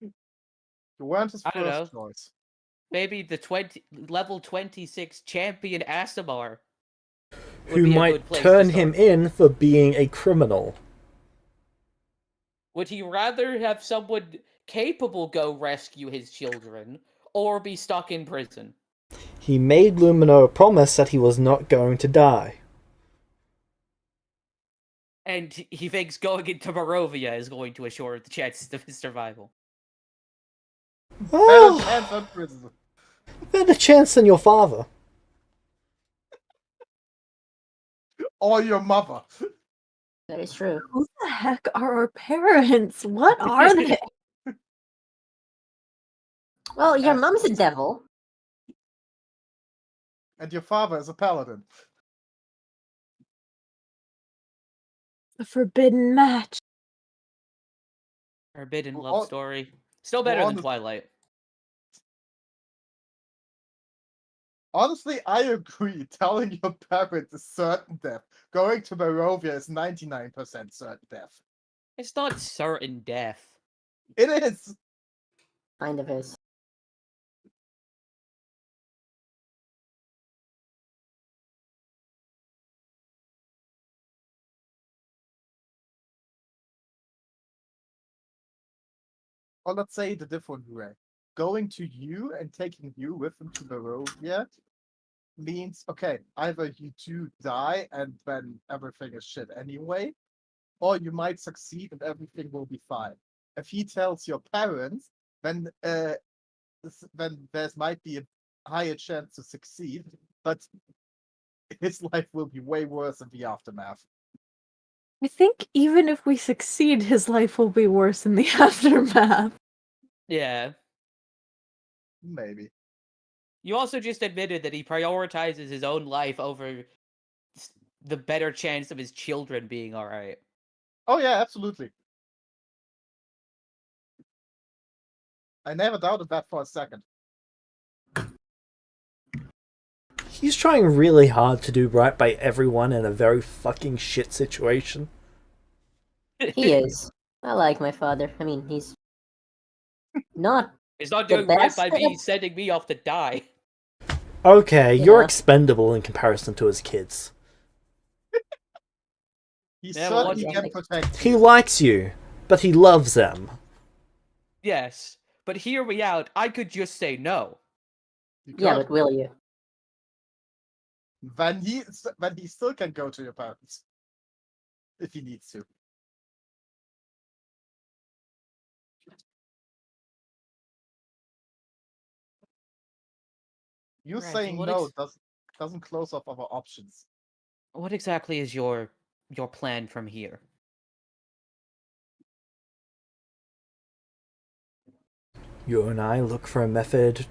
You weren't his I don't first know. choice. Maybe the level 26 champion Asimar would Who be a might good place to turn start. him in for being a criminal. Would he rather have someone capable go rescue his children or be stuck in prison? He made Lumino a promise that he was not going to die. And he thinks going into Barovia is going to assure the chances of his survival. Better Well, chance than prison. better chance than your father. Or your mother. That is true. Who the heck are our parents? What are they? Well, your Assholes. mom's a devil. And your father is a paladin. A forbidden match. Forbidden Well, love story. Still well, better than honest- Twilight. Honestly, I agree. Telling your parents is certain death. Going to Barovia is 99% certain death. It's not certain death. It is. Kind of is. Or let's say the different way. Going to you and taking you with him to Barovia means, okay, either you two die and then everything is shit anyway, or you might succeed and everything will be fine. If he tells your parents, then there's might be a higher chance to succeed, but his life will be way worse in the aftermath. I think even if we succeed, his life will be worse in the aftermath. Yeah. Maybe. You also just admitted that he prioritizes his own life over the better chance of his children being alright. Oh yeah, absolutely. I never doubted that for a second. He's trying really hard to do right by everyone in a very fucking shit situation. He is. I like my father. I mean, he's not He's not the doing right best. by me, he's sending me off to die. Okay, you're Yeah. expendable in comparison to his kids. He Yeah, well, certainly what- can protect He you. likes you, but he loves them. Yes, but hear me out. I could just say no. You Yeah, could. but will you? Then he still can go to your parents. If he needs to. You Right, so saying what no doesn't close off our options. What exactly is your plan from here? You and I look for a method.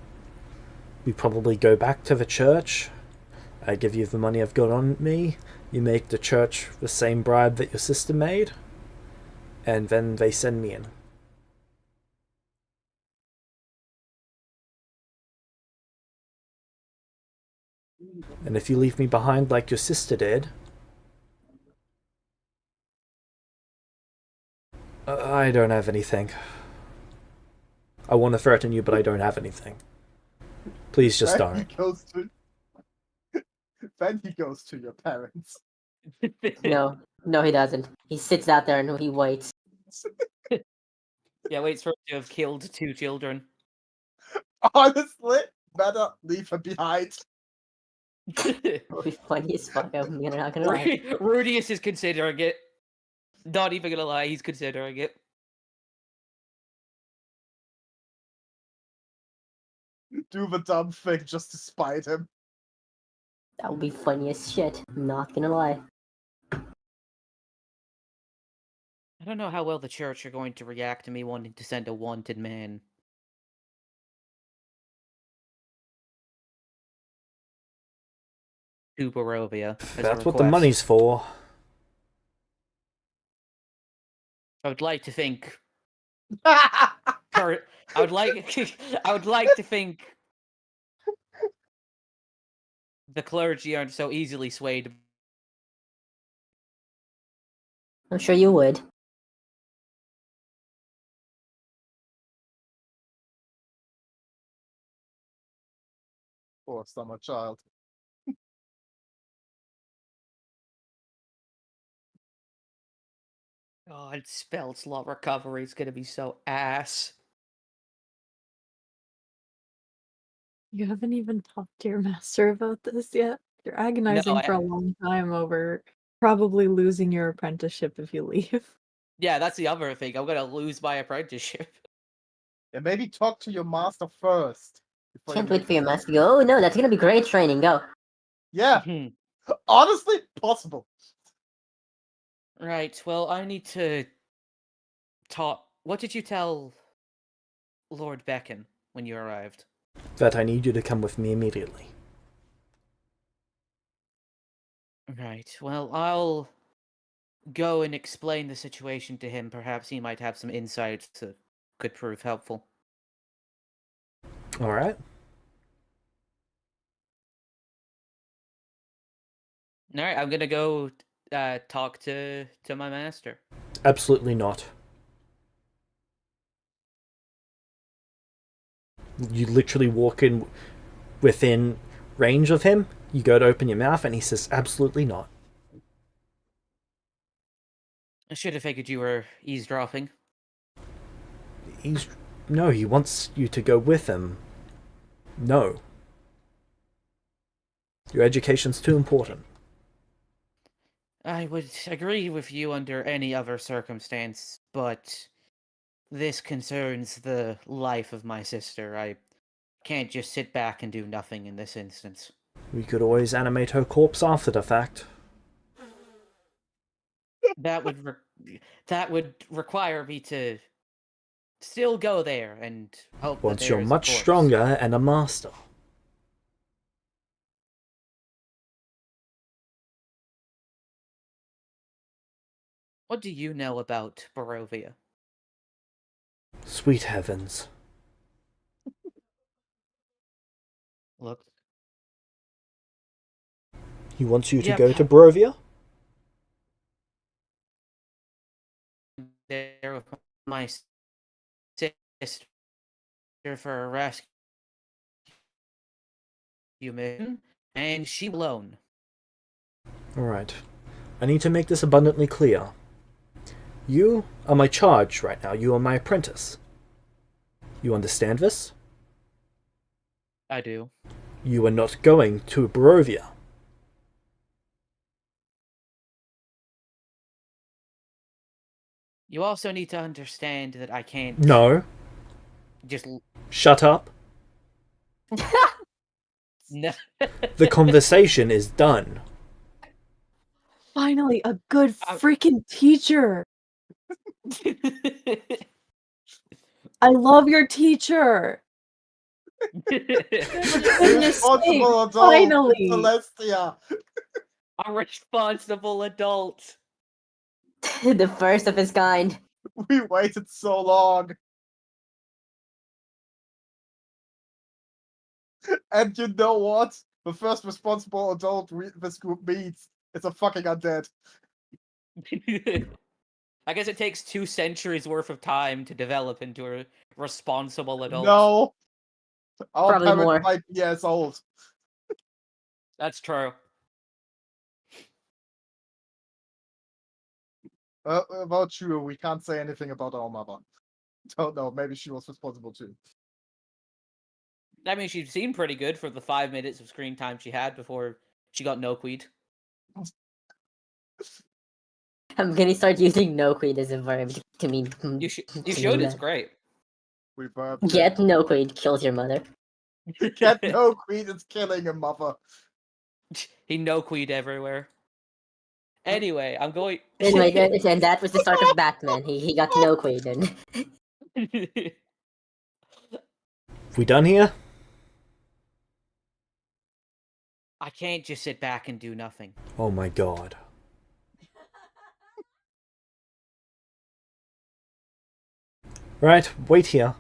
We probably go back to the church. I give you the money I've got on me. You make the church the same bribe that your sister made. And then they send me in. And if you leave me behind like your sister did, I don't have anything. I want to threaten you, but I don't have anything. Please just Then he don't. goes to. Then he goes to your parents. No, no, he doesn't. He sits out there and he waits. Yeah, waits for him to have killed 2 children. Honestly, better leave him behind. It'll be funny as fuck. I'm not gonna lie. Rudius is considering it. Not even gonna lie, he's considering it. Do the dumb thing just to spite him. That would be funny as shit. I'm not gonna lie. I don't know how well the church are going to react to me wanting to send a wanted man. To Barovia. As a That's what the request. money's for. I would like to think. I would like. I would like to think. The clergy aren't so easily swayed. I'm sure you would. Poor summer child. God, spell slot recovery is gonna be so ass. You haven't even talked to your master about this yet? You're agonizing for a long time over probably losing your apprenticeship if you leave. Yeah, that's the other thing. I'm gonna lose my apprenticeship. Yeah, maybe talk to your master first. before you Can't wait make for your a master to go, oh no, that's gonna be great training, go. Yeah, honestly, possible. Right, well, I need to talk. What did you tell Lord Beacon when you arrived? That I need you to come with me immediately. Right, well, I'll go and explain the situation to him. Perhaps he might have some insights that could prove helpful. Alright? Alright, I'm gonna go talk to my master. Absolutely not. You literally walk in within range of him, you go to open your mouth, and he says, absolutely not. I should have figured you were eavesdropping. No, he wants you to go with him. No. Your education's too important. I would agree with you under any other circumstance, but this concerns the life of my sister. I can't just sit back and do nothing in this instance. We could always animate her corpse after the fact. That would require me to still go there and hope Once that you're there is a much corpse. stronger and a master. What do you know about Barovia? Sweet heavens. Look. He wants you to Yep. go to Barovia? There with my sister for a rescue mission, and she alone. Alright. I need to make this abundantly clear. You are my charge right now. You are my apprentice. You understand this? I do. You are not going to Barovia. You also need to understand that I can't No. just Shut up. no. The conversation is done. Finally, a good freaking teacher! I love your teacher! Goodness sake, Responsible adult, finally! Celestia. A responsible adult. The first of his kind. We waited so long. And you know what? The first responsible adult this group meets is a fucking undead. I guess it takes 2 centuries worth of time to develop into a responsible adult. No, our Probably parents more. might be as old. That's true. About you, we can't say anything about our mother. Don't know. Maybe she was responsible too. I mean, she seemed pretty good for the 5 minutes of screen time she had before she got no-queed. I'm gonna start using no queen as a verb to mean. You to should. mean It's that. great. We were Get no queen kills your mother. get no queen is killing a mother. He no-queed everywhere. Anyway, I'm going. Anyway, and that was the start of Batman. He got no queen. And We done here? I can't just sit back and do nothing. Oh my god. Right, wait here.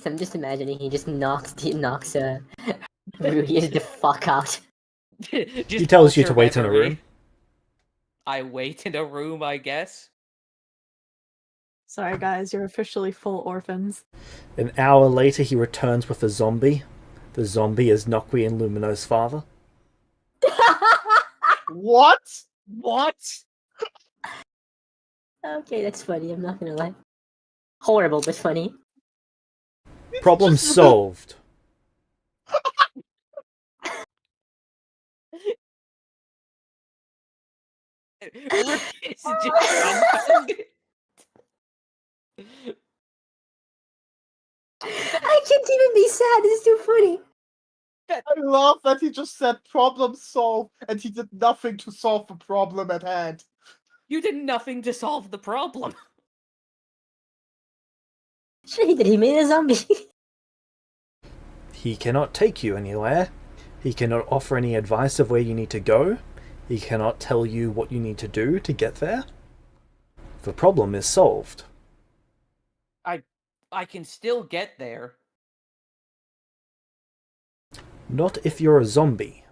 I'm just imagining he just knocks Rudy the fuck out. He tells you to wait in a room. I wait in a room, I guess. Sorry, guys, you're officially full orphans. An hour later, he returns with a zombie. The zombie is Nokwi and Lumino's father. What? What? Okay, that's funny. I'm not gonna lie. Horrible, but funny. Problem solved. It's just dumbfounded. I can't even be sad. This is too funny. I love that he just said problem solved and he did nothing to solve the problem at hand. You did nothing to solve the problem. Sure, he did. He made a zombie. He cannot take you anywhere. He cannot offer any advice of where you need to go. He cannot tell you what you need to do to get there. The problem is solved. I can still get there. Not if you're a zombie.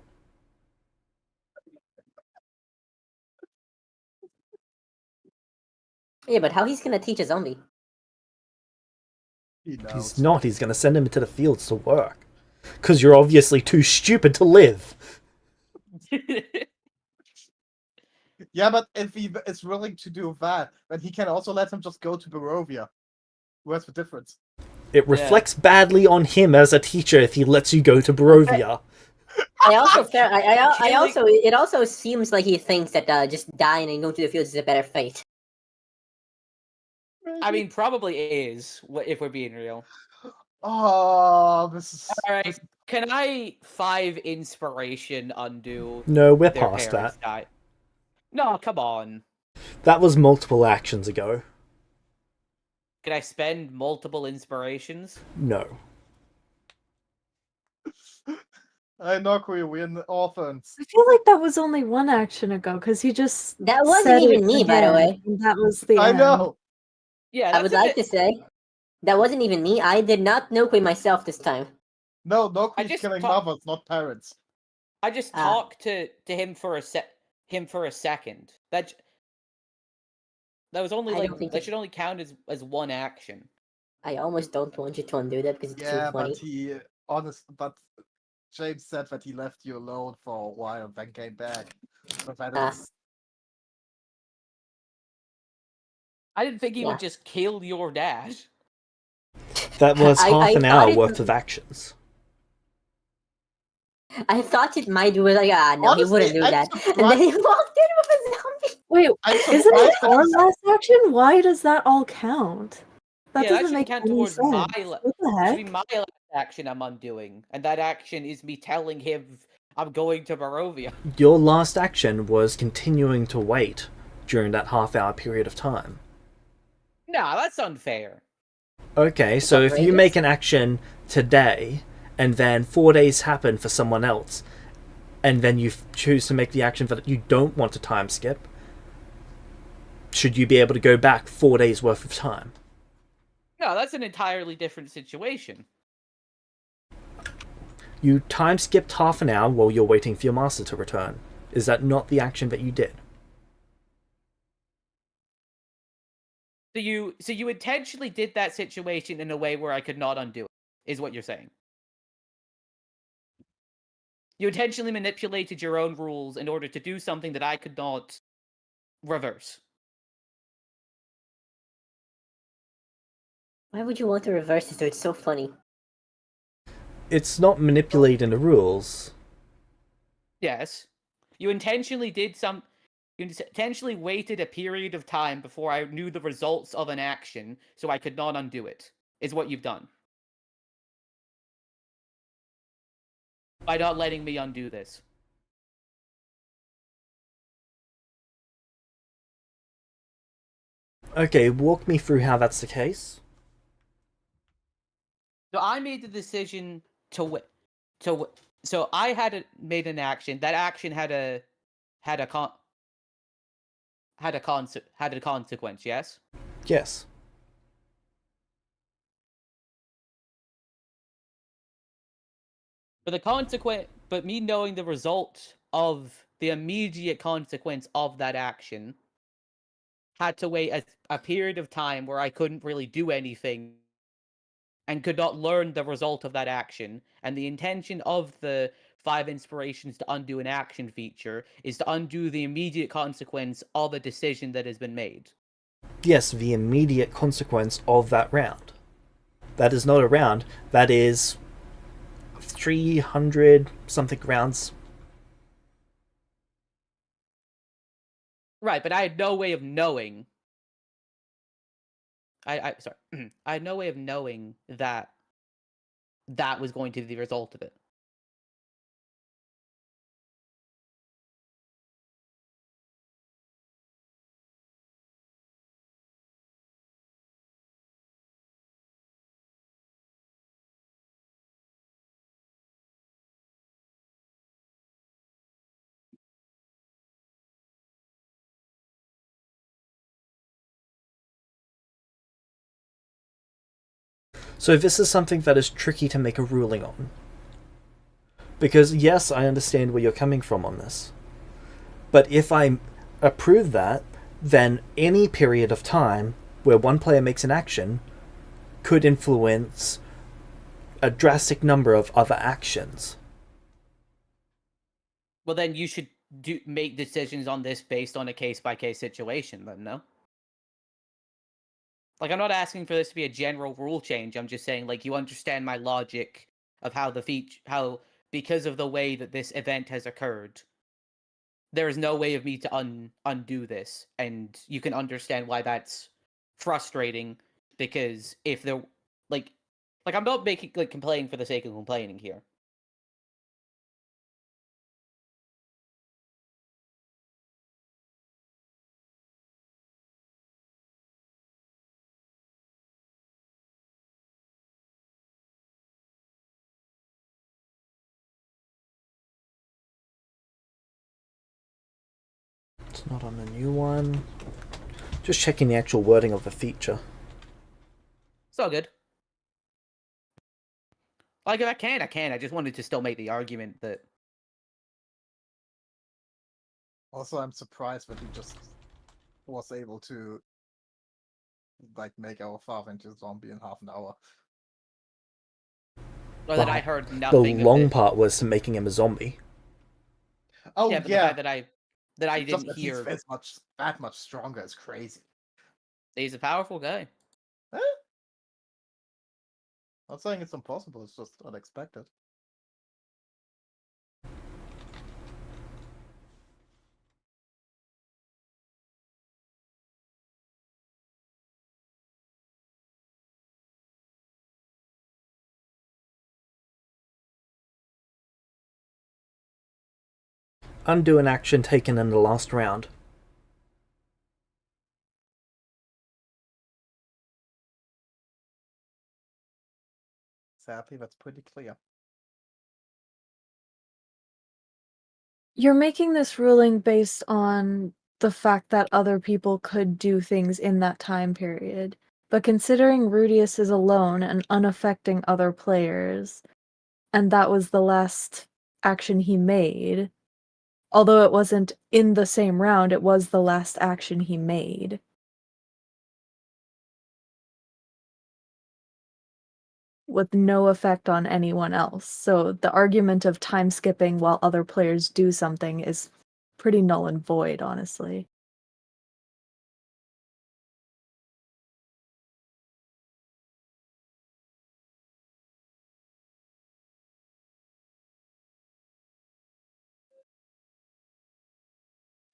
Yeah, but how he's gonna teach a zombie? He knows. He's not. He's going to send him into the fields to work. Because you're obviously too stupid to live. Yeah, but if he is willing to do that, then he can also let him just go to Barovia. Where's the difference? It reflects badly on him as a teacher if he lets you go to Barovia. I also it also seems like he thinks that just dying and going to the fields is a better fate. I mean, probably is, if we're being real. Oh, this is... Alright, can I 5 inspiration undo No, we're their past parents that. die? No, come on. That was multiple actions ago. Can I spend multiple inspirations? No. I know, we're in orphans. I feel like that was only one action ago because he just That wasn't said even it me, by the again, way. and that was the I end. know. Yeah, I would like to say that wasn't even me. I did not know queen myself this time. No, I Queen's just killing thought- mothers, not parents. I just Ah. talked to him for a second. That was only I like don't think that it- should only count as one action. I almost don't want you to undo that because it's Yeah, too funny. but James said that he left you alone for a while and then came back. So that Ah. is... I didn't think he Yeah. would just kill your dad. That was I half an thought hour it- worth of actions. I thought it might be like, no, he Honestly, wouldn't do I'm that. And surprised- then he walked in with a zombie. Wait, I'm isn't it surprised that our he's- last action? Why does that all count? That Yeah, that doesn't should make count any towards sense. my What the It heck? should be my last action I'm undoing, and that action is me telling him I'm going to Barovia. Your last action was continuing to wait during that half-hour period of time. Nah, that's unfair. Okay, so if you outrageous. make an action today, and then 4 days happen for someone else, and then you choose to make the action that you don't want to time skip, should you be able to go back 4 days worth of time? No, that's an entirely different situation. You time skipped half an hour while you're waiting for your master to return. Is that not the action that you did? So you intentionally did that situation in a way where I could not undo it, is what you're saying. You intentionally manipulated your own rules in order to do something that I could not reverse. Why would you want to reverse it? So it's so funny. It's not manipulating the rules. Yes. You intentionally did some. You intentionally waited a period of time before I knew the results of an action, so I could not undo it, is what you've done. By not letting me undo this. Okay, walk me through how that's the case. So I made the decision to so I made an action. That action had a consequence, yes? Yes. But me knowing the result of the immediate consequence of that action had to wait a period of time where I couldn't really do anything and could not learn the result of that action. And the intention of the 5 inspirations to undo an action feature is to undo the immediate consequence of a decision that has been made. Yes, the immediate consequence of that round. That is not a round, that is 300 something rounds. Right, but I had no way of knowing. I had no way of knowing that that was going to be the result of it. So this is something that is tricky to make a ruling on. Because yes, I understand where you're coming from on this. But if I approve that, then any period of time where one player makes an action could influence a drastic number of other actions. Well, then you should make decisions on this based on a case-by-case situation, then, no? Like, I'm not asking for this to be a general rule change. I'm just saying, like, you understand my logic of how because of the way that this event has occurred, there is no way of me to undo this, and you can understand why that's frustrating. Because if there, like I'm not making complaining for the sake of complaining here. It's not on the new one. Just checking the actual wording of the feature. It's all good. Like, if I can, I can. I just wanted to still make the argument that. Also, I'm surprised that he just was able to make our father into a zombie in half an hour. Or that I heard The nothing. long part was to making him a zombie. Oh yeah, but the fact that I just didn't that hear. he's that much stronger is crazy. He's a powerful guy. Eh? Not saying it's impossible. It's just unexpected. Undo an action taken in the last round. Sadly, that's pretty clear. You're making this ruling based on the fact that other people could do things in that time period. But considering Rudius is alone and unaffecting other players, and that was the last action he made, Although it wasn't in the same round, it was the last action he made. With no effect on anyone else. So the argument of time skipping while other players do something is pretty null and void, honestly.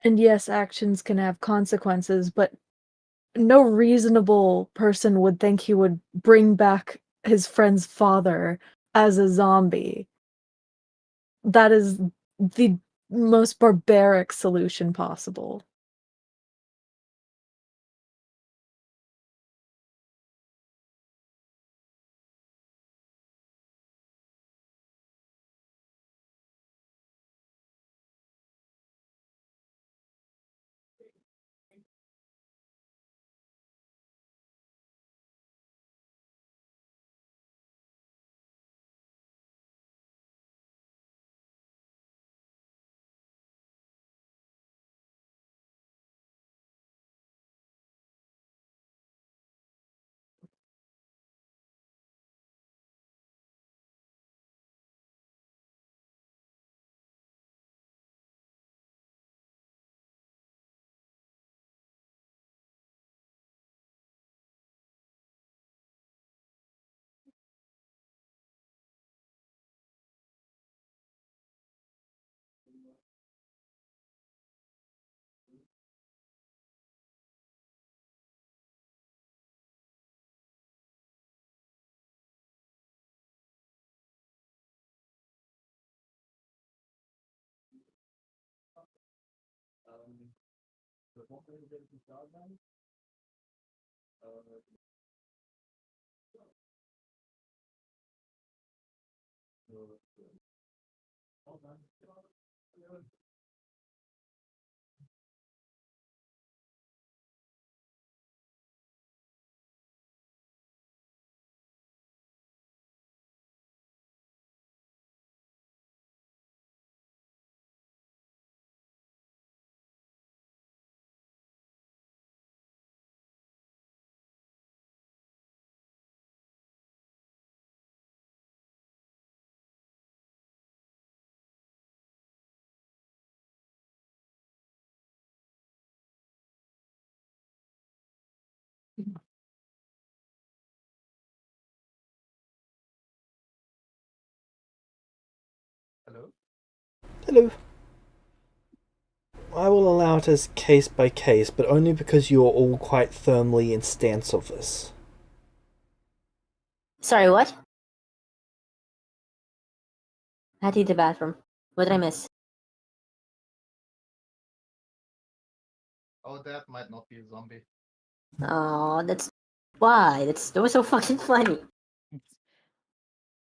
And yes, actions can have consequences, but no reasonable person would think he would bring back his friend's father as a zombie. That is the most barbaric solution possible. Hello? Hello. I will allow it as case by case, but only because you are all quite firmly in stance of this. Sorry, what? I had to use the bathroom. What did I miss? Oh, that might not be a zombie. Oh, that's why. That was so fucking funny.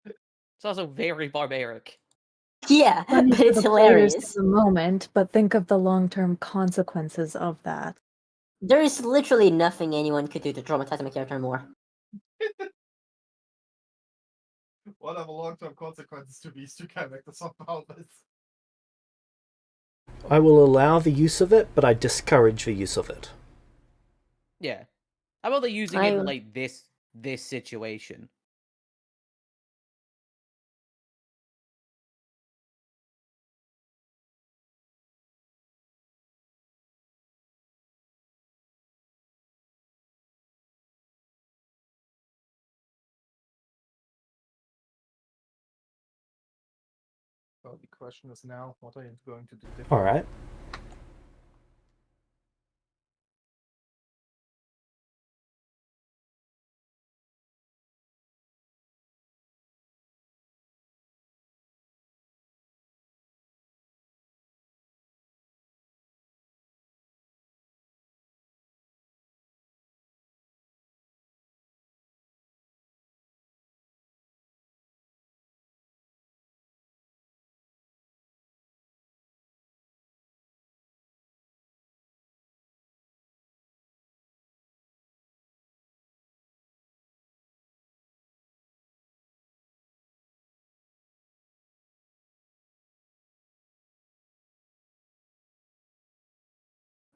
It's also very barbaric. Yeah, Funny but for it's the players hilarious. in the moment, but think of the long-term consequences of that. There is literally nothing anyone could do to traumatize my character more. What are the long-term consequences to these two characters about this? I will allow the use of it, but I discourage the use of it. Yeah. How about they using it in like this situation? Well, the question is now, what are you going to do differently? Alright.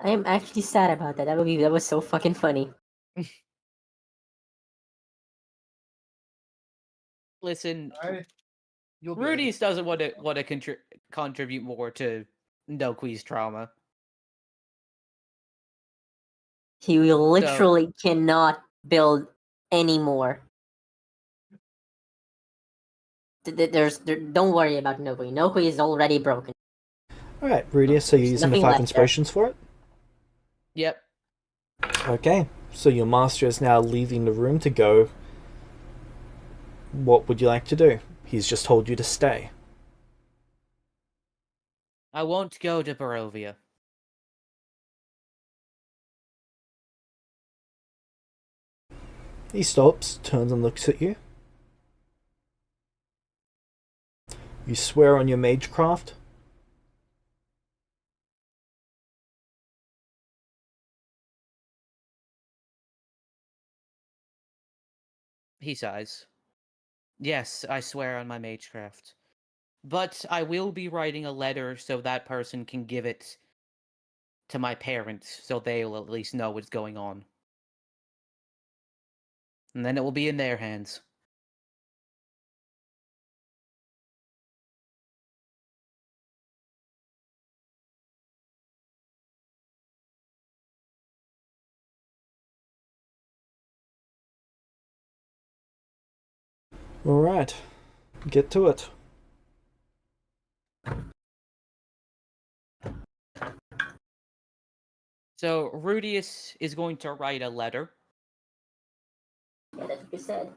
I am actually sad about that. That was so fucking funny. Listen, You'll be Rudy's doesn't want to contribute more to Noqui's trauma. He literally cannot build anymore. Don't worry about Nokui. Nokui is already broken. Alright, Rudius, so you're There's using the nothing 5 left there. inspirations for it? Yep. Okay, so your master is now leaving the room to go. What would you like to do? He's just told you to stay. I won't go to Barovia. He stops, turns and looks at you. You swear on your magecraft? He sighs. Yes, I swear on my magecraft. But I will be writing a letter so that person can give it to my parents, so they'll at least know what's going on. And then it will be in their hands. Alright, get to it. So Rudius is going to write a letter, Yeah, that's what you said.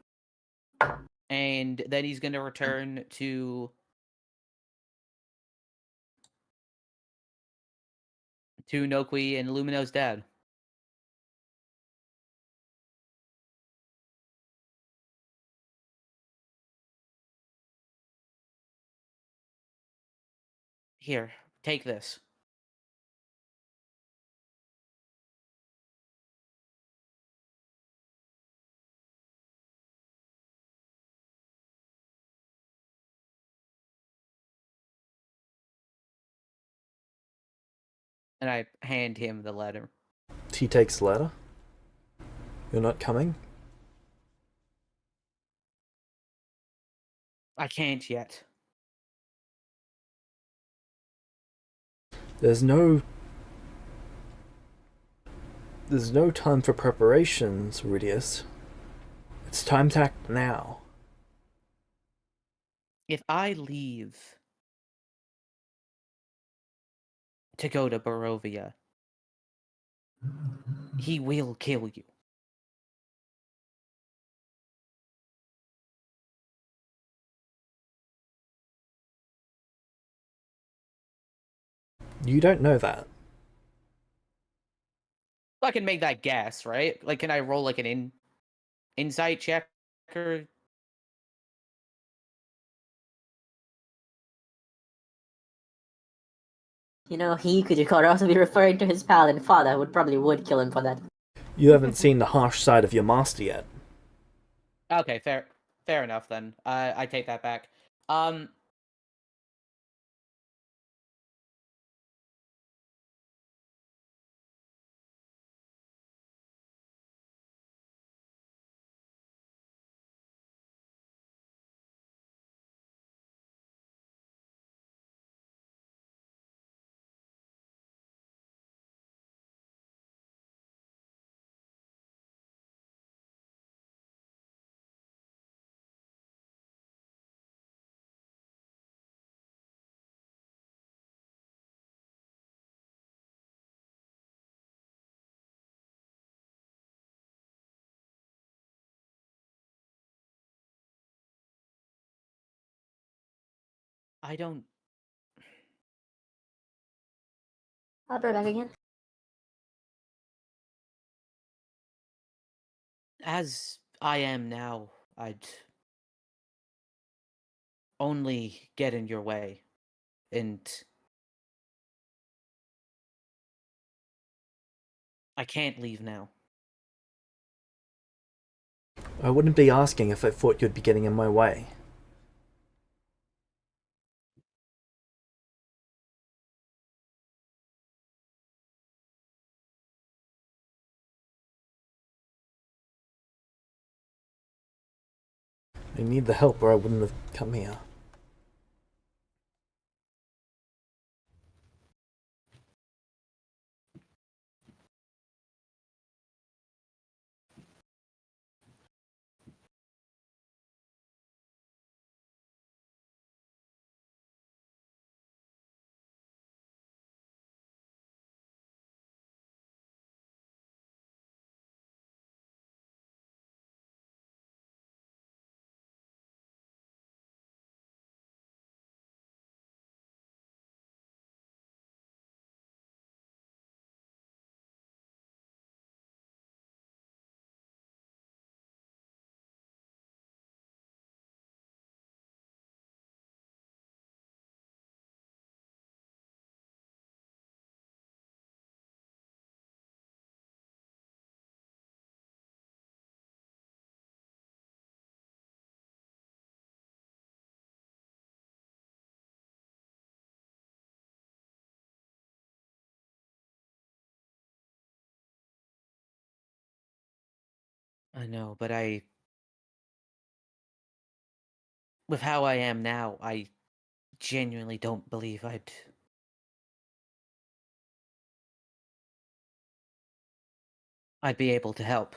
and then he's going to return to Noqui and Lumino's dad. Here, take this. And I hand him the letter. He takes the letter. You're not coming? I can't yet. There's no time for preparations, Rudius. It's time to act now. If I leave to go to Barovia, he will kill you. You don't know that. I can make that guess, right? Like, can I roll like an insight check or? You know, he could also be referring to his paladin father, who would kill him for that. You haven't seen the harsh side of your master yet. Okay, fair enough then. I take that back. I don't. I'll be back again. As I am now, I'd only get in your way, and I can't leave now. I wouldn't be asking if I thought you'd be getting in my way. I need the help or I wouldn't have come here. I know, but with how I am now, I genuinely don't believe I'd be able to help.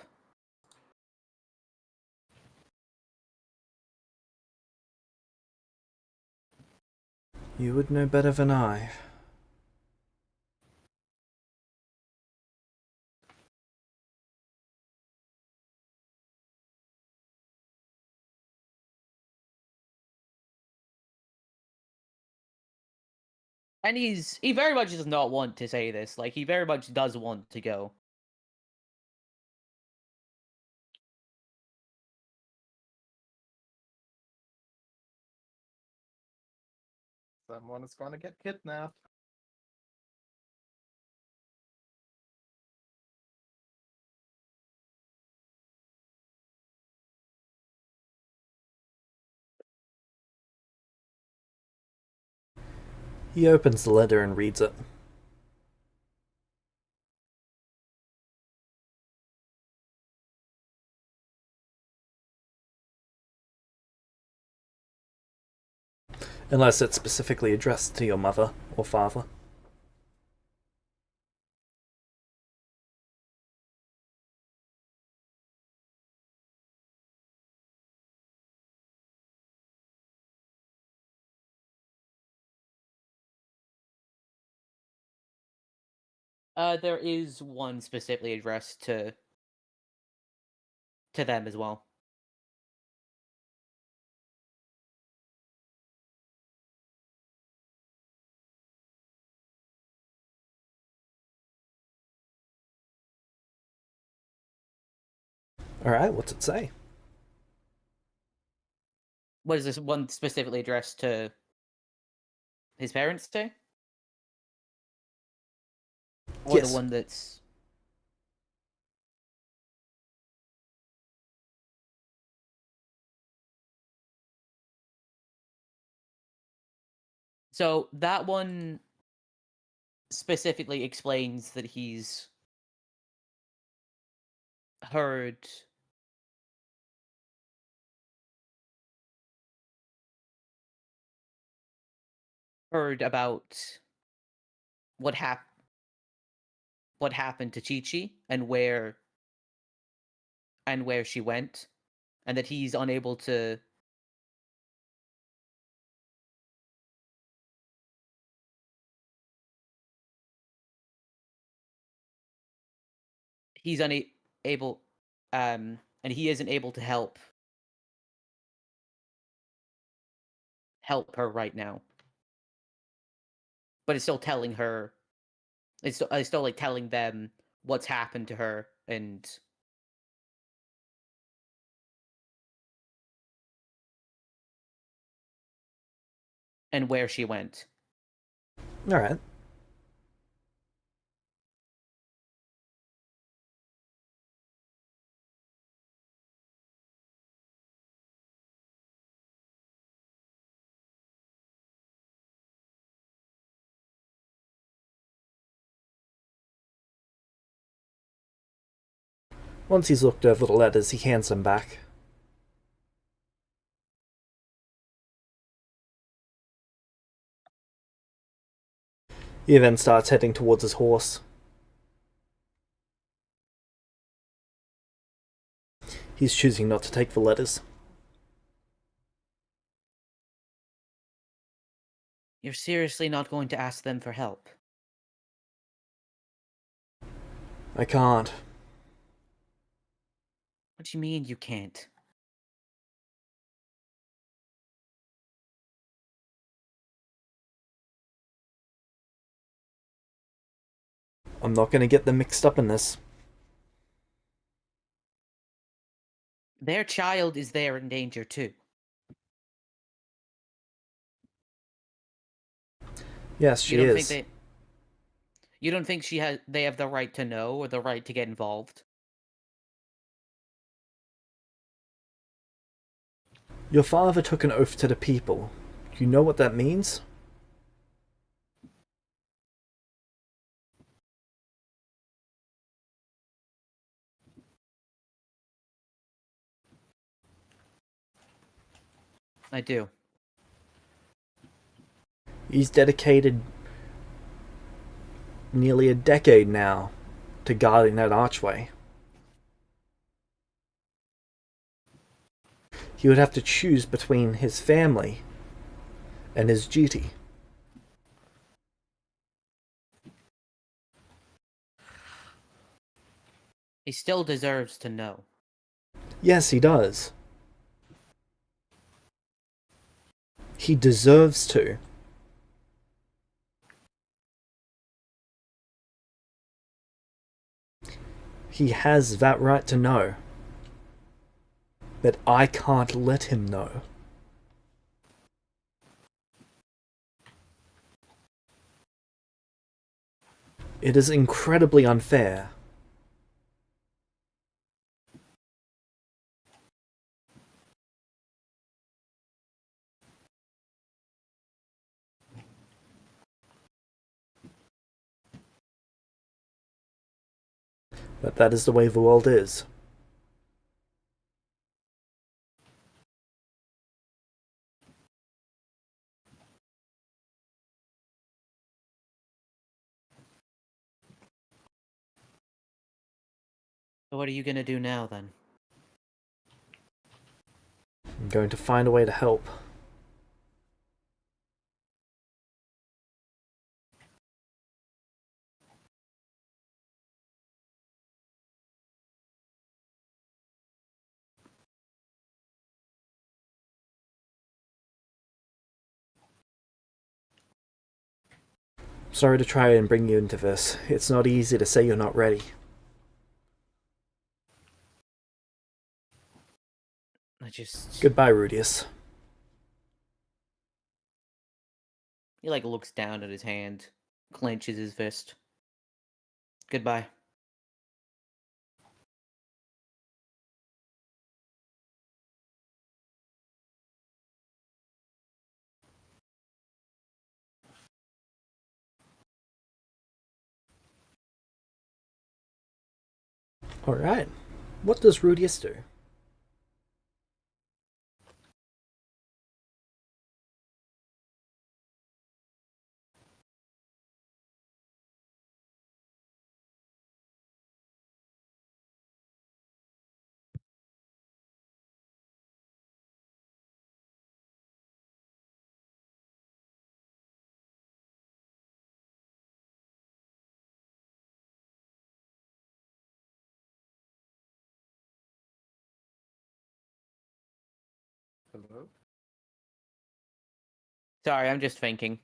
You would know better than I. And he very much does not want to say this. Like, he very much does want to go. Someone is gonna get kidnapped. He opens the letter and reads it. Unless it's specifically addressed to your mother or father. There is one specifically addressed to them as well. Alright, what's it say? What is this one specifically addressed to his parents say? Or Yes. the one that's... So, that one specifically explains that he's heard about what happened to Chi-Chi and where she went, and that he's unable to he's unable and he isn't able to help her right now. But it's still telling her it's still like telling them what's happened to her and where she went. Alright. Once he's looked over the letters, he hands them back. He then starts heading towards his horse. He's choosing not to take the letters. You're seriously not going to ask them for help? I can't. What do you mean you can't? I'm not going to get them mixed up in this. Their child is there in danger too. Yes, she You don't is. think you don't think they have the right to know or the right to get involved? Your father took an oath to the people. You know what that means? I do. He's dedicated nearly a decade now to guarding that archway. He would have to choose between his family and his duty. He still deserves to know. Yes, he does. He deserves to. He has that right to know. But I can't let him know. It is incredibly unfair. But that is the way the world is. So what are you gonna do now then? I'm going to find a way to help. Sorry to try and bring you into this. It's not easy to say you're not ready. I just... Goodbye, Rudius. He like looks down at his hand, clenches his fist. Goodbye. Alright. What does Rudius do? Hello? Sorry, I'm just thinking.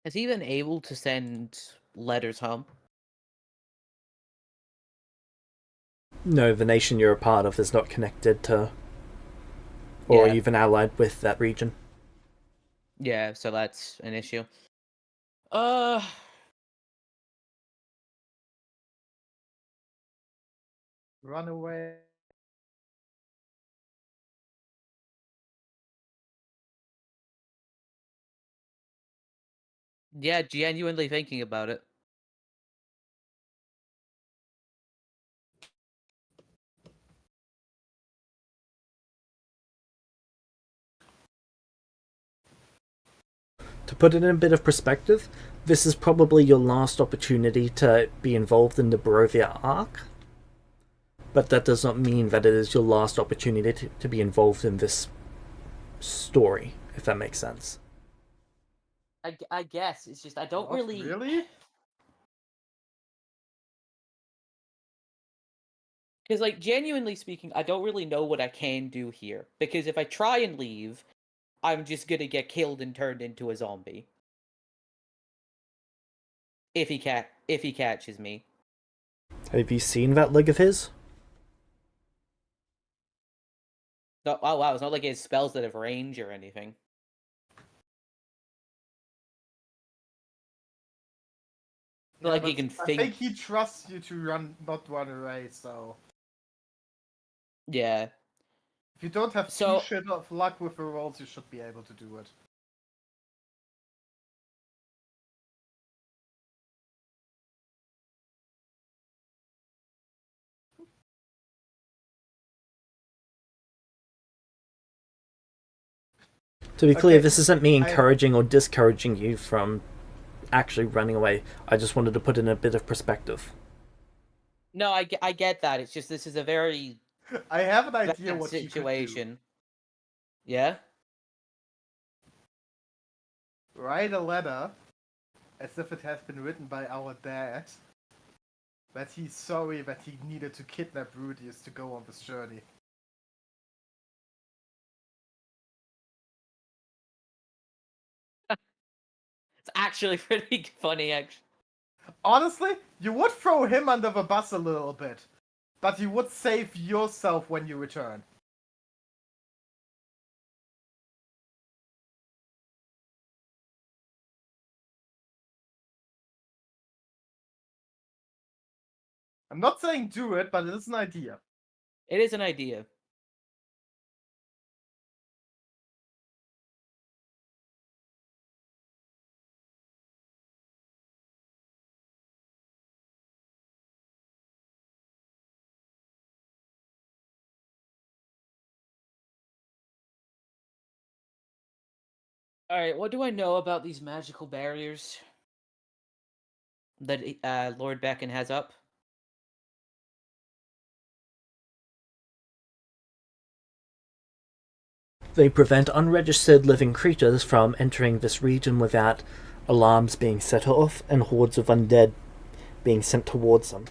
Has he been able to send letters home? No, the nation you're a part of is not connected to, or Yeah. even allied with that region. Yeah, so that's an issue. Run away. Yeah, genuinely thinking about it. To put it in a bit of perspective, this is probably your last opportunity to be involved in the Barovia arc. But that does not mean that it is your last opportunity to be involved in this story, if that makes sense. I guess it's just I don't What, really. really? Because, like, genuinely speaking, I don't really know what I can do here. Because if I try and leave, I'm just gonna get killed and turned into a zombie. If he catches me. Have you seen that leg of his? No, oh wow, it's not like he has spells that have range or anything. Not Yeah, like he but can I think. think he trusts you to not run away, so Yeah. if you don't have So- too shit of luck with the rolls, you should be able to do it. To be clear, Okay, this isn't me I- encouraging or discouraging you from actually running away. I just wanted to put in a bit of perspective. No, I get that. It's just this is a very I have an bad idea what you could do. situation. Yeah? Write a letter as if it has been written by our dad. That he's sorry that he needed to kidnap Rudius to go on this journey. It's actually pretty funny, actually. Honestly, you would throw him under the bus a little bit, but you would save yourself when you return. I'm not saying do it, but it is an idea. It is an idea. Alright, what do I know about these magical barriers that Lord Beacon has up? They prevent unregistered living creatures from entering this region without alarms being set off and hordes of undead being sent towards them.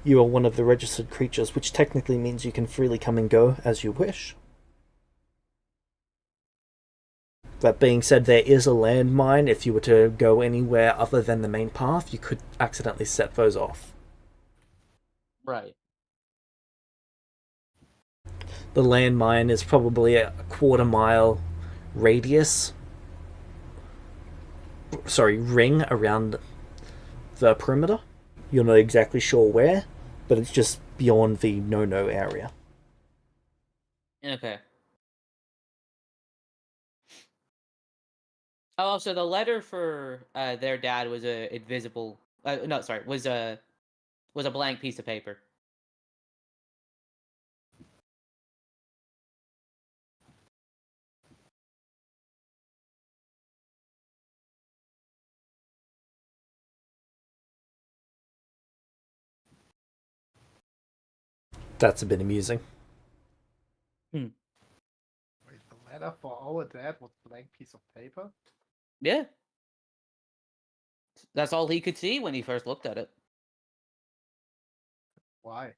You are one of the registered creatures, which technically means you can freely come and go as you wish. That being said, there is a landmine. If you were to go anywhere other than the main path, you could accidentally set those off. Right. The landmine is probably a quarter-mile radius. Ring around the perimeter. You're not exactly sure where, but it's just beyond the no-no area. Okay. Oh, so the letter for their dad was a invisible. No, sorry, was a blank piece of paper. That's a bit amusing. Wait, the letter for our dad was a blank piece of paper? Yeah. That's all he could see when he first looked at it. Why?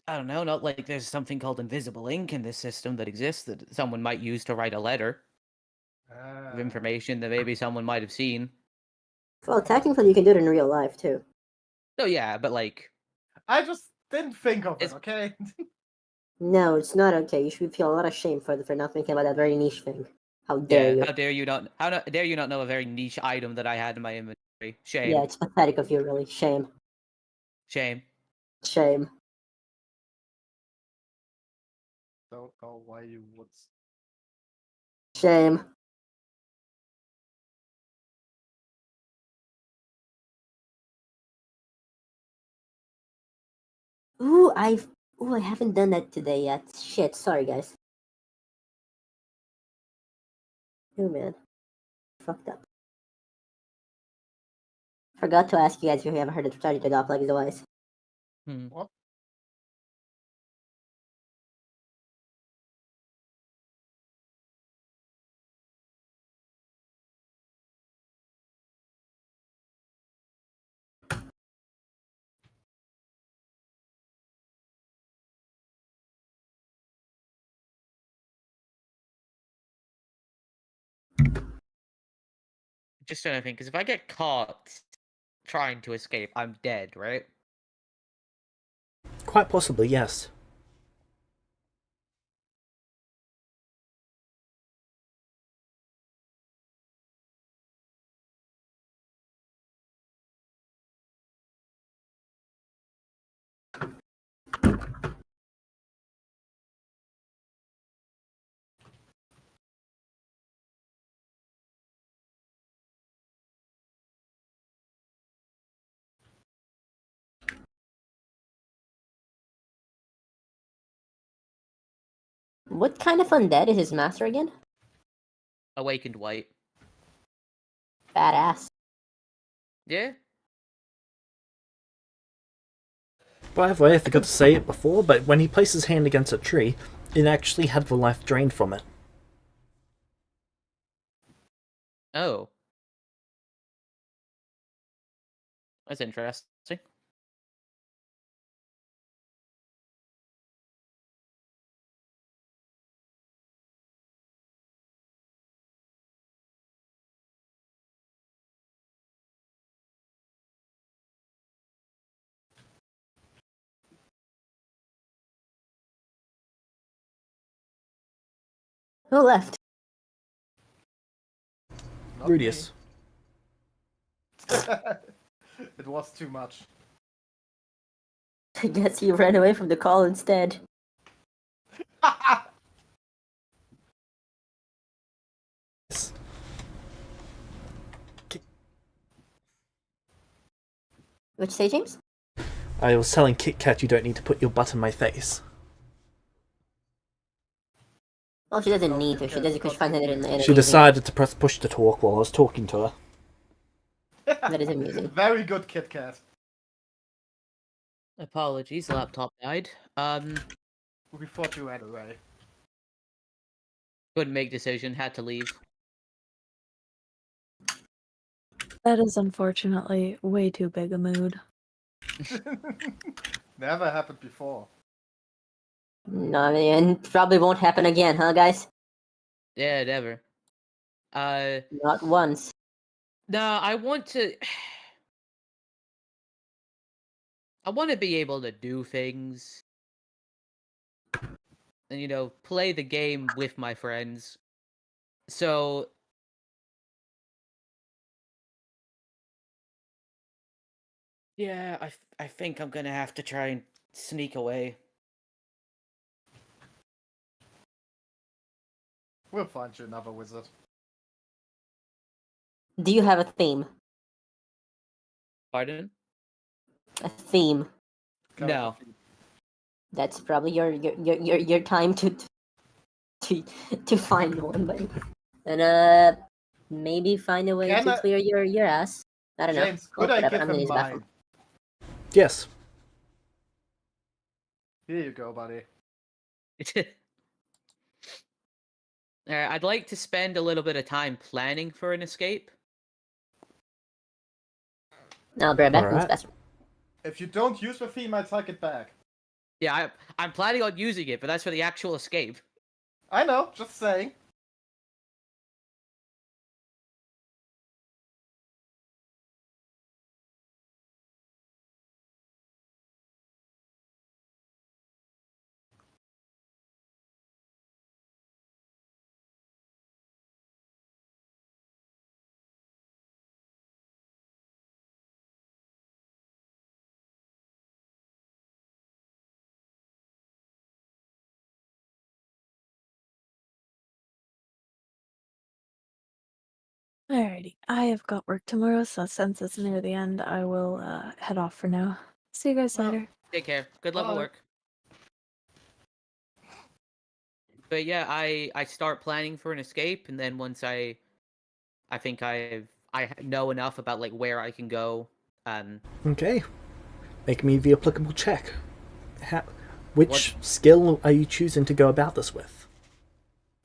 I don't know, not like there's something called invisible ink in this system that exists that someone might use to write a letter. of information that maybe someone might have seen. Well, technically, you can do it in real life too. Oh yeah, but like, I just didn't think of it, It's- okay? No, it's not okay. You should feel a lot of shame for not thinking about that very niche thing. How dare you? how dare you not? Dare you not know a very niche item that I had in my inventory? Shame. Yeah, it's pathetic of you, really. Shame. Shame. Shame. Don't know why you would. Shame. Ooh, I haven't done that today yet. Shit, sorry guys. Oh man. Fucked up. Forgot to ask you guys if you ever heard of starting to adopt like device. What? Just trying to think, because if I get caught trying to escape, I'm dead, right? Quite possibly, yes. What kind of undead is his master again? Awakened white. Badass. Yeah. By the way, I forgot to say it before, but when he placed his hand against a tree, it actually had the life drained from it. Oh. That's interesting. Who left? Not Rudius. me. It was too much. I guess he ran away from the call instead. What'd you say, James? I was telling Kit Kat you don't need to put your butt in my face. Well, she doesn't Oh, need to. Kit She Kat, does it because she finds it in continue. the She decided to press push to talk while I was talking to her. That is amusing. Very good, Kit Kat. Apologies, laptop died. We thought you ran away. Couldn't make decision, had to leave. That is unfortunately way too big a mood. Never happened before. No, I mean, and probably won't happen again, huh, guys? Yeah, never. Not once. No, I want to. I want to be able to do things, and play the game with my friends. So yeah, I think I'm gonna have to try and sneak away. We'll find you another wizard. Do you have a theme? Pardon? A theme. No. That's probably your time to find one, buddy. And maybe find a way Can to I- clear your ass. I don't know. James, Go could look I it up. give I'm gonna him use the bathroom. mine? Yes. Here you go, buddy. I'd like to spend a little bit of time planning for an escape. I'll be right back. Alright. Use the bathroom. If you don't use the theme, I take it back. Yeah, I'm planning on using it, but that's for the actual escape. I know, just saying. Alrighty, I have got work tomorrow, so since it's near the end, I will head off for now. See you guys Well, later. Take care. Good luck at Bye. work. But yeah, I start planning for an escape, and then once I think I know enough about like where I can go. Okay. Make me the applicable check. Which What- skill are you choosing to go about this with?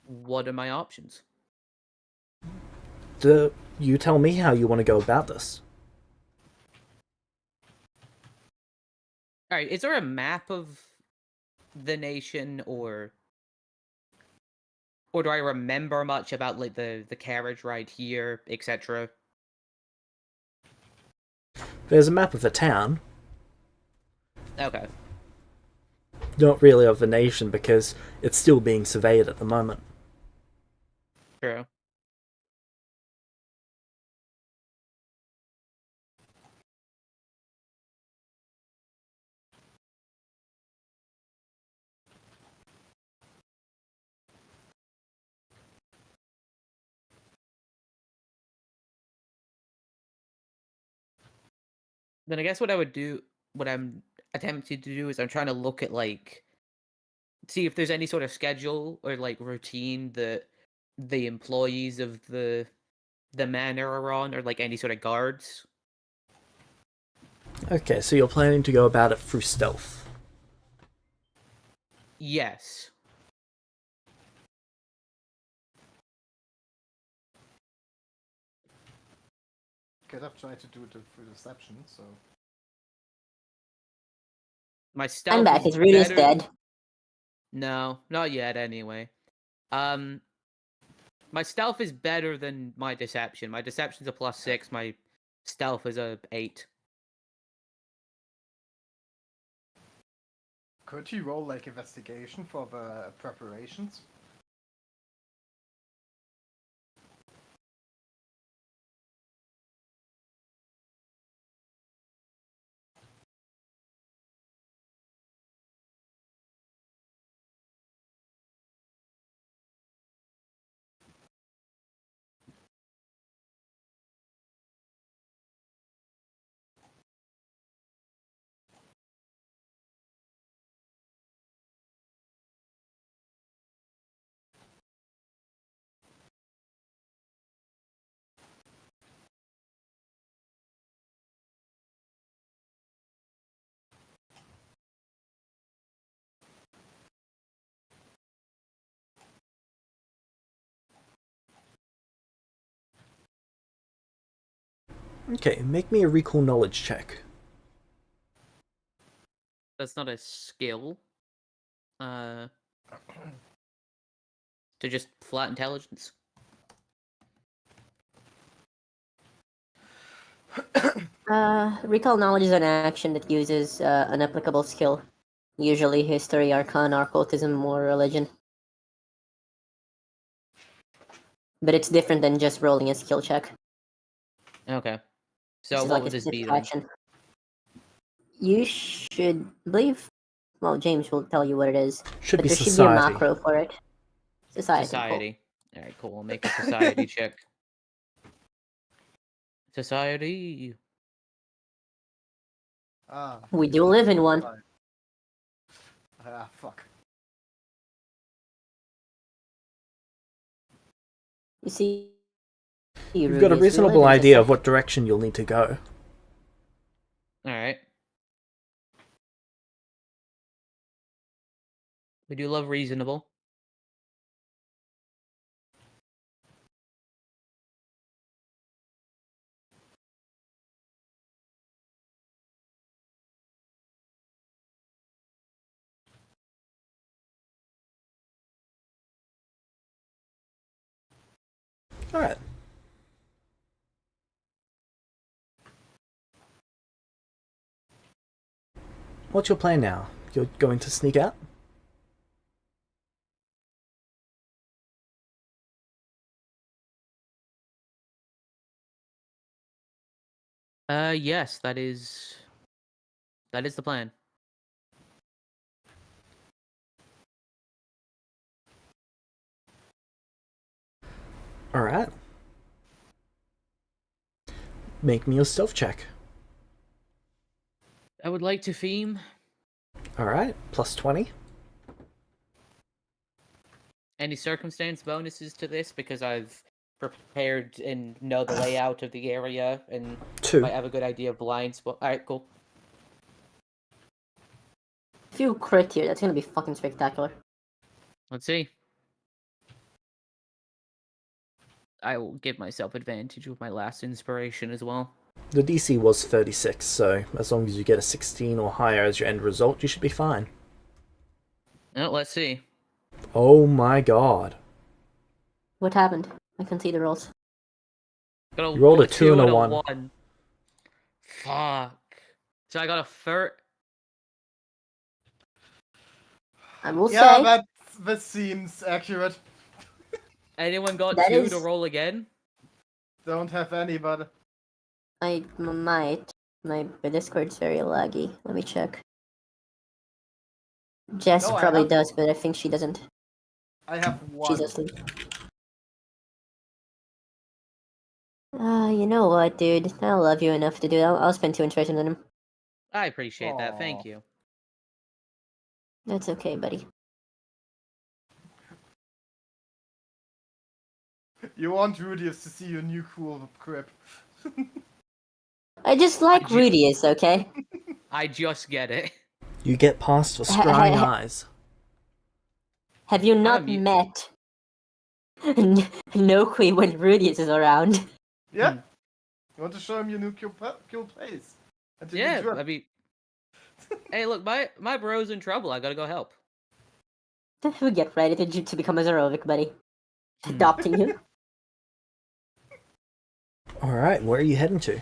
What are my options? You tell me how you want to go about this. All right, is there a map of the nation, or do I remember much about like the carriage ride here, etc.? There's a map of the town, Okay. not really of the nation because it's still being surveyed at the moment. True. Then I guess what I'm attempting to do is I'm trying to look at like see if there's any sort of schedule or like routine that the employees of the manor are on, or like any sort of guards. Okay, so you're planning to go about it through stealth. Yes. Could have tried to do it through deception, so. My stealth I'm back. is His Rudy's better. dead. No, not yet anyway. Um my stealth is better than my deception. My deception's a +6, my stealth is a 8. Could you roll like investigation for the preparations? Okay, make me a recall knowledge check. That's not a skill. To just flat intelligence. Recall knowledge is an action that uses an applicable skill, usually history, arcana, occultism, or religion. But it's different than just rolling a skill check. Okay. This So is what like would a this be specific then? action. You should believe. Well, James will tell you what it is. Should But be there should be a society. macro for it. Society. Cool. Society. Alright, cool. We'll make a society check. Society. Ah. We do live in one. Ah, fuck. You see, You've got a reasonable idea of what direction you'll need to go. Alright. We do love reasonable. Alright. What's your plan now? You're going to sneak out? Yes, that is the plan. Alright. Make me a stealth check. I would like to theme. Alright, plus 20. Any circumstance bonuses to this because I've prepared and know the layout of the area and 2. might have a good idea of blind spot. Alright, cool. If you crit here, that's gonna be fucking spectacular. Let's see. I will give myself advantage with my last inspiration as well. The DC was 36, so as long as you get a 16 or higher as your end result, you should be fine. Oh, let's see. Oh my god. What happened? I can see the rolls. Got a, You rolled a 2 2 and a and 1. Fuck. So I got a third. I will Yeah, say that seems accurate. Anyone got That 2 is- to roll again? Don't have any, but I might. My Discord's very laggy. Let me check. Jess No, I probably have- does, but I think she doesn't. I have one. She's asleep. You know what, dude? I love you enough to do that. I'll spend 2 inspiration on him. I appreciate that. Thank Aw. you. That's okay, buddy. You want Rudius to see your new cool grip. I just like ju- Rudius, okay? I just get it. You get past for scrying eyes. Have you not mute. met Nokui when Rudius is around? Yeah? You want to show him your new cool place? And your new Yeah, drip. I mean... Hey, look, my bro's in trouble. I gotta go help. We get ready to become a Zerovic, buddy. Adopting you. Alright, where are you heading to?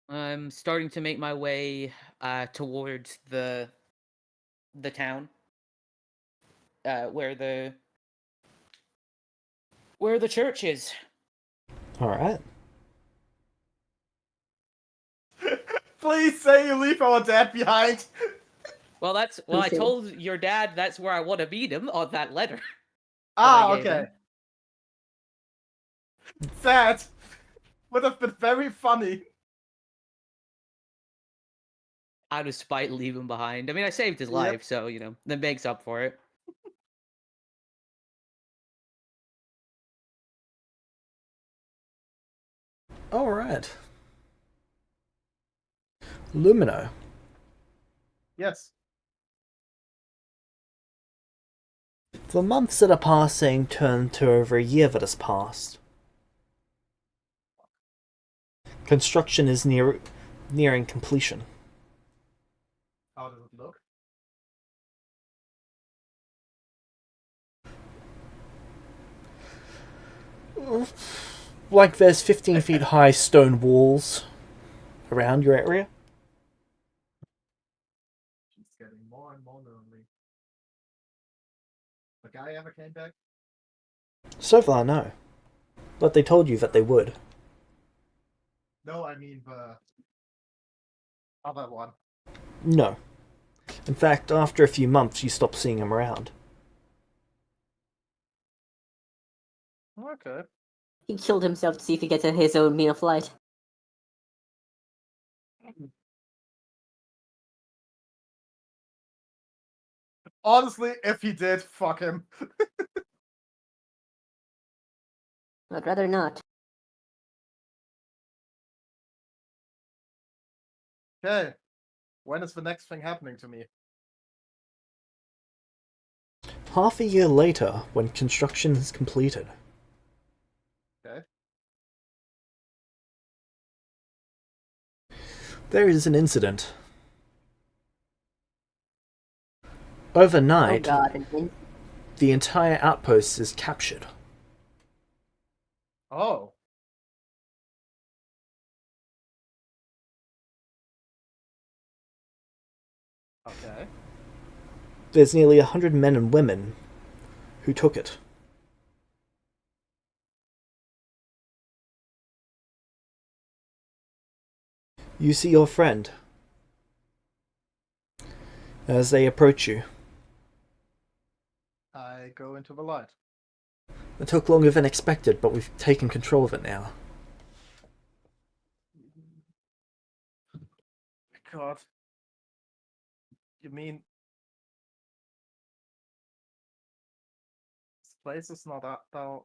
I'm starting to make my way towards the town. Where the church is. Alright. Please say you leave our dad behind. Well, I Please do. told your dad that's where I want to meet him on that letter. Ah, I gave okay. Sad. Would have been very funny. Out of spite, leave him behind. I mean, I saved his Yep. life, so that makes up for it. Alright. Lumino. Yes. The months that are passing turn to over a year that has passed. Construction is nearing completion. How does it look? Like there's 15 feet high stone walls around your area. She's getting more and more lonely. The guy ever came back? So far, no. But they told you that they would. No, I mean the other one. No. In fact, after a few months, you stop seeing him around. Okay. He killed himself to see if he gets his own meal of light. Honestly, if he did, fuck him. I'd rather not. Okay. When is the next thing happening to me? Half a year later, when construction is completed. Okay. There is an incident. Oh Overnight, god, and the entire outpost is captured. Oh. Okay. There's nearly 100 men and women who took it. You see your friend as they approach you. I go into the light. It took longer than expected, but we've taken control of it now. God. You mean this place is not up now?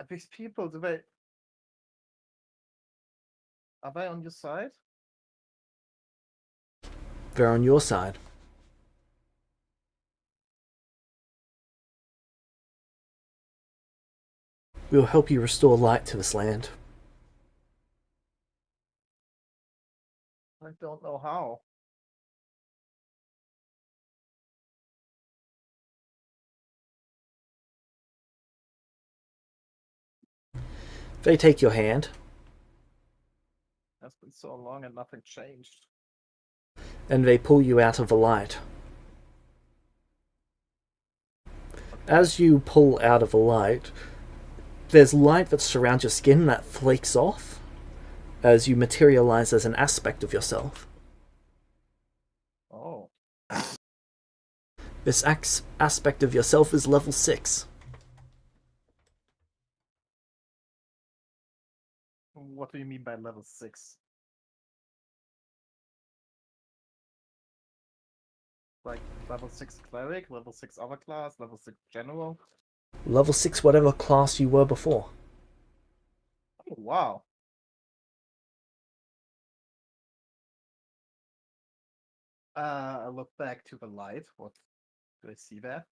Are these people, are they on your side? They're on your side. We will help you restore light to this land. I don't know how. They take your hand, It's been so long and nothing changed. and they pull you out of the light. As you pull out of the light, there's light that surrounds your skin that flakes off as you materialize as an aspect of yourself. Oh. This aspect of yourself is level 6. What do you mean by level 6? Like level 6 cleric, level 6 other class, level 6 general? Level 6 whatever class you were before. Oh, wow. I look back to the light. What do I see there?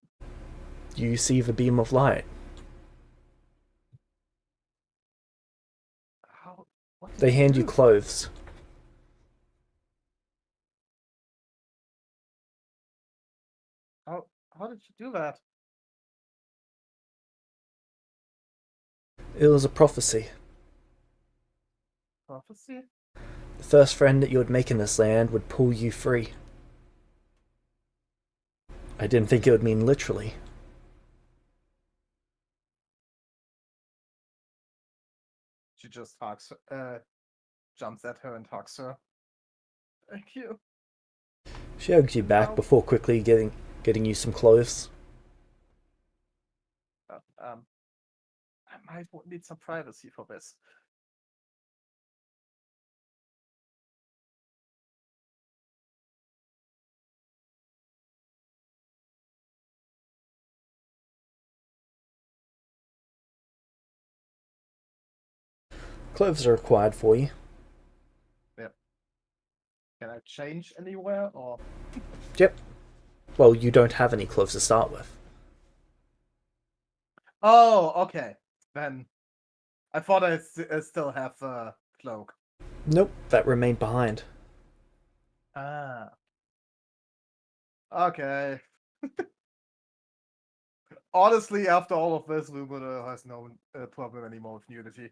You see the beam of light. How? What did They hand you do? clothes. How did you do that? It was a prophecy. Prophecy? The first friend that you would make in this land would pull you free. I didn't think it would mean literally. She just hugs jumps at her and hugs her. Thank you. She hugs you back Ow. before quickly getting you some clothes. I might need some privacy for this. Clothes are required for you. Can I change anywhere or? Yep. Well, you don't have any clothes to start with. Oh, okay. Then I thought I still have a cloak. Nope, that remained behind. Ah. Okay. Honestly, after all of this, Lumina has no problem anymore with nudity.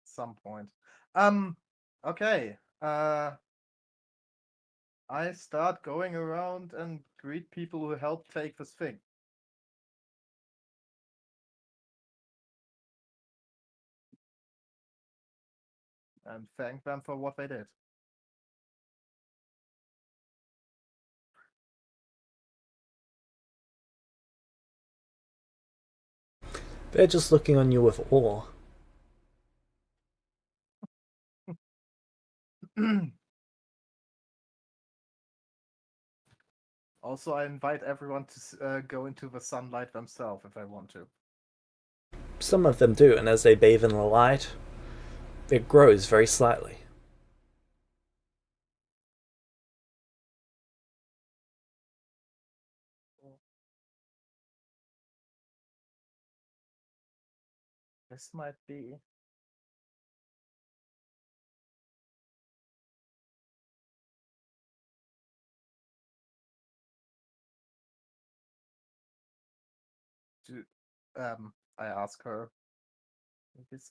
Some point. Okay. I start going around and greet people who helped take this thing. And thank them for what they did. They're just looking on you with awe. Also, I invite everyone to go into the sunlight themselves if they want to. Some of them do, and as they bathe in the light, it grows very slightly. This might be. I ask her, these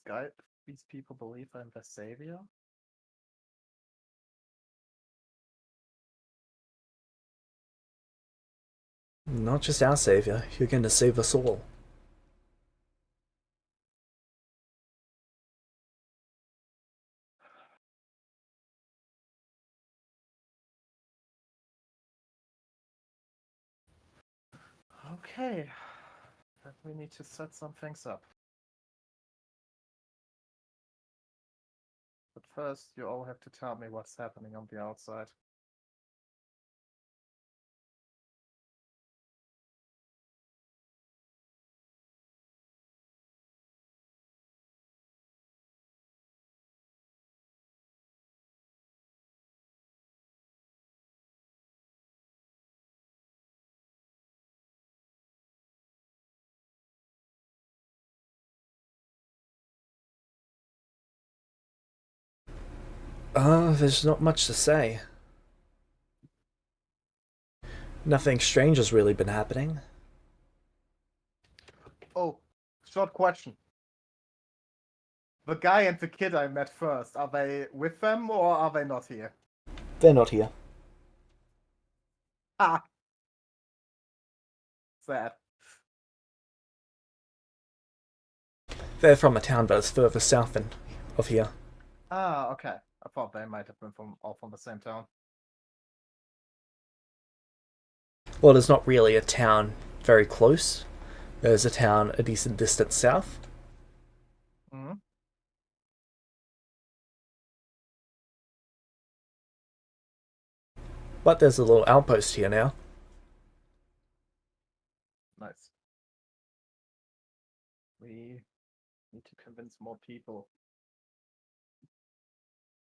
people believe I'm the savior? Not just our savior, you're going to save us all. Okay. Then we need to set some things up. But first, you all have to tell me what's happening on the outside. There's not much to say. Nothing strange has really been happening. Oh, short question. The guy and the kid I met first, are they with them or are they not here? They're not here. Ah! Sad. They're from a town that is further south of here. Ah, okay. I thought they might have been all from the same town. Well, there's not really a town very close. There's a town a decent distance south. Mm-hmm. But there's a little outpost here now. Nice. We need to convince more people.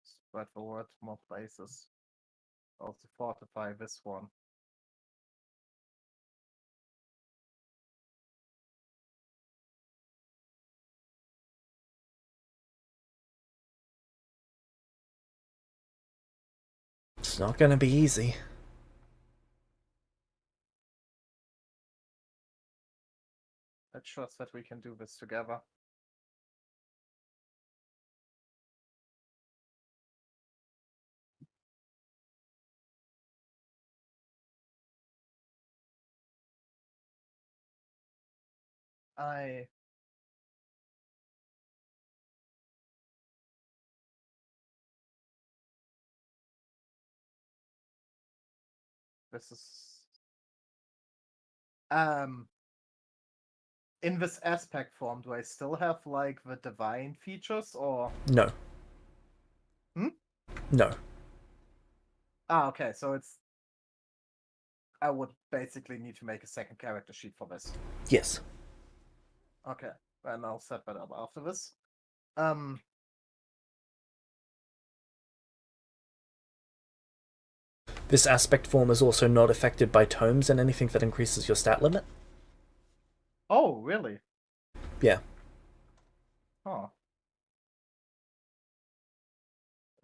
Spread the word to more places. Also fortify this one. It's not gonna be easy. Let's trust that we can do this together. I This is in this aspect form, do I still have like the divine features or No. Hmm? No. Ah, okay, so it's I would basically need to make a second character sheet for this. Yes. Okay, then I'll set that up after this. This aspect form is also not affected by tomes and anything that increases your stat limit. Oh, really? Yeah. Oh.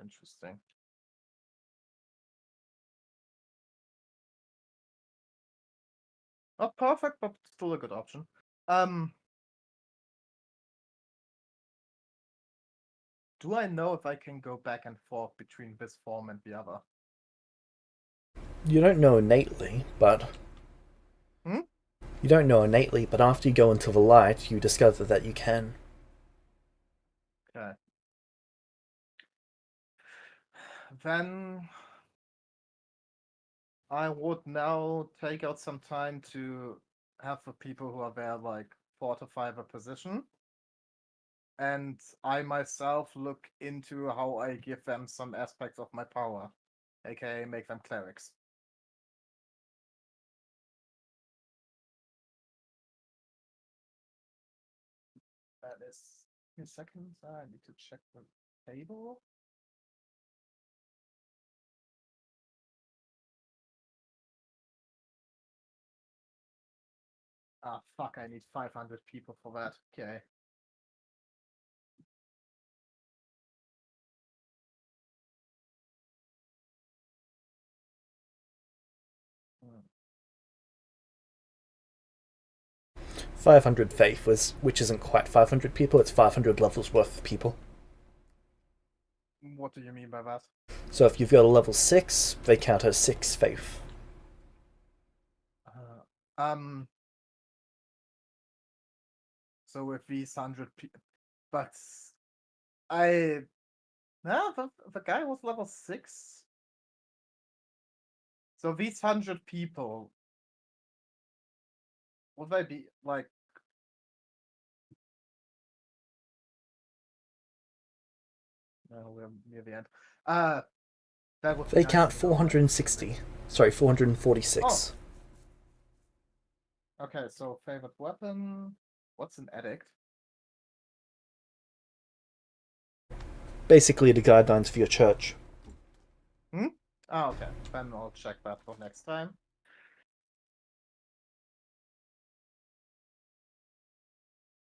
Interesting. Not perfect, but still a good option. Do I know if I can go back and forth between this form and the other? You don't know innately, but... Hmm? You don't know innately, but after you go into the light, you discover that you can. Okay. Then I would now take out some time to have the people who are there like fortify the position. And I myself look into how I give them some aspects of my power, aka make them clerics. That is 2 seconds. I need to check the table. Ah, fuck, I need 500 people for that. Okay. Hmm. 500 faith, which isn't quite 500 people, it's 500 levels worth of people. What do you mean by that? So if you've got a level 6, they count as 6 faith. So with these 100 people, but the guy was level 6. So these 100 people, would they be like? No, we're near the end. That would be They nice count to know, right? 460. Sorry, 446. Okay, so favorite weapon. What's an addict? Basically, the guidelines for your church. Oh, okay. Then I'll check that for next time.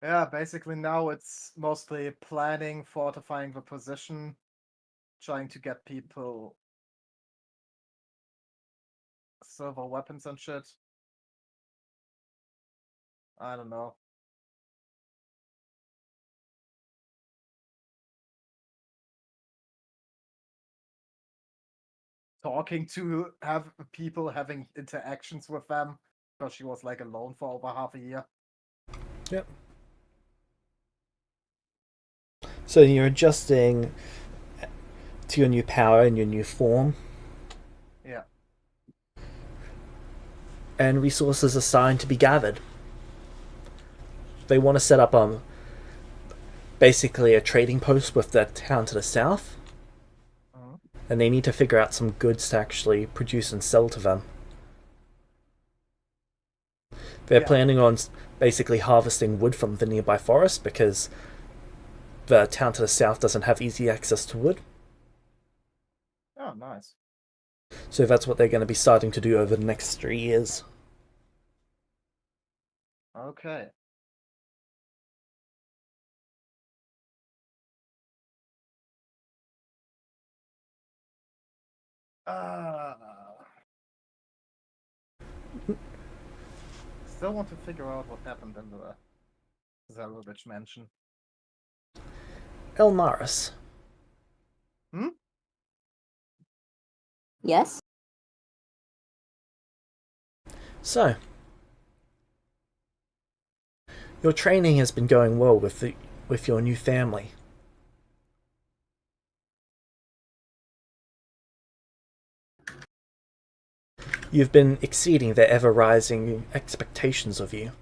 Yeah, basically now it's mostly planning, fortifying the position, trying to get people silver weapons and shit. I don't know. Talking to have people, having interactions with them, because she was like alone for over half a year. Yep. So you're adjusting to your new power and your new form. Yeah. And resources assigned to be gathered. They want to set up basically a trading post with the town to the south. And they need to figure out some goods to actually produce and sell to them. They're planning on basically harvesting wood from the nearby forest because the town to the south doesn't have easy access to wood. Oh, nice. So that's what they're going to be starting to do over the next 3 years. Okay. Still want to figure out what happened in the Zarovich mansion. Elmaris. Yes? So, your training has been going well with your new family. You've been exceeding their ever-rising expectations of you.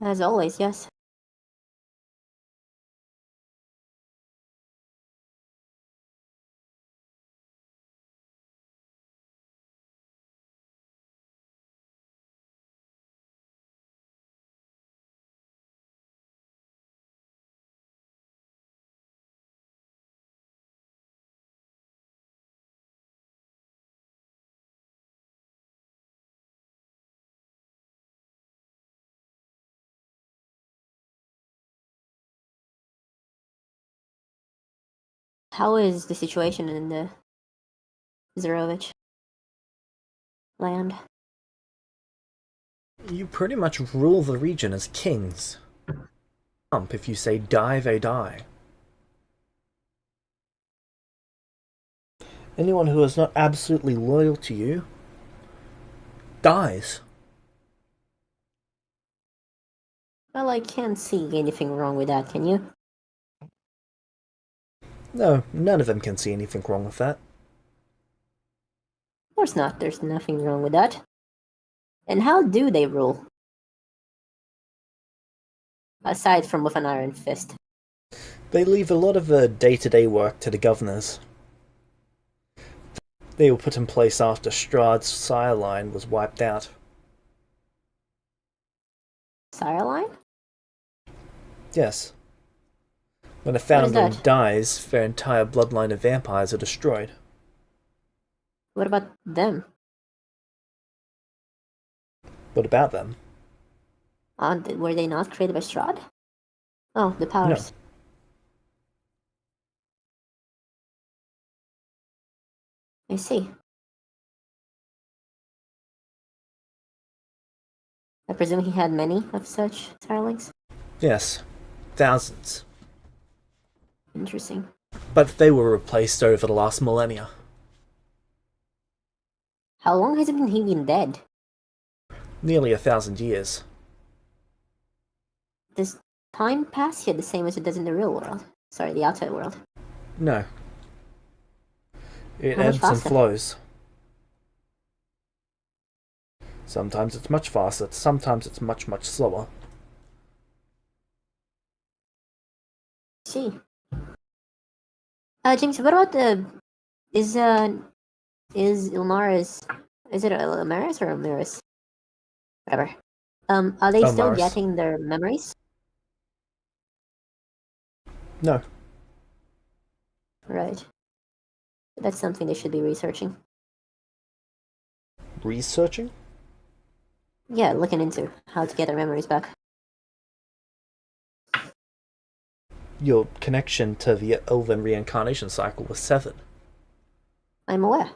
As always, yes. How is the situation in the Zarovich land? You pretty much rule the region as kings. If you say die, they die. Anyone who is not absolutely loyal to you dies. Well, I can't see anything wrong with that, can you? No, none of them can see anything wrong with that. Of course not, there's nothing wrong with that. And how do they rule? Aside from with an iron fist. They leave a lot of the day-to-day work to the governors. They were put in place after Strahd's sire line was wiped out. Sire line? Yes. When a What is foundling that? dies, their entire bloodline of vampires are destroyed. What about them? What about them? Were they not created by Strahd? Oh, the powers. I see. I presume he had many of such sirelings? Yes. Thousands. Interesting. But they were replaced over the last millennia. How long has he been dead? Nearly 1,000 years. Does time pass here the same as it does in the real world? Sorry, the outside world. No. It How much ebbs and faster? flows. Sometimes it's much faster, sometimes it's much, much slower. See. James, what about is Ilmaris, is it Ilmaris or Ilmaris? Whatever. Are they still Ilmaris. getting their memories? No. Right. That's something they should be researching. Researching? Yeah, looking into how to get their memories back. Your connection to the Elven reincarnation cycle was severed. I'm aware.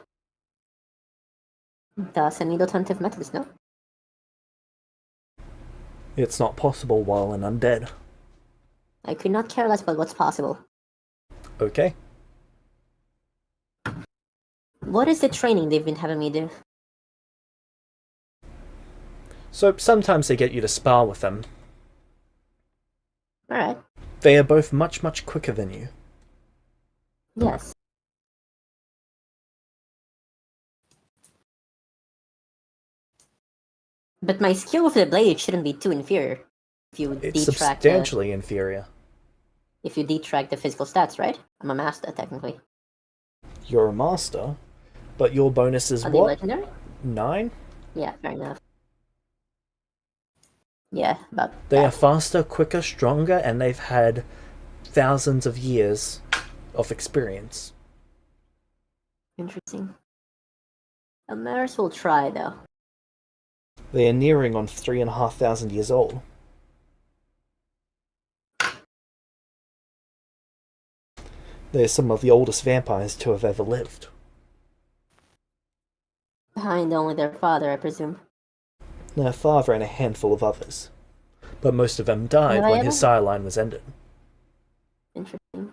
Thus, I need alternative methods, no? It's not possible while an undead. I could not care less about what's possible. Okay. What is the training they've been having me do? So sometimes they get you to spar with them. Alright. They are both much, much quicker than you. Yes. But my skill with the blade shouldn't be too inferior. If you It's detract substantially inferior. if you detract the physical stats, right? I'm a master, technically. You're a master, but your bonus is Are they what? legendary? 9? Yeah, fair enough. Yeah, about They that. are faster, quicker, stronger, and they've had thousands of years of experience. Interesting. Amaris will try, though. They are nearing on 3,500 years old. They're some of the oldest vampires to have ever lived. Behind only their father, I presume. Their father and a handful of others. But most of them died Have I when ever- his sire line was ended. Interesting.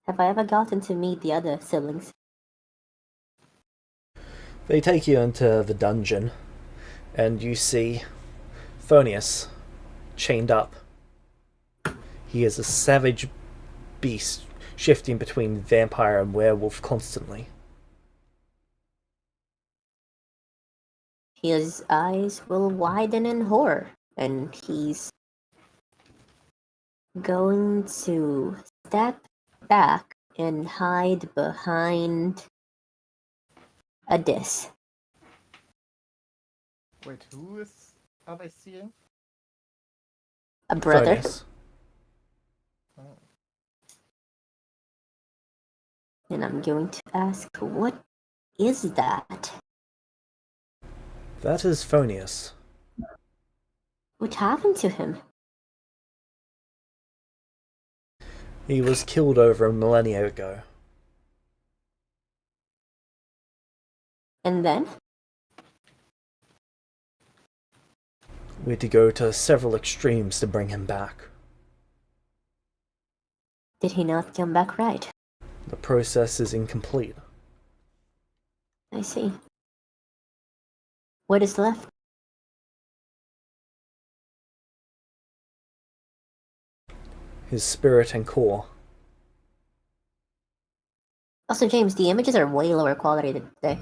Have I ever gotten to meet the other siblings? They take you into the dungeon, and you see Phonius chained up. He is a savage beast, shifting between vampire and werewolf constantly. His eyes will widen in horror, and he's going to step back and hide behind a disc. Wait, are they seeing? A brother. Phonius. Oh. And I'm going to ask, what is that? That is Phonius. What happened to him? He was killed over a millennia ago. And then? We had to go to several extremes to bring him back. Did he not come back right? The process is incomplete. I see. What is left? His spirit and core. Also, James, the images are way lower quality today.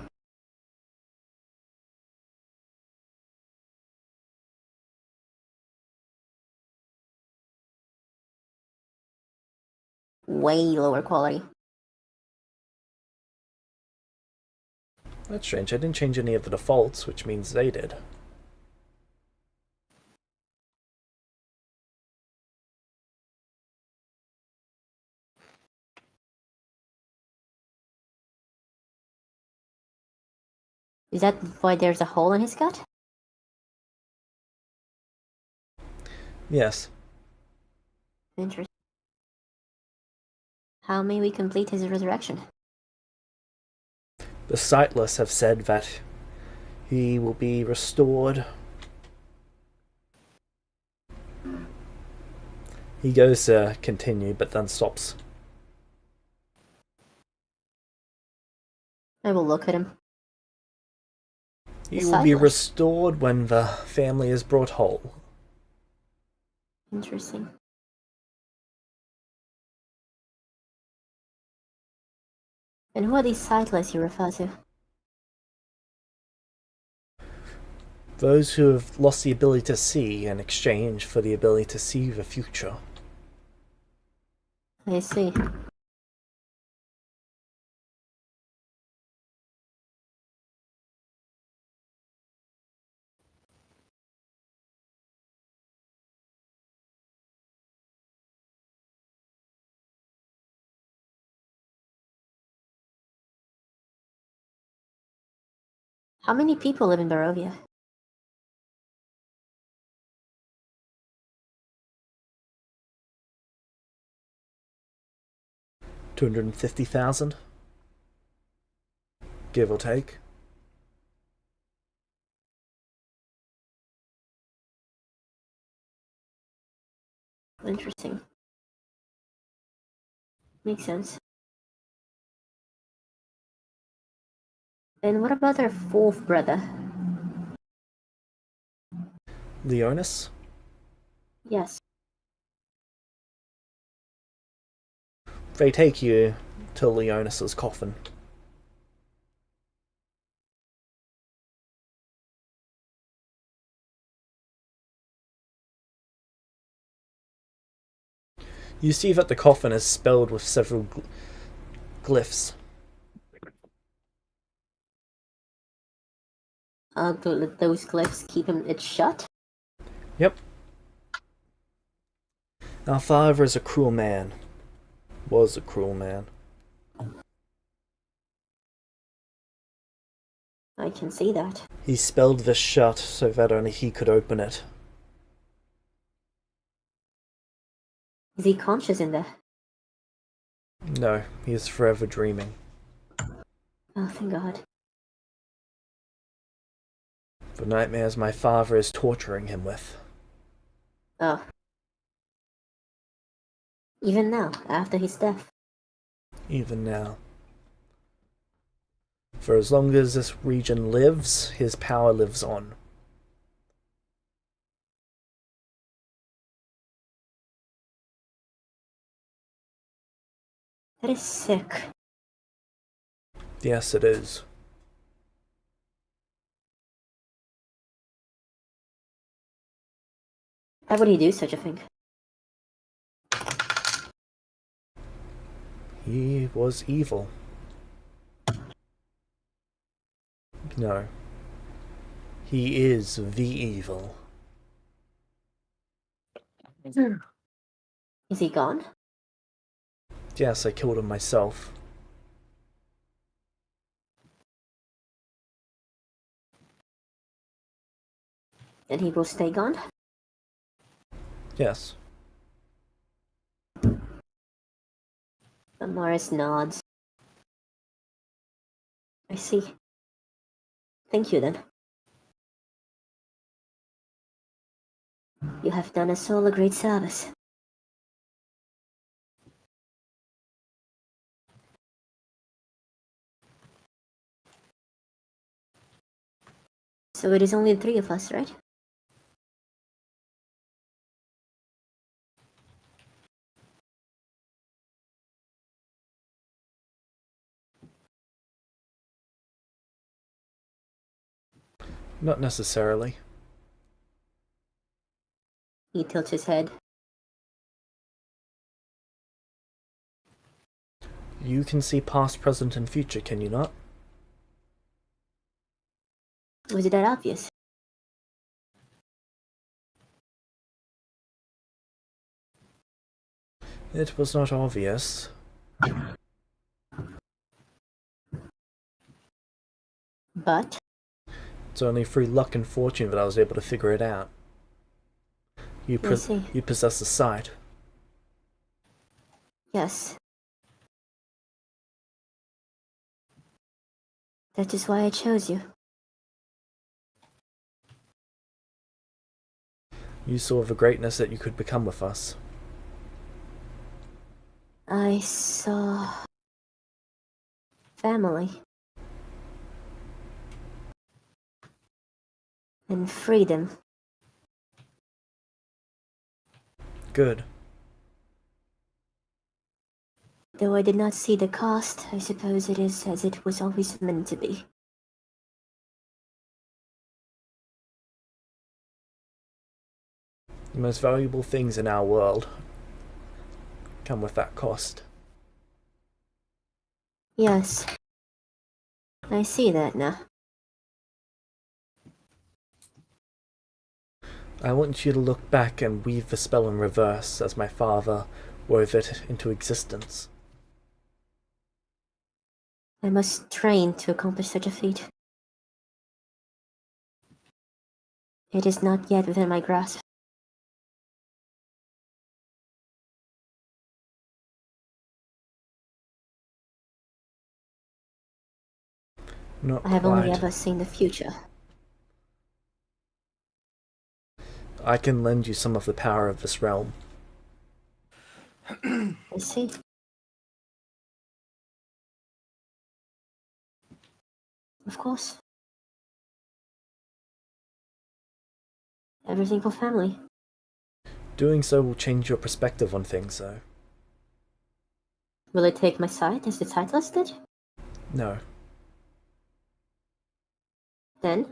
Way lower quality. That's strange, I didn't change any of the defaults, which means they did. Is that why there's a hole in his gut? Yes. Interesting. How may we complete his resurrection? The Sightless have said that he will be restored. He goes to continue, but then stops. I will look at him. He The will be Sightless. restored when the family is brought whole. Interesting. And who are these sightless you refer to? Those who have lost the ability to see in exchange for the ability to see the future. I see. How many people live in Barovia? $250,000, give or take. Interesting. Makes sense. And what about their fourth brother? Leonis? Yes. They take you to Leonis's coffin. You see that the coffin is spelled with several glyphs. Those glyphs keep it shut? Yep. Our father is a cruel man. Was a cruel man. I can see that. He spelled this shut so that only he could open it. Is he conscious in there? No, he is forever dreaming. Oh, thank God. The nightmares my father is torturing him with. Oh. Even now, after his death? Even now. For as long as this region lives, his power lives on. That is sick. Yes, it is. Why would he do such a thing? He was evil. No. He is the evil. Is he gone? Yes, I killed him myself. And he will stay gone? Yes. Morris nods. I see. Thank you, then. You have done us all a great service. So it is only the three of us, right? Not necessarily. He tilts his head. You can see past, present, and future, can you not? Was it that obvious? It was not obvious. But? It's only through luck and fortune that I was able to figure it out. You possess the sight. Yes. That is why I chose you. You saw the greatness that you could become with us. I saw... family. And freedom. Good. Though I did not see the cost, I suppose it is as it was always meant to be. The most valuable things in our world come with that cost. Yes. I see that now. I want you to look back and weave the spell in reverse as my father wove it into existence. I must train to accomplish such a feat. It is not yet within my grasp. Not I have only quite. ever seen the future. I can lend you some of the power of this realm. I see. Of course. Everything for family. Doing so will change your perspective on things, though. Will it take my side as the Titleist did? No. Then?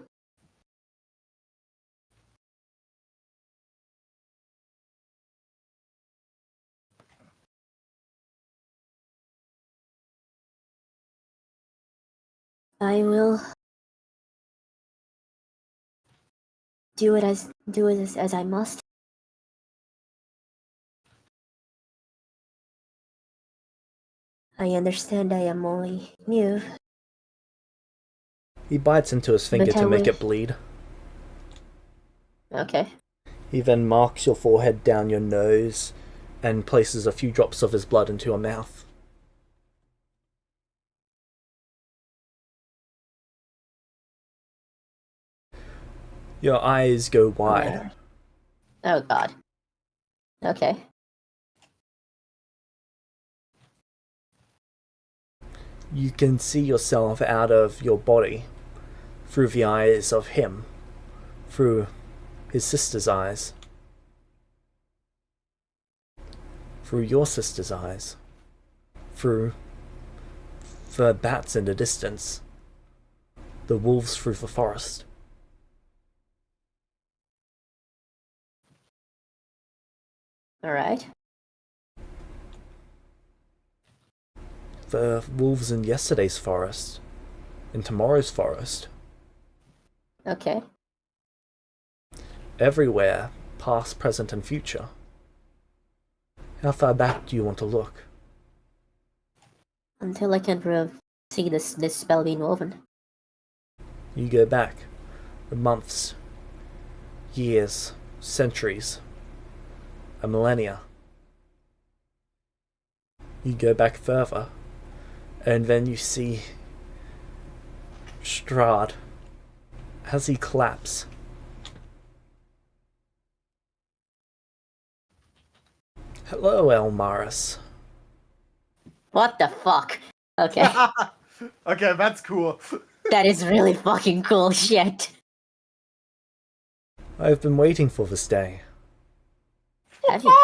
I will do it as I must. I understand I am only new. He bites into his finger But I to make will- it bleed. Okay. He then marks your forehead down your nose and places a few drops of his blood into your mouth. Your eyes go wide. Oh god. Okay. You can see yourself out of your body through the eyes of him, through his sister's eyes, through your sister's eyes, through the bats in the distance, the wolves through the forest. Alright. The wolves in yesterday's forest, in tomorrow's forest, Okay. everywhere, past, present, and future. How far back do you want to look? Until I can see this spell being woven. You go back months, years, centuries, a millennia. You go back further, and then you see Strahd as he collapses. Hello, Elmaris. What the fuck? Okay. Okay, that's cool. That is really fucking cool shit. I've been waiting for this day. Have you?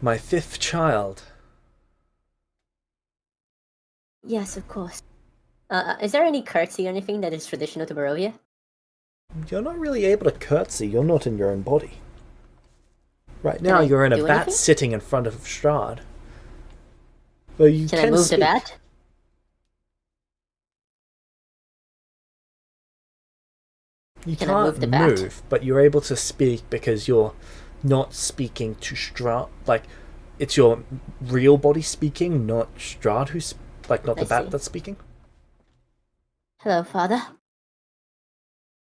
My fifth child. Yes, of course. Is there any curtsy or anything that is traditional to Barovia? You're not really able to curtsy, you're not in your own body. Right now I you're in a do bat anything? sitting in front of Strahd. But you Can I move speak. the bat? You Can I can't move the bat? move, but you're able to speak because you're not speaking to Strahd. Like, it's your real body speaking, not Strahd who's not the I bat see. that's speaking. Hello, father.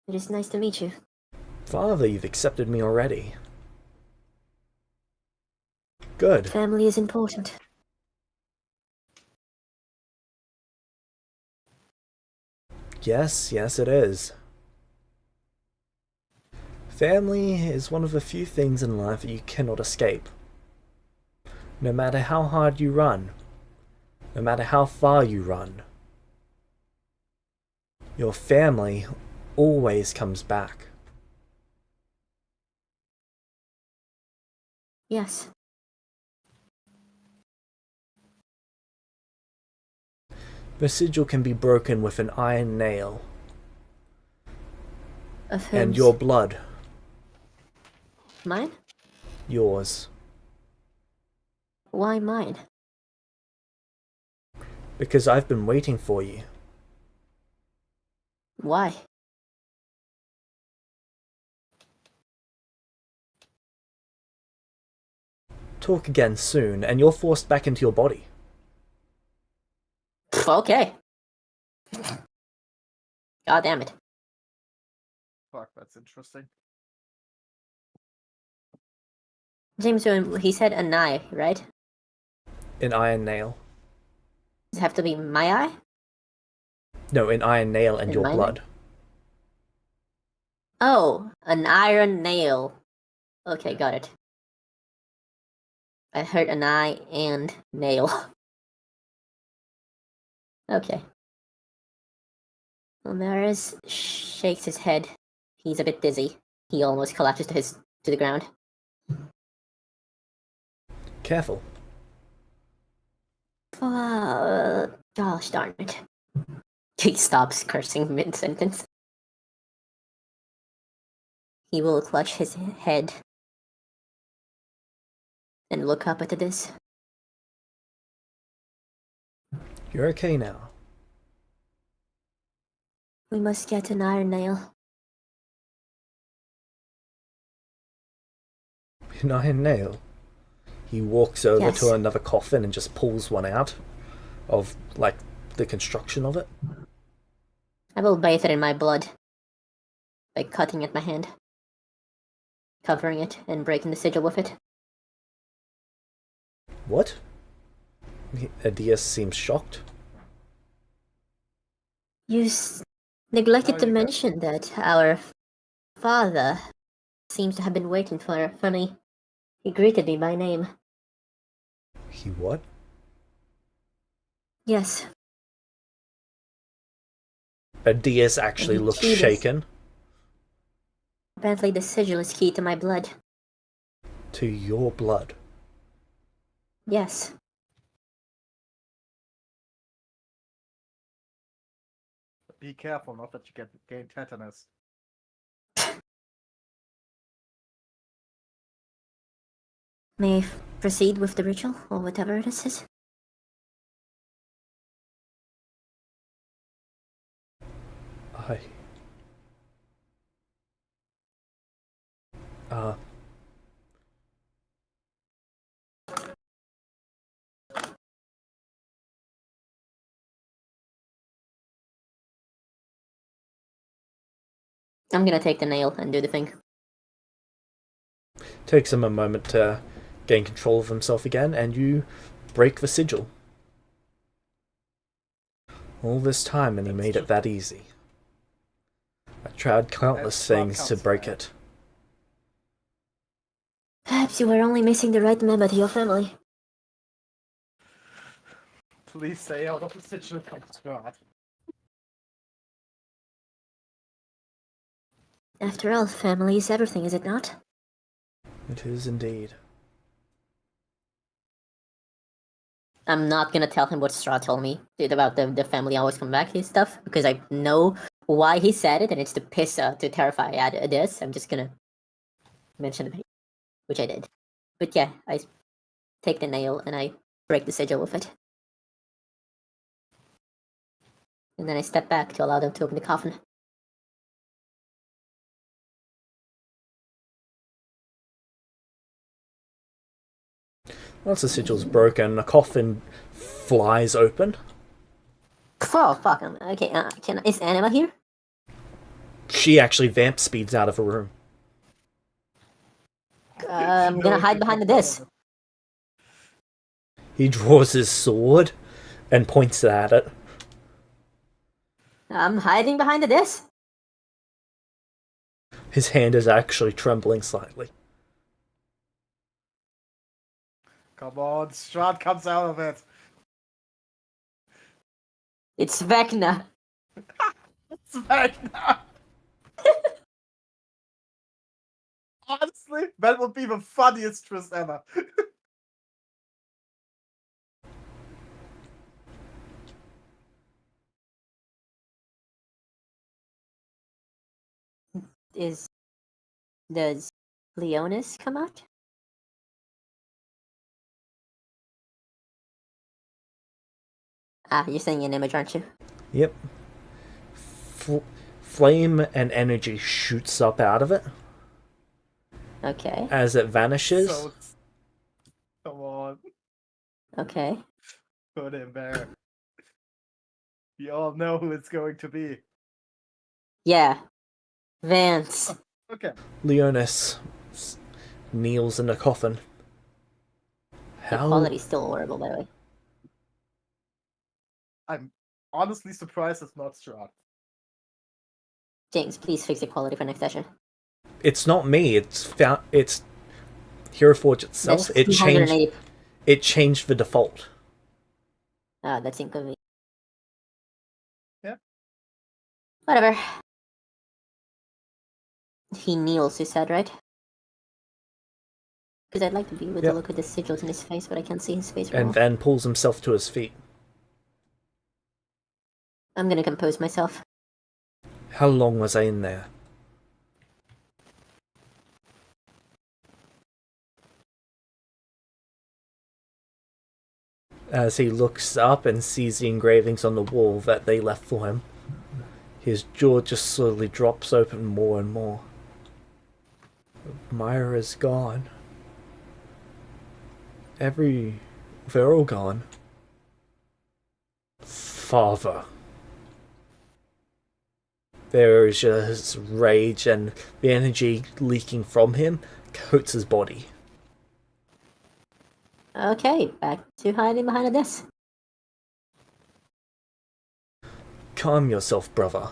It is nice to meet you. Father, you've accepted me already. Good. Family is important. Yes, it is. Family is one of the few things in life that you cannot escape. No matter how hard you run, no matter how far you run, your family always comes back. Yes. The sigil can be broken with an iron nail, Of And whom's? your blood. Mine? Yours. Why mine? Because I've been waiting for you. Why? Talk again soon, and you're forced back into your body. Okay. God damn it. Fuck, that's interesting. James, he said an eye, right? An iron nail. Does it have to be my eye? No, an iron nail and In your my blood. Oh, an iron nail. Okay, got it. I heard an eye and nail. Okay. Ramirez shakes his head. He's a bit dizzy. He almost collapses to the ground. Careful. Gosh darn it. He stops cursing mid-sentence. He will clutch his head and look up at this. You're okay now. We must get an iron nail. An iron nail. He walks over Yes. to another coffin and just pulls one out of, like, the construction of it. I will bathe it in my blood by cutting at my hand, covering it, and breaking the sigil with it. What? Adias seems shocked. You neglected No, to you got- mention that our father seems to have been waiting for me. He greeted me by name. He what? Yes, Adias actually And he looks cheated. shaken. apparently the sigil is key to my blood. To your blood. Yes. Be careful, not that you gain tetanus. May I proceed with the ritual, or whatever it is? I... I'm gonna take the nail and do the thing. Takes him a moment to gain control of himself again, and you break the sigil. All this time, and he made it that easy. I tried countless That's things to counts, break man. it. Perhaps you were only missing the right member to your family. Please stay out of the situation, God. After all, family is everything, is it not? It is indeed. I'm not gonna tell him what Straw told me about the family always come back and stuff, because I know why he said it, and it's to terrify this. I'm just gonna mention it, which I did. But yeah, I take the nail and I break the sigil with it. And then I step back to allow them to open the coffin. Once the sigil's broken, a coffin flies open. Oh, fuck. Okay, is Anima here? She actually vamp speeds out of a room. I'm gonna hide behind this. He draws his sword and points at it. I'm hiding behind this. His hand is actually trembling slightly. Come on, Strahd comes out of it. It's Vecna. It's Vecna. Honestly, that would be the funniest twist ever. does Leonis come out? You're saying an image, aren't you? Yep. Flame and energy shoots up out of it Okay. as it vanishes. So, come on, Okay. put him there. You all know who it's going to be. Yeah. Vance. Okay. Leonis kneels in the coffin. The quality's still horrible, by the way. I'm honestly surprised it's not Strahd. James, please fix the quality for next session. It's not me. It's Hero Forge itself. That's 280. It changed the default. That's inconvenient. Yeah. Whatever. He kneels, you said, right? Because I'd like to be able to look at the sigils in his face, but I can't see his face right now. And then pulls himself to his feet. I'm gonna compose myself. How long was I in there? As he looks up and sees the engravings on the wall that they left for him, his jaw just slowly drops open more and more. Myra's gone. They're all gone. Father. There is just rage, and the energy leaking from him coats his body. Okay, back to hiding behind a desk. Calm yourself, brother.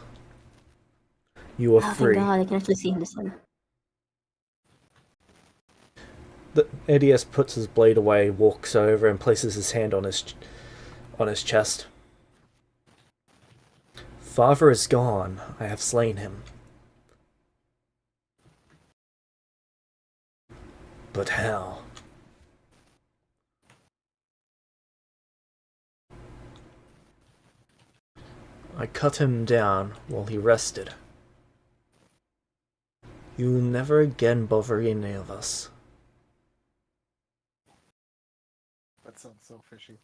You are Oh, free. thank God, I can actually see him this time. The ADS puts his blade away, walks over, and places his hand on his chest. Father is gone. I have slain him. But how? I cut him down while he rested. You will never again bother any of us. That sounds so fishy.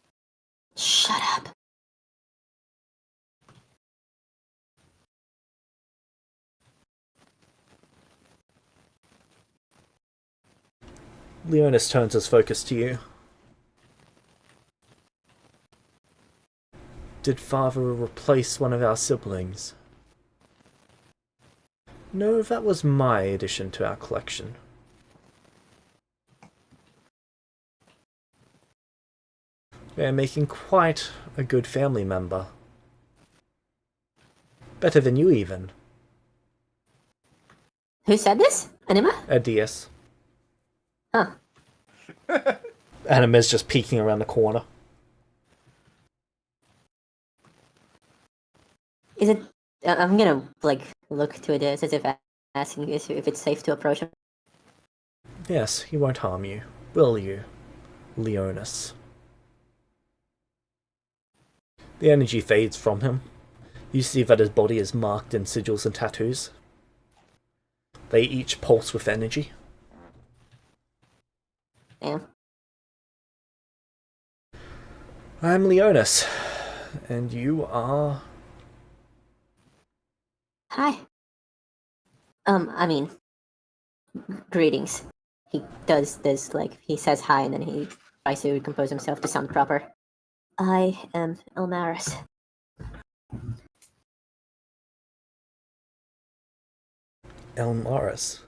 Shut up. Leonis turns his focus to you. Did Father replace one of our siblings? No, that was my addition to our collection. They're making quite a good family member. Better than you, even. Who said this? Anima? DS. Huh. Anima's just peeking around the corner. Is it... I'm gonna, like, look to it as if asking if it's safe to approach him. Yes, he won't harm you. Will you, Leonis? The energy fades from him. You see that his body is marked in sigils and tattoos. They each pulse with energy. Damn. I'm Leonis, and you are... Hi. I mean... Greetings. He does this, like, he says hi and then he tries to compose himself to sound proper. I am Elmaris. Elmaris.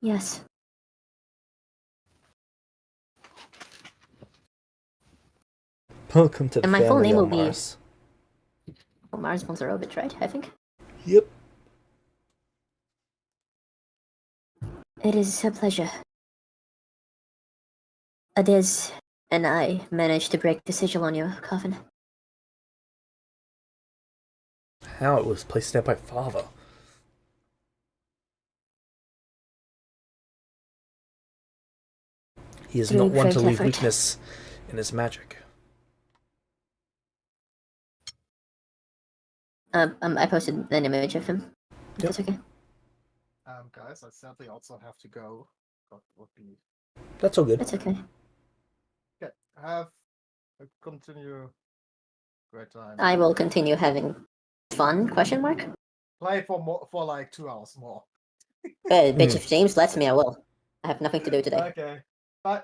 Yes. Welcome to the And my family, full name will be... Elmaris. Elmaris Bonzarovich, right? I think. Yep. It is a pleasure. Adiz and I managed to break the sigil on your coffin. How it was placed there by Father. He is Through not one to great leave effort. weakness in his magic. I posted an image of him. If Yep. it's okay. Guys, I sadly also have to go. That would be That's all good. It's okay. okay. Have a continue great time. I will continue having fun, question mark? Play for like 2 hours more. Bitch, if James lets me, I will. I have nothing to do today. Okay. Bye.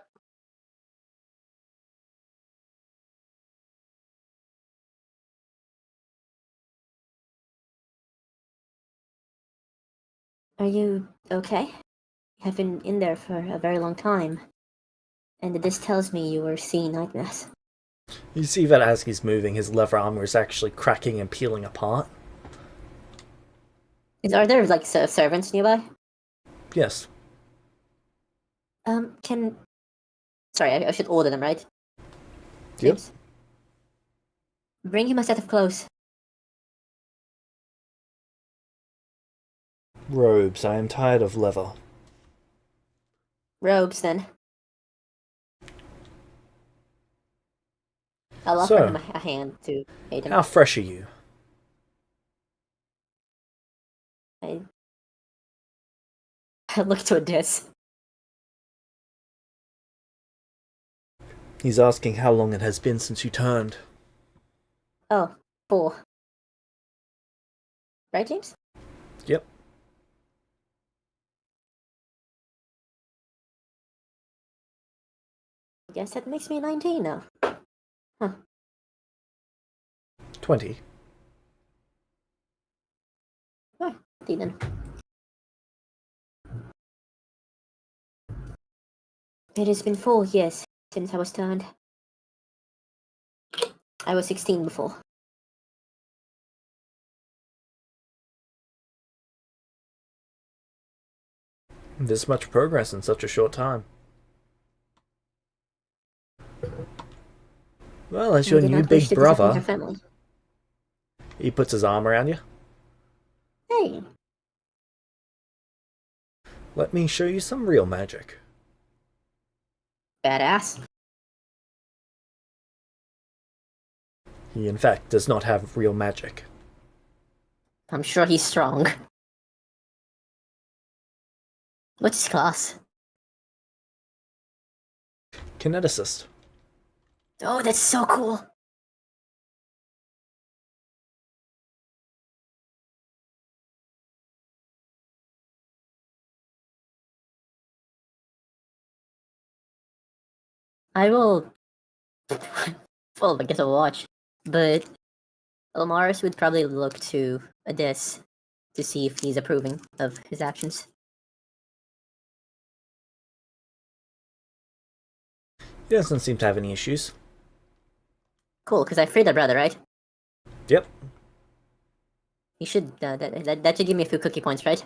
Are you okay? You have been in there for a very long time. And this tells me you were seeing nightmares. You see that as he's moving, his leather armor is actually cracking and peeling apart. Are there, like, servants nearby? Yes. Sorry, I should order them, right? Yep. James? Bring him a set of clothes. Robes. I am tired of leather. Robes, then. I'll offer him a hand to aid him. How fresh are you? I look to this. He's asking how long it has been since you turned. Oh, 4. Right, James? Yep. I guess that makes me 19 now. Huh. 20. Oh, then. It has been 4 years since I was turned. I was 16 before. This much progress in such a short time. Well, as your I do new not wish big to disappoint brother, her family. he puts his arm around you. Hey, Let me show you some real magic. badass. He, in fact, does not have real magic. I'm sure he's strong. What's his class? Kineticist. Oh, that's so cool. I will. Well, I guess I'll watch. But Elmaris would probably look to Adis to see if he's approving of his actions. He doesn't seem to have any issues. Cool, because I freed a brother, right? Yep. He should. That should give me a few cookie points, right?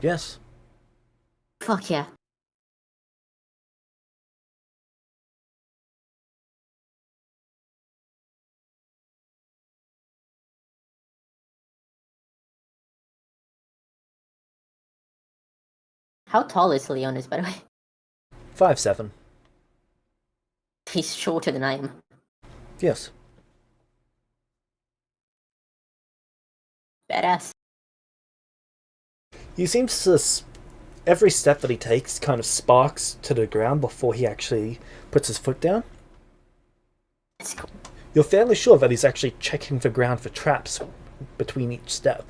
Yes. Fuck yeah. How tall is Leonis, by the way? 5'7". He's shorter than I am. Yes. Badass. He seems to... Every step that he takes kind of sparks to the ground before he actually puts his foot down. That's cool. You're fairly sure that he's actually checking the ground for traps between each step.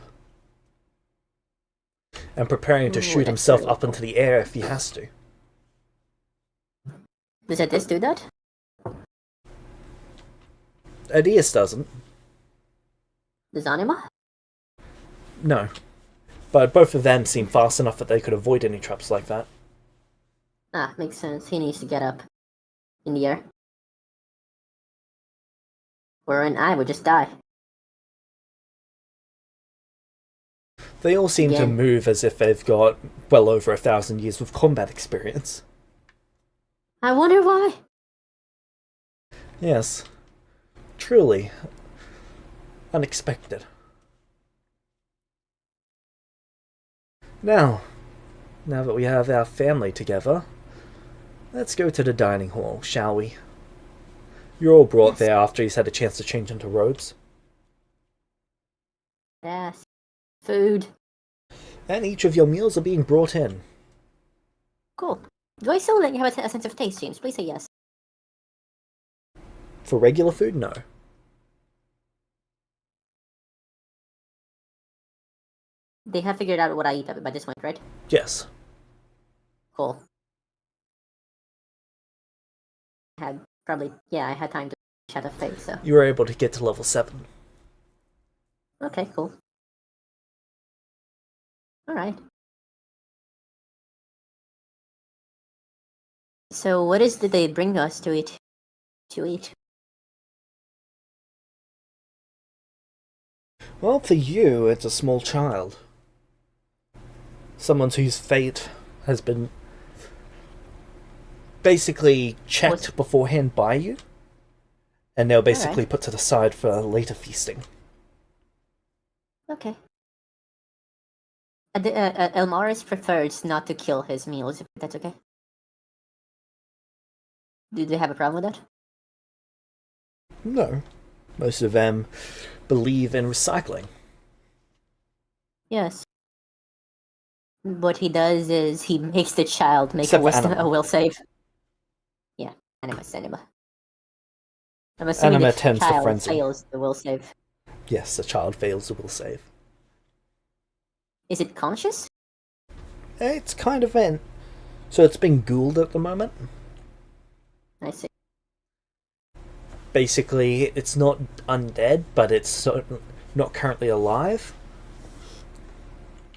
And preparing to Ooh, shoot that's himself really up into the air if he has to. Does Adis do that? Adias doesn't. Does Anima? No. But both of them seem fast enough that they could avoid any traps like that. Ah, makes sense. He needs to get up in the air. Wherein I would just die. They all seem to Again. move as if they've got well over 1,000 years of combat experience. I wonder why. Yes. Truly. Unexpected. Now that we have our family together, let's go to the dining hall, shall we? You're all brought there after he's had a chance to change into robes. Yes. Food. And each of your meals are being brought in. Cool. Do I still let you have a sense of taste, James? Please say yes. For regular food, no. They have figured out what I eat by this point, right? Yes. Cool. I had time to chat a fate, so. You were able to get to level 7. Okay, cool. Alright. So what did they bring us to eat? Well, for you, it's a small child. Someone whose fate has been basically checked beforehand by you, and they'll basically put to the side for later feasting. Okay. Elmaris prefers not to kill his meals, if that's okay. Do they have a problem with that? No. Most of them believe in recycling. Yes. What he does is he makes the child make Except for a will save. Yeah, Anima. I'm assuming Anima if tends to child frenzy. fails the will save. Yes, the child fails the will save. Is it conscious? It's kind of in. So it's being ghouled at the moment. I see. Basically, it's not undead, but it's not currently alive.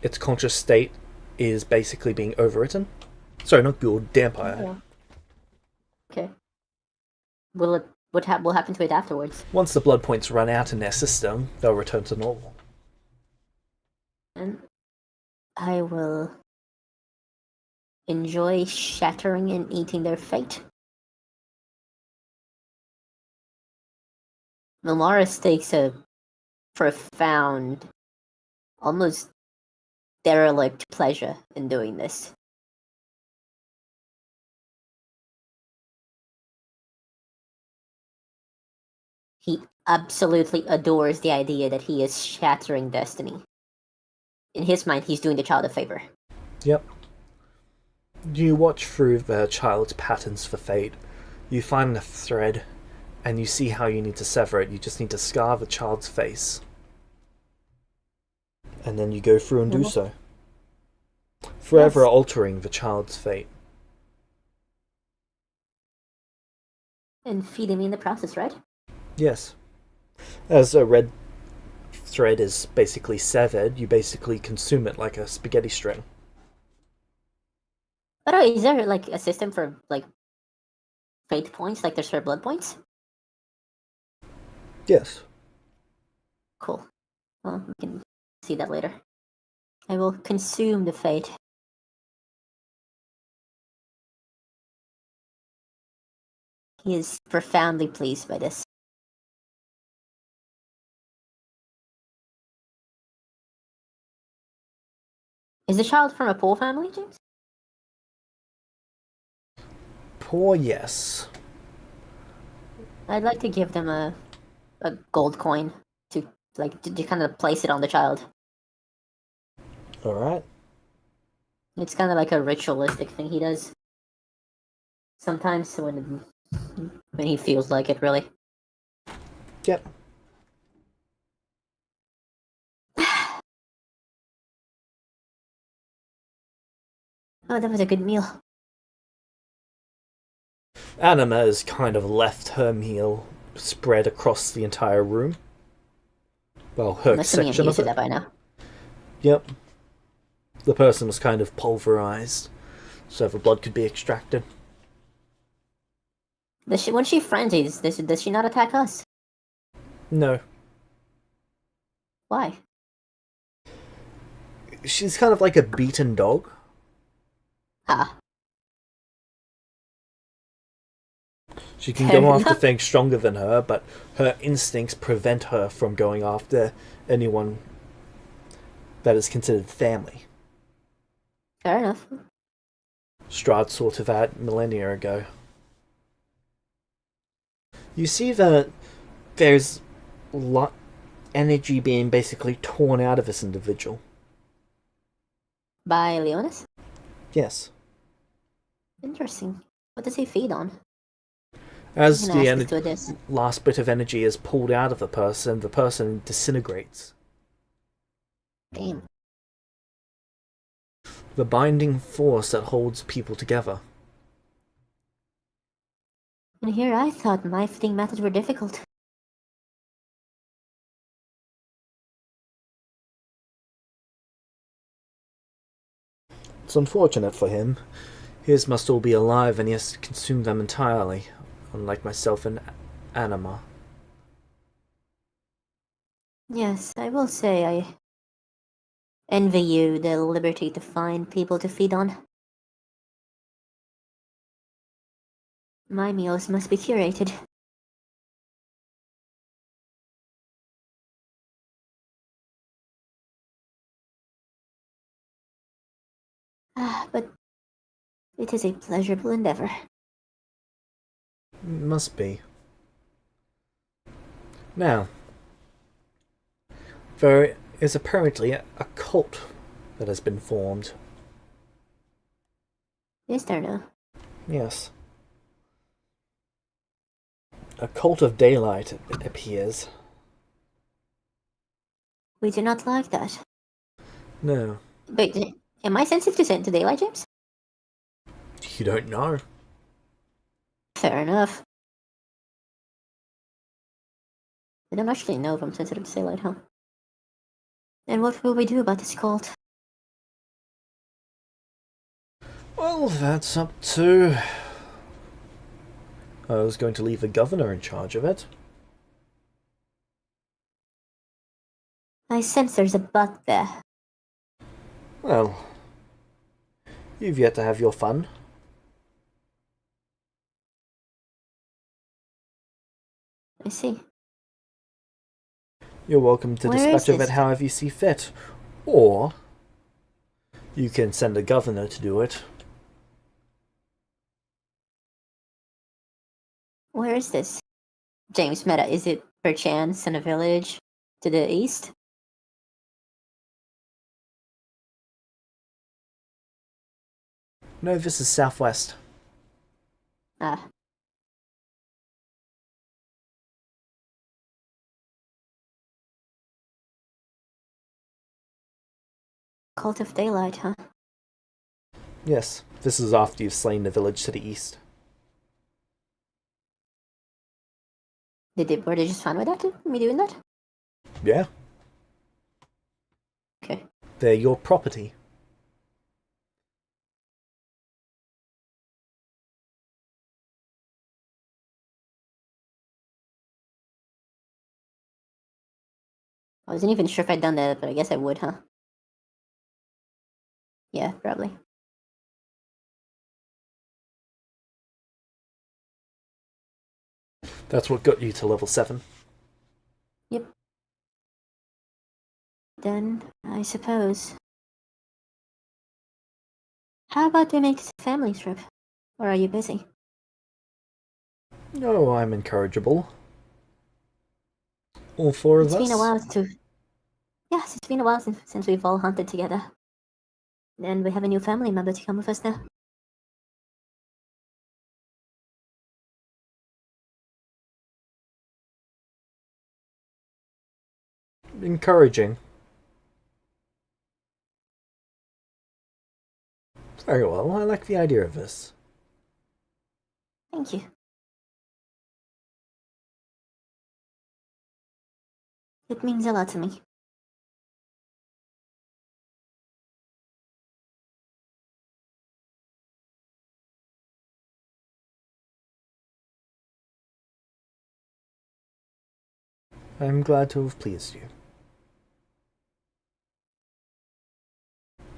Its conscious state is basically being overwritten. Sorry, not ghoul, vampire. Yeah. Okay. What will happen to it afterwards? Once the blood points run out in their system, they'll return to normal. And I will enjoy shattering and eating their fate. Milmaris takes a profound, almost derelict pleasure in doing this. He absolutely adores the idea that he is shattering destiny. In his mind, he's doing the child a favor. Yep. You watch through the child's patterns for fate. You find a thread, and you see how you need to sever it. You just need to scar the child's face. And then you go through and do so. Forever altering the child's fate. And feeding me in the process, right? Yes. As a red thread is basically severed, you basically consume it like a spaghetti string. By the way, is there like a system for like fate points, like there's for blood points? Yes. Cool. Well, we can see that later. I will consume the fate. He is profoundly pleased by this. Is the child from a poor family, James? Poor, yes. I'd like to give them a gold coin to kind of place it on the child. Alright. It's kind of like a ritualistic thing he does. Sometimes when he feels like it, really. Yep. Oh, that was a good meal. Anima has kind of left her meal spread across the entire room. Well, her section of it. That by now. Yep. The person was kind of pulverized, so the blood could be extracted. When she frenzies, does she not attack us? No. Why? She's kind of like a beaten dog. Ah. She can go after things stronger than her, but her instincts prevent her from going after anyone that is considered family. Fair enough. Strahd sorted that millennia ago. You see that there's energy being basically torn out of this individual. By Leonis? Yes. Interesting. What does he feed on? As I'm the gonna ask this to this. last bit of energy is pulled out of the person disintegrates. Damn. The binding force that holds people together. And here I thought my feeding methods were difficult. It's unfortunate for him. His must all be alive and he has to consume them entirely, unlike myself and Anima. Yes, I will say I envy you the liberty to find people to feed on. My meals must be curated. But it is a pleasurable endeavor. Must be. Now, there is apparently a cult that has been formed. Is there now? Yes. A cult of daylight, it appears. We do not like that. No, Wait, am I sensitive to daylight, James? you don't know. Fair enough. I don't actually know if I'm sensitive to daylight, huh? And what will we do about this cult? Well, that's up to... I was going to leave the governor in charge of it. I sense there's a but there. Well, you've yet to have your fun. I see. You're welcome to Where is dispatch of this? it however you see fit. Or, you can send a governor to do it. Where is this? James Meta, is it perchance in a village to the east? No, this is southwest. Ah. Cult of Daylight, huh? Yes, this is after you've slain the village to the east. Were they just fine with that? Me doing that? Yeah, Okay. they're your property. I wasn't even sure if I'd done that, but I guess I would, huh? Yeah, probably. That's what got you to level 7. Yep. Then, I suppose. How about we make this a family trip? Or are you busy? Oh, I'm incorrigible. All 4 of It's us? been a while Yes, it's been a while since we've all hunted together. And we have a new family member to come with us now. Encouraging. Very well, I like the idea of this. Thank you. It means a lot to me. I'm glad to have pleased you.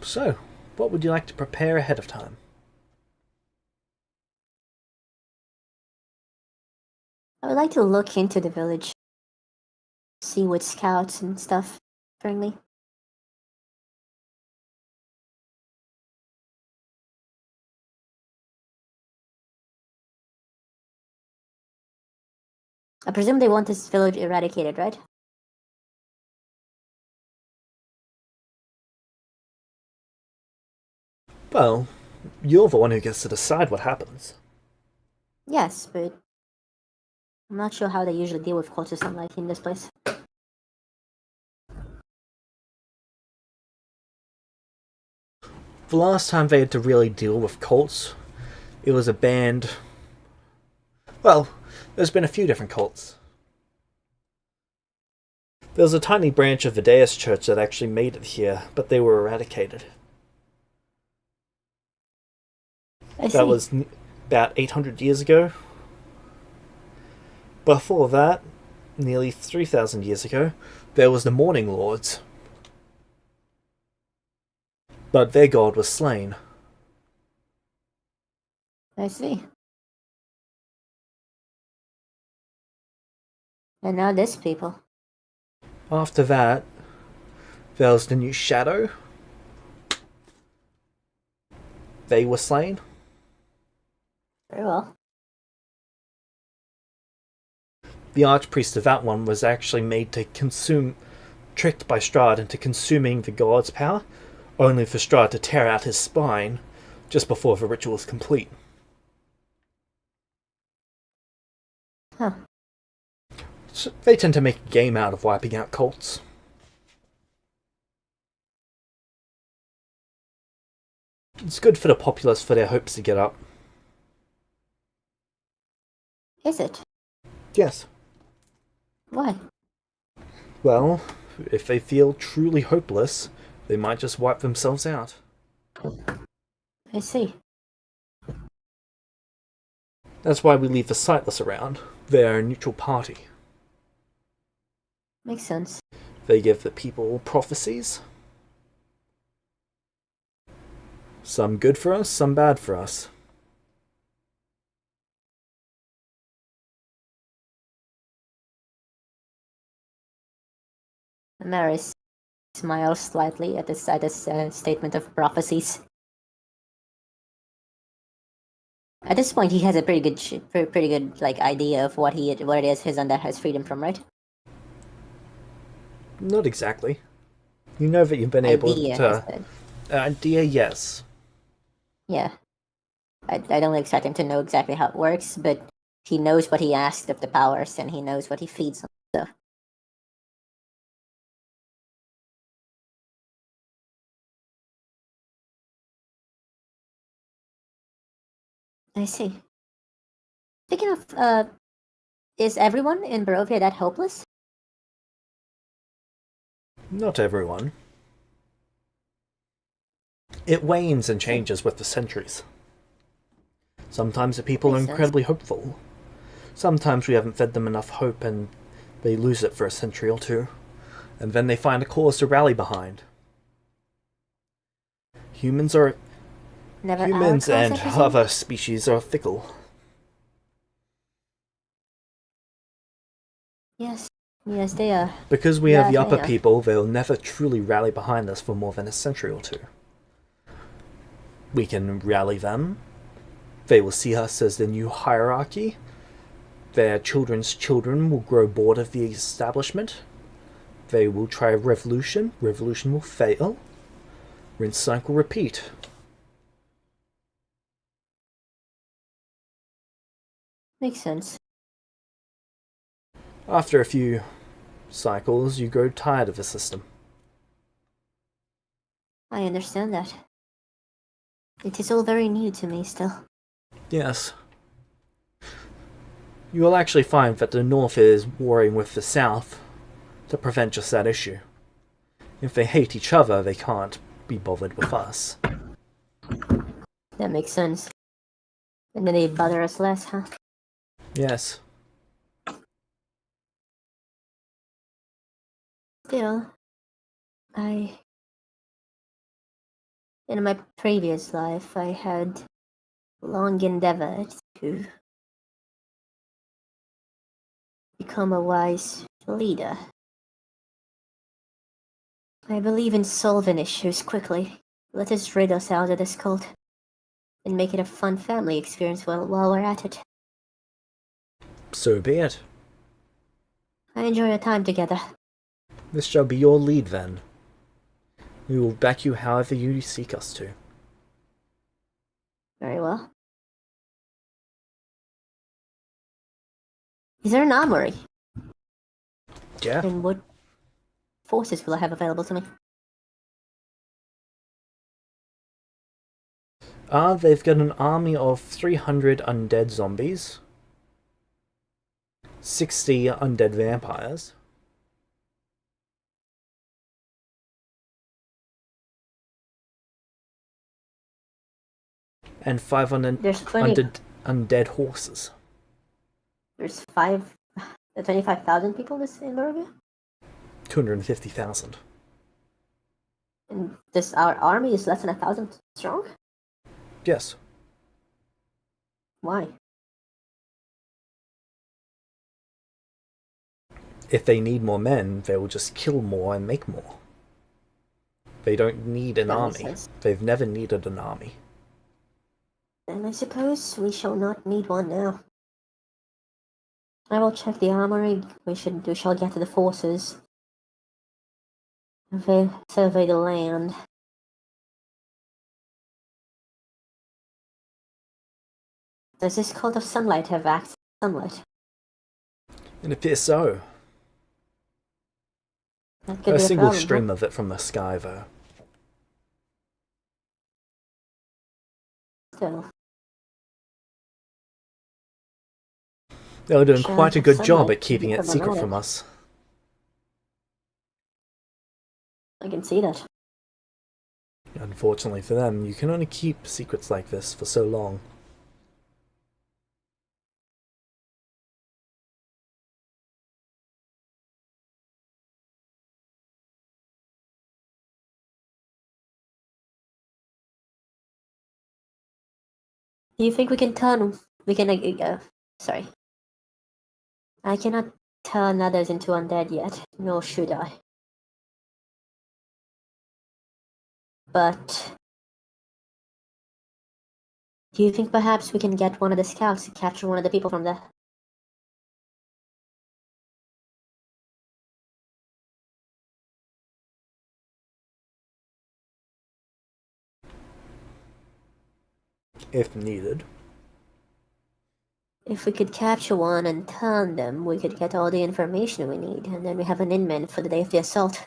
So, what would you like to prepare ahead of time? I would like to look into the village. See what scouts and stuff bring me. I presume they want this village eradicated, right? Well, you're the one who gets to decide what happens. Yes, but I'm not sure how they usually deal with cultists like in this place. The last time they had to really deal with cults, it was a band. Well, there's been a few different cults. There was a tiny branch of the Deus Church that actually made it here, but they were eradicated. I see. That was about 800 years ago. Before that, nearly 3,000 years ago, there was the Morning Lords. But their god was slain. I see. And now this people. After that, there was the new Shadow. They were slain. Very well. The archpriest of that one was actually made to tricked by Strahd into consuming the god's power, only for Strahd to tear out his spine just before the ritual is complete. Huh. So they tend to make a game out of wiping out cults. It's good for the populace for their hopes to get up. Is it? Yes. Why? Well, if they feel truly hopeless, they might just wipe themselves out. I see. That's why we leave the sightless around. They're a neutral party. Makes sense. They give the people prophecies. Some good for us, some bad for us. Maris smiles slightly at this statement of prophecies. At this point, he has a pretty good like idea of what it is his undead has freedom from, right? Not exactly. You know that you've been able Idea, to... Idea, yes. Yeah. I don't expect him to know exactly how it works, but he knows what he asked of the powers, and he knows what he feeds them, so... I see. Speaking of, is everyone in Barovia that hopeless? Not everyone. It wanes and changes with the centuries. Sometimes the people are Makes sense. incredibly hopeful. Sometimes we haven't fed them enough hope and they lose it for a century or two. And then they find a cause to rally behind. Humans Never our Humans cause, I and presume? other species are fickle. Yes. Yes, they are. Because we have the Yeah, upper yeah. people, they'll never truly rally behind us for more than a century or two. We can rally them. They will see us as the new hierarchy. Their children's children will grow bored of the establishment. They will try a revolution. Revolution will fail. Rinse cycle repeat. Makes sense. After a few cycles, you grow tired of the system. I understand that. It is all very new to me still. Yes. You will actually find that the North is warring with the South to prevent just that issue. If they hate each other, they can't be bothered with us. That makes sense. And then they bother us less, huh? Yes. Still, in my previous life, I had long endeavored to become a wise leader. I believe in solving issues quickly. Let us rid us out of this cult and make it a fun family experience while we're at it. So be it. I enjoy our time together. This shall be your lead then. We will back you however you seek us to. Very well. Is there an armory? Yeah. And what forces will I have available to me? They've got an army of 300 undead zombies, 60 undead vampires, and 500 There's 20. undead horses. There's 25,000 people in Barovia? 250,000. And our army is less than 1,000 strong? Yes. Why? If they need more men, they will just kill more and make more. They don't need an That makes army. sense. They've never needed an army. Then I suppose we shall not need one now. I will check the armory. We shall get to the forces. Survey the land. Does this cult of sunlight have access to sunlight? It appears so. That could A be a single problem. stream of it from the sky, though. Still, They were doing Shines quite a of good job sunlight at keeping can it be secret problematic. from us. I can see that. Unfortunately for them, you can only keep secrets like this for so long. Do you think we can turn? We can. Sorry. I cannot turn others into undead yet, nor should I. But do you think perhaps we can get one of the scouts to capture one of the people from the? If needed. If we could capture one and turn them, we could get all the information we need, and then we have an inman for the day of the assault.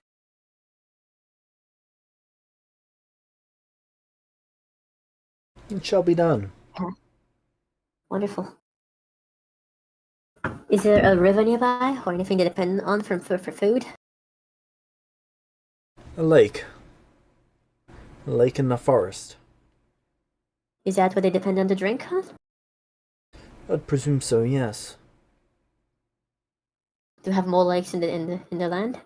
It shall be done. Wonderful. Is there a river nearby, or anything to depend on for food? A lake. A lake in the forest. Is that what they depend on to drink, huh? I'd presume so, yes. Do we have more lakes in the land?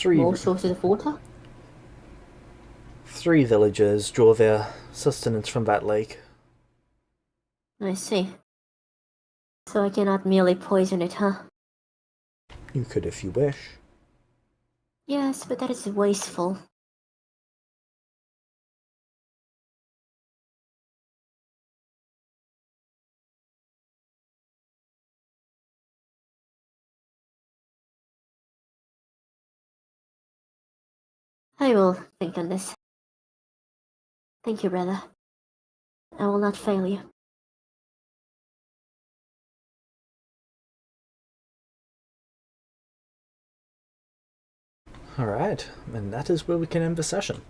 More sources of water? Three villagers draw their sustenance from that lake. I see. So I cannot merely poison it, huh? You could if you wish. Yes, but that is wasteful. I will think on this. Thank you, brother. I will not fail you. Alright, and that is where we can end the session.